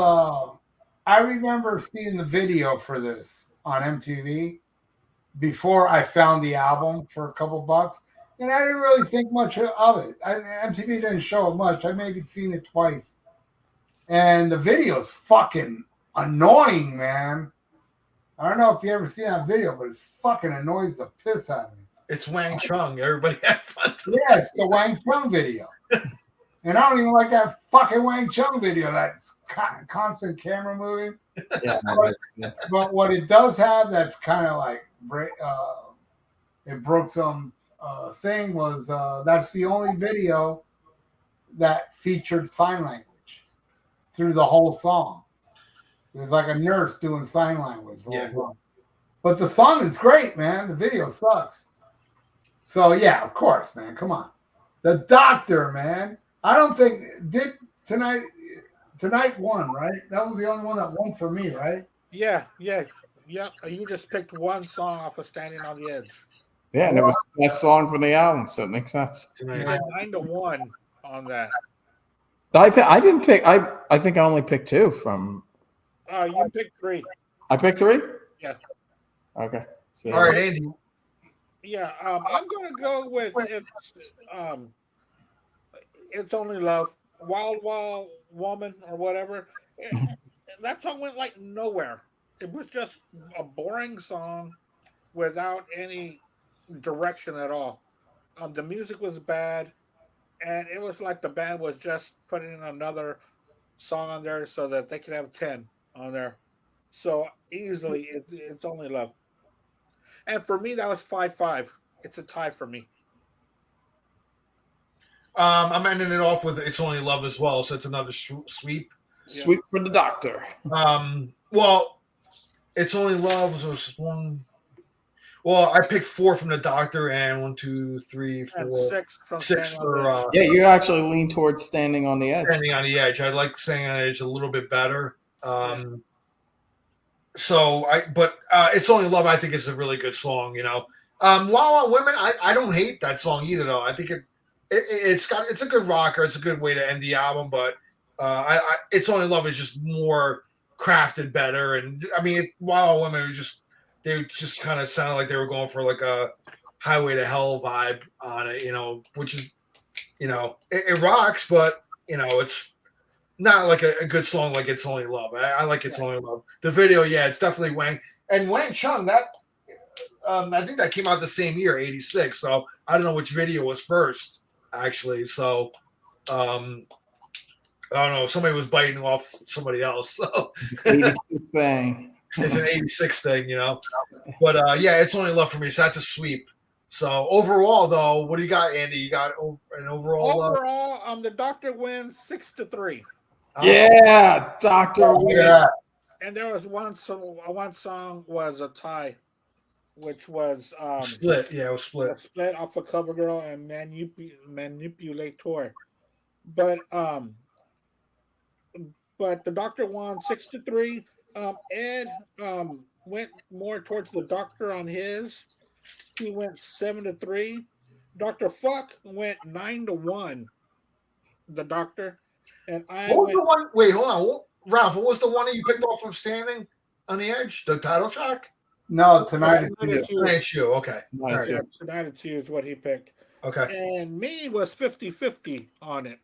I remember seeing the video for this on MTV before I found the album for a couple bucks. And I didn't really think much of it. MTV didn't show it much. I maybe seen it twice. And the video's fucking annoying, man. I don't know if you ever seen that video, but it fucking annoys the piss out of me. It's Wang Chung. Everybody had fun. Yeah, it's the Wang Chung video. And I don't even like that fucking Wang Chung video, that constant camera moving. Yeah, but what it does have that's kind of like, it broke some thing was that's the only video that featured sign language through the whole song. It was like a nurse doing sign language the whole song. But the song is great, man. The video sucks. So yeah, of course, man. Come on. The Doctor, man. I don't think tonight won, right? That was the only one that won for me, right? Yeah. You just picked one song off of Standing on the Edge. Yeah, and it was the best song from the album, so it makes sense. Yeah. 9-1 on that. I didn't pick. I think I only picked two from. You picked 3. I picked 3. Yeah. Okay. So, All right, Andy. Yeah, I'm gonna go with It's Only Love, Wild Wild Woman or whatever. That song went like nowhere. It was just a boring song without any direction at all. The music was bad, and it was like the band was just putting in another song on there so that they could have 10 on there. So easily, It's Only Love. And for me, that was 5-5. It's a tie for me. I'm ending it off with It's Only Love as well, so it's another sweep. Sweep for the Doctor. Well, It's Only Love was one. Well, I picked 4 from the Doctor and 1, 2, 3, 4, And 6 from 6 for Yeah, you actually lean towards Standing on the Edge. Standing on the Edge. I like Standing on the Edge a little bit better. But It's Only Love, I think, is a really good song, Wild Wild Women, I don't hate that song either, though. I think it's a good rocker. It's a good way to end the album, but It's Only Love is just more crafted better. And I mean, Wild Wild Women they just kind of sounded like they were going for like a Highway to Hell vibe on it, which is, it rocks, but it's not like a good song like It's Only Love. I like It's Only Love. The video, yeah, it's definitely Wang. And Wang Chung, I think that came out the same year, 86. So I don't know which video was first, actually. So I don't know. Somebody was biting off somebody else. So 86 thing. It's an 86 thing, But yeah, It's Only Love for me. So that's a sweep. So overall, though, what do you got, Andy? You got an overall? Overall, the Doctor wins 6-3. Yeah, Doctor. Yeah. And there was one song was a tie, which was Split. Yeah, it was a split. split off of CoverGirl and Manipulator. But the Doctor won 6-3. Ed went more towards the Doctor on his. He went 7-3. Dr. Fuck went 9-1. The Doctor. And I What was went the one? Wait, hold on. Ralph, what was the one that you picked off from Standing on the Edge? The title track? No, tonight Tonight it's you. Tonight's You. Okay. All right. Yeah. Tonight it's You is what he picked. Okay. And me was 50-50 on it.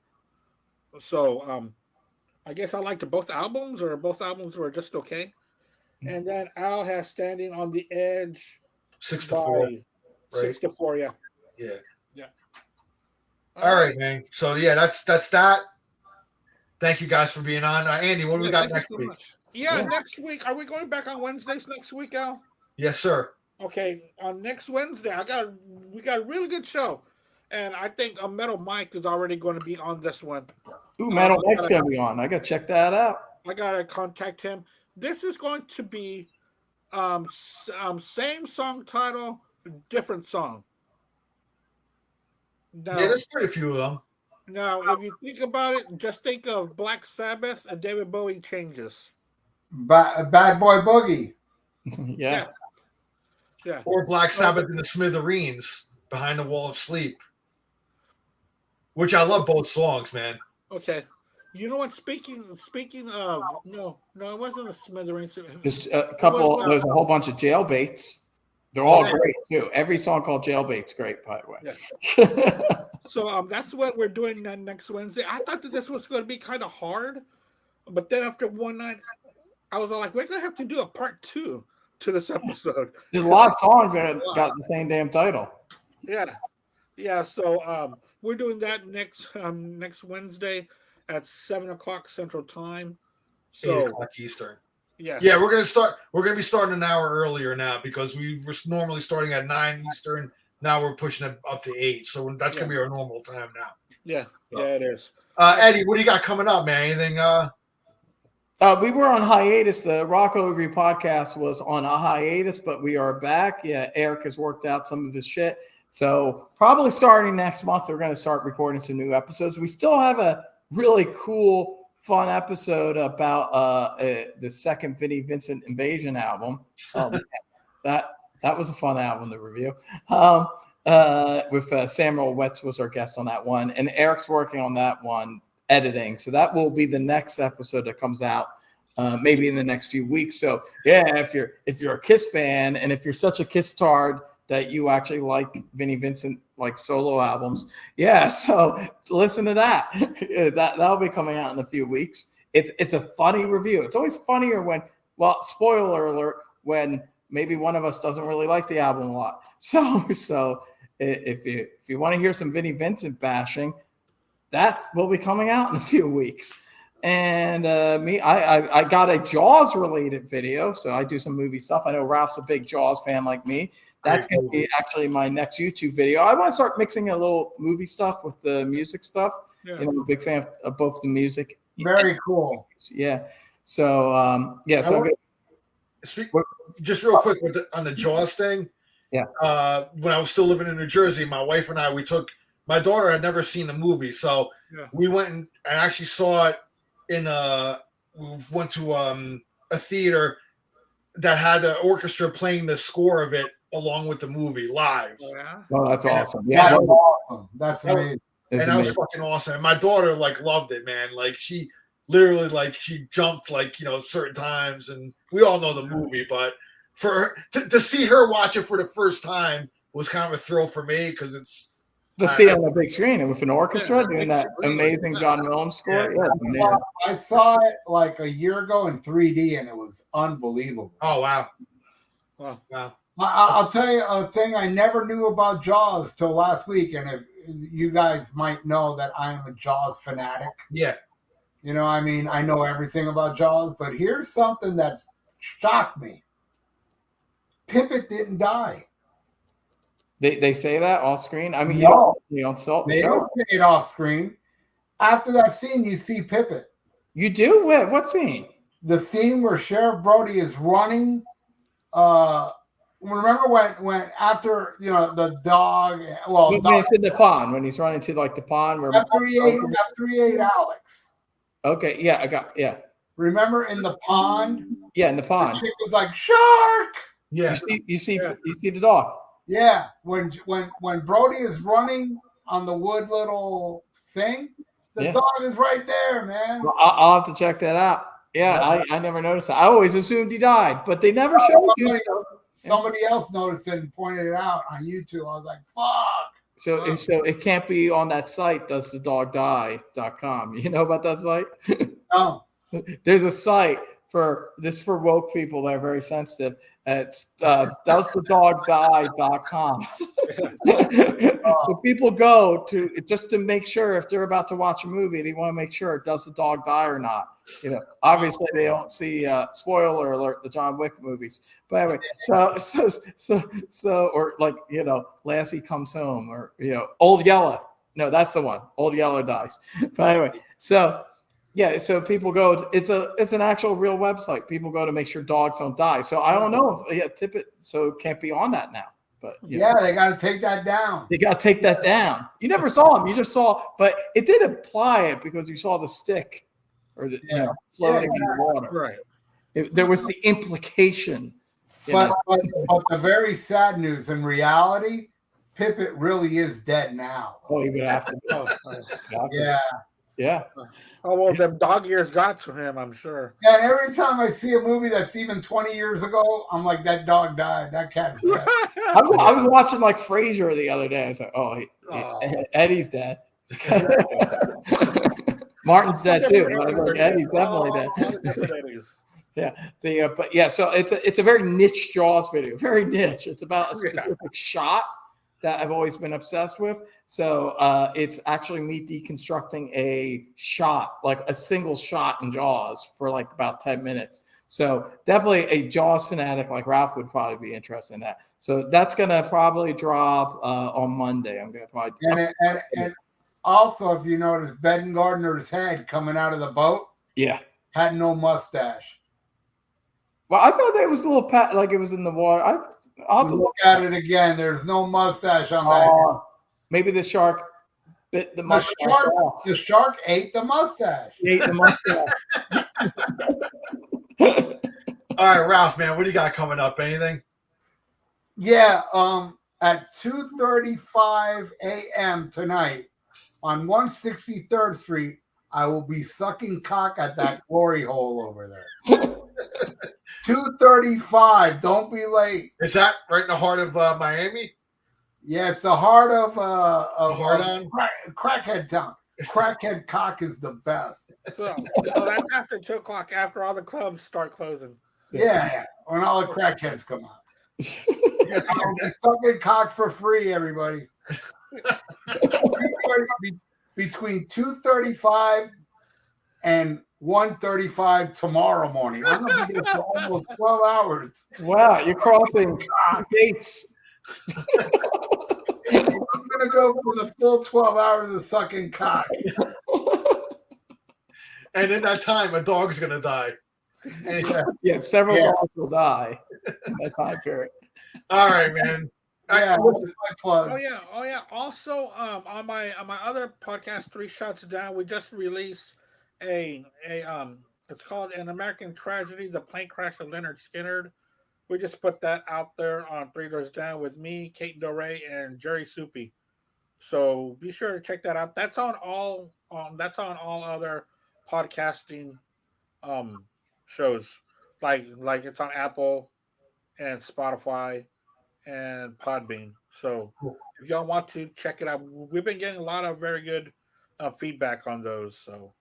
So I guess I liked both albums, or both albums were just okay. And then Al has Standing on the Edge 6-4. by 6-4, yeah. Yeah. Yeah. All right, man. So yeah, that's that. Thank you guys for being on. Andy, what do we got thank you next so week? much. Yeah, next week. Are we going back on Wednesdays next week, Al? Yes, sir. Okay, on next Wednesday, we got a really good show. And I think Metal Mike is already going to be on this one. Ooh, Metal Mike's gonna be on. I gotta check that out. I gotta contact him. This is going to be same song title, different song. Now, Yeah, there's quite a few of them. now, if you think about it, just think of Black Sabbath and David Bowie Changes. Bad Boy Boogie. Yeah. Yeah. Or Black Sabbath in the Smithereens, Behind the Wall of Sleep. Which I love both songs, man. Okay. You know what? Speaking of, no, it wasn't the Smithereens. There's a couple. There's a whole bunch of Jailbaits. They're all great too. Every song called Jailbait's great, by the way. Yeah. So that's what we're doing next Wednesday. I thought that this was going to be kind of hard, but then after one night, I was like, we're going to have to do a part 2 to this episode. There's a lot of songs that got the same damn title. Yeah. So we're doing that next Wednesday at 7:00 Central Time. 8 o'clock Eastern. Yeah. Yeah, we're gonna be starting an hour earlier now because we were normally starting at 9 Eastern. Now we're pushing it up to 8. So that's gonna be our normal time now. Yeah, it is. Eddie, what do you got coming up, man? Anything We were on hiatus. The Rock Overview podcast was on a hiatus, but we are back. Yeah, Eric has worked out some of his shit. So probably starting next month, we're going to start recording some new episodes. We still have a really cool, fun episode about the second Vinnie Vincent Invasion album. That was a fun album to review. With Samuel Wetz was our guest on that one, and Eric's working on that one, editing. So that will be the next episode that comes out, maybe in the next few weeks. So yeah, if you're a Kiss fan, and if you're such a Kiss tard that you actually like Vinnie Vincent like solo albums, yeah, so listen to that. That'll be coming out in a few weeks. It's a funny review. It's always funnier when, well, spoiler alert, when maybe one of us doesn't really like the album a lot. So if you want to hear some Vinnie Vincent bashing, that will be coming out in a few weeks. And I got a Jaws related video, so I do some movie stuff. I know Ralph's a big Jaws fan like me. That's going to be actually my next YouTube video. I want to start mixing a little movie stuff with the music stuff. Yeah. I'm a big fan of both the music. Very cool. Yeah. So just real quick on the Jaws thing. Yeah. When I was still living in New Jersey, my wife and I, my daughter had never seen the movie, so we went and actually saw it we went to a theater that had the orchestra playing the score of it along with the movie live. Yeah. Oh, that's awesome. Yeah. That's awesome. That's amazing. And that was fucking awesome. And my daughter loved it, man. Like she literally she jumped certain times, and we all know the movie, but for her, to see her watch it for the first time was kind of a thrill for me because it's to see it on the big screen and with an orchestra doing that amazing John Williams score. Yeah, I saw it like a year ago in 3D, and it was unbelievable. Oh wow. I'll tell you a thing I never knew about Jaws till last week, and if you guys might know that I am a Jaws fanatic. Yeah. You know, I mean, I know everything about Jaws, but here's something that shocked me. Pippet didn't die. They say that off screen. I mean, No. you don't sell They don't say it off screen. After that scene, you see Pippet. You do? What scene? the scene where Sheriff Brody is running. Remember when after the dog? Well, When dog, it's in the pond, when he's running to like the pond where after he ate Alex. Okay, yeah. Remember in the pond? Yeah, in the The pond. chick was like, "Shark!" Yeah. You see the dog. Yeah, when Brody is running on the wood little thing, the Yeah. dog is right there, man. Well, I'll have to check that out. Yeah, I never noticed that. I always assumed he died, but they never showed you. Somebody else noticed it and pointed it out on YouTube. I was like, "Fuck!" So it can't be on that site, doesthedogdie.com. You know about that site? No. There's a site for woke people that are very sensitive. It's doesthedogdie.com. So people go to just to make sure if they're about to watch a movie, they want to make sure does the dog die or not. Obviously they don't see spoiler alert the John Wick movies. But anyway, so or like Lassie Comes Home or Old Yeller. No, that's the one. Old Yeller dies. But anyway, so people go. It's an actual real website. People go to make sure dogs don't die. So I don't know if tip it so it can't be on that now. But yeah, they got to take that down. They got to take that down. You never saw him. You just saw, but it did imply it because you saw the stick or the floating in the water. Right. There was the implication. But the very sad news in reality, Pippet really is dead now. Oh, he would have to. Yeah. Oh well, them dog years got to him, I'm sure. And every time I see a movie that's even 20 years ago, I'm like, that dog died. That cat's dead. I was watching like Frasier the other day. I was like, Eddie's dead. Martin's dead too. I was like, Eddie's definitely dead. Yeah. So it's a very niche Jaws video. Very niche. It's about a specific shot that I've always been obsessed with. So it's actually me deconstructing a shot, like a single shot in Jaws for like about 10 minutes. So definitely a Jaws fanatic like Ralph would probably be interested in that. So that's going to probably drop on Monday. I'm going to probably. And also, if you notice, Ben Gardner's head coming out of the boat had no mustache. Well, I thought that was a little like it was in the water. I'll have to look at it again. There's no mustache on that. Maybe the shark bit the mustache off. The shark ate the mustache. He ate the mustache. All right, Ralph, man, what do you got coming up? Anything? Yeah, at 2:35 a.m. tonight on 163rd Street, I will be sucking cock at that glory hole over there. 2:35. Don't be late. Is that right in the heart of Miami? Yeah, it's the heart of crackhead town. Crackhead cock is the best. So that's after 2:00, after all the clubs start closing. Yeah, when all the crackheads come out. Sucking cock for free, everybody. Between 2:35 and 1:35 tomorrow morning. I'm going to be there for almost 12 hours. Wow, you're crossing gates. I'm going to go for the full 12 hours of sucking cock. And in that time, a dog's going to die. Several dogs will die in that time period. All right, man. Yeah, what's my plug? Oh yeah. Also, on my other podcast, 3 Shots Down, we just released a it's called An American Tragedy: The Plane Crash of Leonard Skinner. We just put that out there on 3 Doors Down with me, Kate Doré, and Jerry Soupy. So be sure to check that out. That's on all other podcasting shows. Like it's on Apple and Spotify and Podbean. So if y'all want to check it out, we've been getting a lot of very good feedback on those. So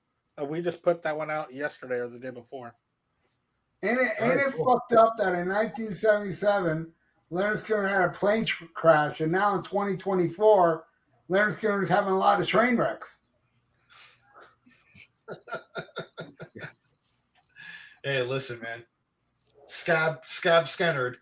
we just put that one out yesterday or the day before. Ain't it fucked up that in 1977, Leonard Skinner had a plane crash, and now in 2024, Leonard Skinner is having a lot of train wrecks. Hey, listen, man. Scab Skinner.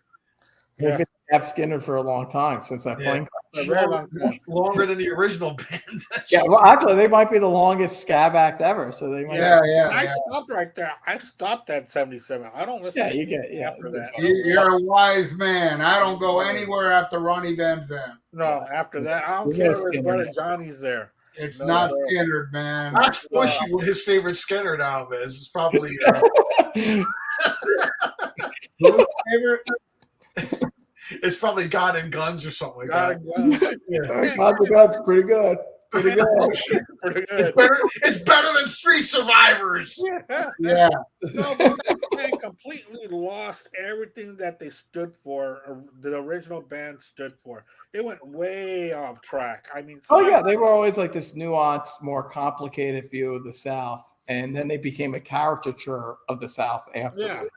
We've been Scab Skinner for a long time since that plane crash. A very long time. Longer than the original band. Yeah, well, actually, they might be the longest scab act ever. So they might. I stopped right there. I stopped at 77. I don't listen. Yeah, you get after that. You're a wise man. I don't go anywhere after Ronnie Van Zant. No, after that, I don't You know care if Skinner, brother yeah. Johnny's there. It's No, not no. Skinner, man. That's Bushy what his favorite Skinner album is. It's probably Who's favorite? it's probably God and Guns or something like that. God's pretty good. Pretty good. Pretty good. It's better than Street Survivors. Yeah. No, but that band completely lost everything that they stood for. Or the original band stood for. It went way off track. I mean, Oh yeah, they were always like this nuanced, more complicated view of the South, and then they became a caricature of the South afterwards.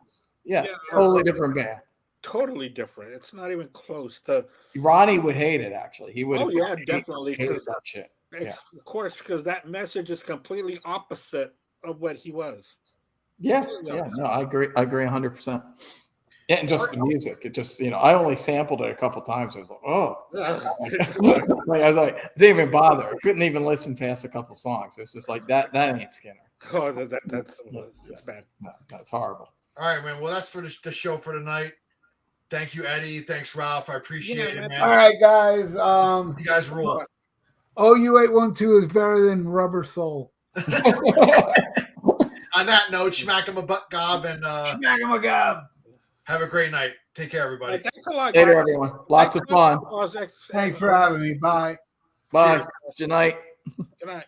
Yeah, totally different band. totally different. It's not even close to. Ronnie would hate it. Actually, he would. Oh yeah, definitely. hated that shit. It's, of course, because that message is completely opposite of what he was. Yeah. No, I agree. I agree 100%. Yeah, and just the music. It just, I only sampled it a couple times. I was like, oh. I was like, didn't even bother. I couldn't even listen past a couple songs. It's just like that ain't Skinner. Oh, that's bad. No, that's horrible. All right, man. Well, that's for the show for tonight. Thank you, Eddie. Thanks, Ralph. I appreciate it, man. All right, guys. You guys rule. OU812 is better than Rubber Soul. On that note, smack him a butt gob and Smack him a gob. have a great night. Take care, everybody. Thanks a lot, Later, guys. everyone. Lots of fun. Thanks for having me. Bye. Bye. Good night. Good night.